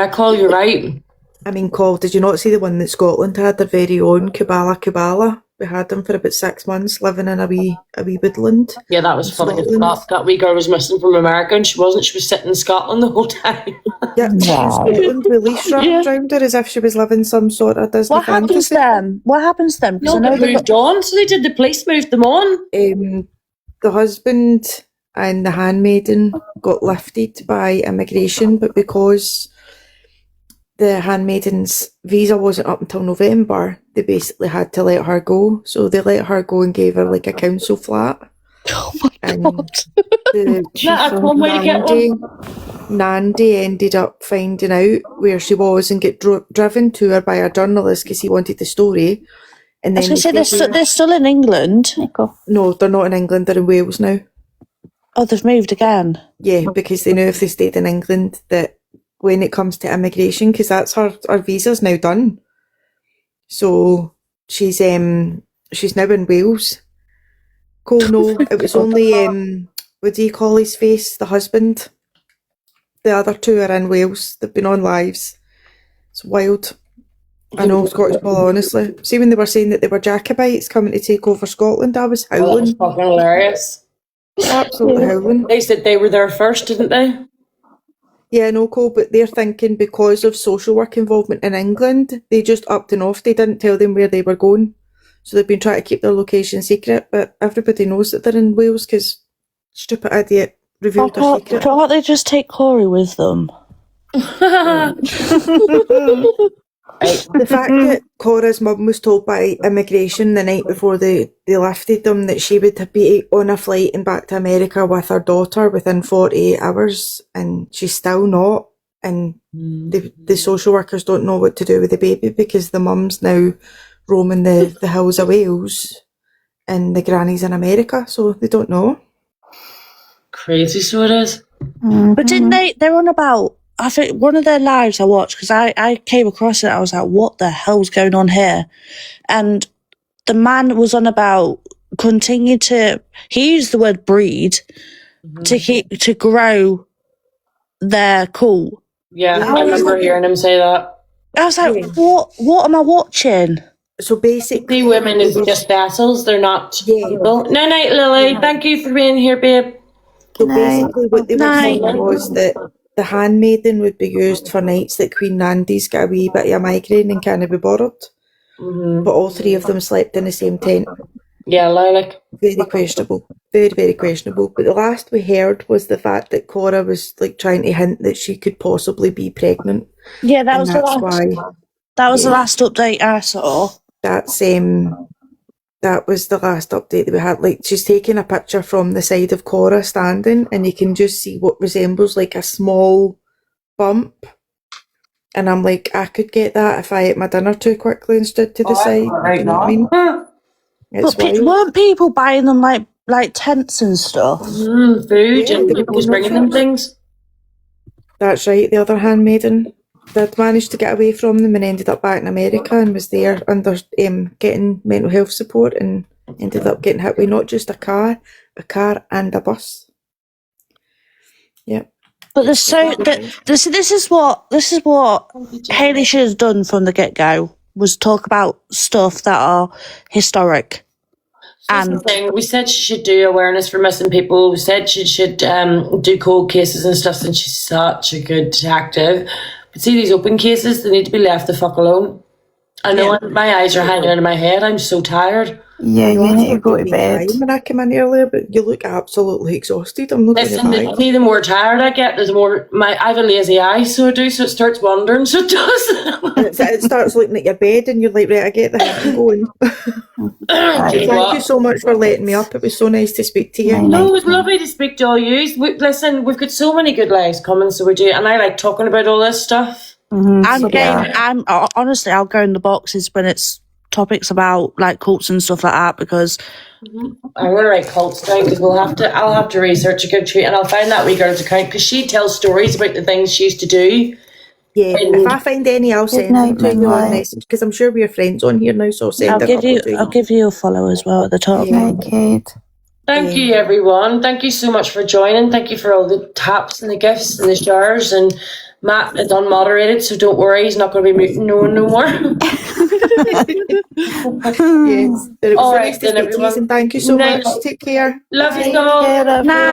Speaker 3: Cole, you're right.
Speaker 12: I mean, Cole, did you not see the one that Scotland had their very own Kabbalah? We had them for about 6 months living in a wee woodland.
Speaker 3: Yeah, that was funny. That wee girl was missing from America, and she wasn't. She was sitting in Scotland the whole time.
Speaker 12: Yeah, Scotland with leash wrapped around her as if she was living some sort of Disney fantasy.
Speaker 24: What happens to them?
Speaker 3: No, they moved on. So they did. The police moved them on.
Speaker 12: The husband and the handmaiden got lifted by immigration, but because the handmaiden's visa wasn't up until November, they basically had to let her go. So they let her go and gave her like a council flat.
Speaker 24: Oh my god.
Speaker 12: Nandy ended up finding out where she was and get driven to her by a journalist because he wanted the story. And then
Speaker 24: I was going to say, they're still in England.
Speaker 12: No, they're not in England, they're in Wales now.
Speaker 24: Oh, they've moved again?
Speaker 12: Yeah, because they know if they stayed in England that when it comes to immigration, because that's her visa's now done. So she's now in Wales. No, it was only what do you call his face? The husband. The other two are in Wales. They've been on lives. It's wild. I know, Scottish Ball, honestly. See, when they were saying that they were Jacobites coming to take over Scotland, I was howling.
Speaker 3: Oh, that was fucking hilarious.
Speaker 12: Absolutely howling.
Speaker 3: They said they were there first, didn't they?
Speaker 12: Yeah, no, Cole, but they're thinking because of social work involvement in England, they just upped and off. They didn't tell them where they were going. So they've been trying to keep their location secret, but everybody knows that they're in Wales because stupid idiot revealed their secret.
Speaker 24: Why don't they just take Corey with them?
Speaker 12: The fact that Cora's mum was told by immigration the night before they lifted them that she would be on a flight and back to America with her daughter within 48 hours, and she's still not. And the social workers don't know what to do with the baby because the mum's now roaming the hills of Wales and the granny's in America, so they don't know.
Speaker 3: Crazy, so it is.
Speaker 24: But didn't they're on about, I think one of their lives I watched, because I came across it, I was like, what the hell's going on here? And the man was on about he used the word breed to grow their cool.
Speaker 3: Yeah, I remember hearing him say that.
Speaker 24: I was like, what am I watching?
Speaker 12: So basically,
Speaker 3: women is just vessels, they're not people. Night, Lily. Thank you for being here, babe.
Speaker 12: So basically what they were saying was that the handmaiden would be used for nights that Queen Nandy's got a wee bit of a migraine and can't be bothered. But all three of them slept in the same tent.
Speaker 3: Yeah, Lilac.
Speaker 12: Very questionable. Very, very questionable. But the last we heard was the fact that Cora was like trying to hint that she could possibly be pregnant.
Speaker 24: Yeah, that was
Speaker 12: the
Speaker 24: last update I saw.
Speaker 12: That was the last update that we had. Like, she's taking a picture from the side of Cora standing, and you can just see what resembles like a small bump. And I'm like, I could get that if I ate my dinner too quickly and stood to the side.
Speaker 3: Right,
Speaker 12: you know what I mean?
Speaker 24: But weren't people buying them like tents and stuff?
Speaker 3: Food, and people was bringing them things.
Speaker 12: That's right. The other handmaiden did manage to get away from them and ended up back in America and was there under getting mental health support and ended up getting hit with not just a car and a bus. Yep.
Speaker 24: But this is what Hayley should have done from the get-go, was talk about stuff that are historic.
Speaker 3: And we said she should do awareness for missing people. We said she should do cold cases and stuff, and she's such a good detective. But see, these open cases, they need to be left the fuck alone. I know my eyes are hanging out of my head. I'm so tired.
Speaker 12: Yeah, you need to go to bed. When I came in earlier, but you look absolutely exhausted. I'm not going to lie.
Speaker 3: The more tired I get, the more I have a lazy eye, so I do. So it starts wandering. So it does.
Speaker 12: It starts looking at your bed, and you're like, right, I get the heck I'm going. Thank you so much for letting me up. It was so nice to speak to you.
Speaker 3: No, it was lovely to speak to all you. Listen, we've got so many good lives coming, so we do, and I like talking about all this stuff.
Speaker 24: I'm honestly, I'll go in the boxes when it's topics about like cults and stuff like that, because
Speaker 3: I'm gonna write cults down because I'll have to research a good treat, and I'll find that wee girl's account because she tells stories about the things she used to do.
Speaker 12: Yeah, if I find any, I'll send them to you on message because I'm sure we're friends on here now. So I'll send.
Speaker 24: I'll give you a follow as well at the top.
Speaker 3: Thank you, everyone. Thank you so much for joining. Thank you for all the taps and the gifts and the shares. And Matt is unmoderated, so don't worry, he's not going to be muting no one no more.
Speaker 12: Yes. All right, then, everyone. Thank you so much. Take care.
Speaker 3: Love you all.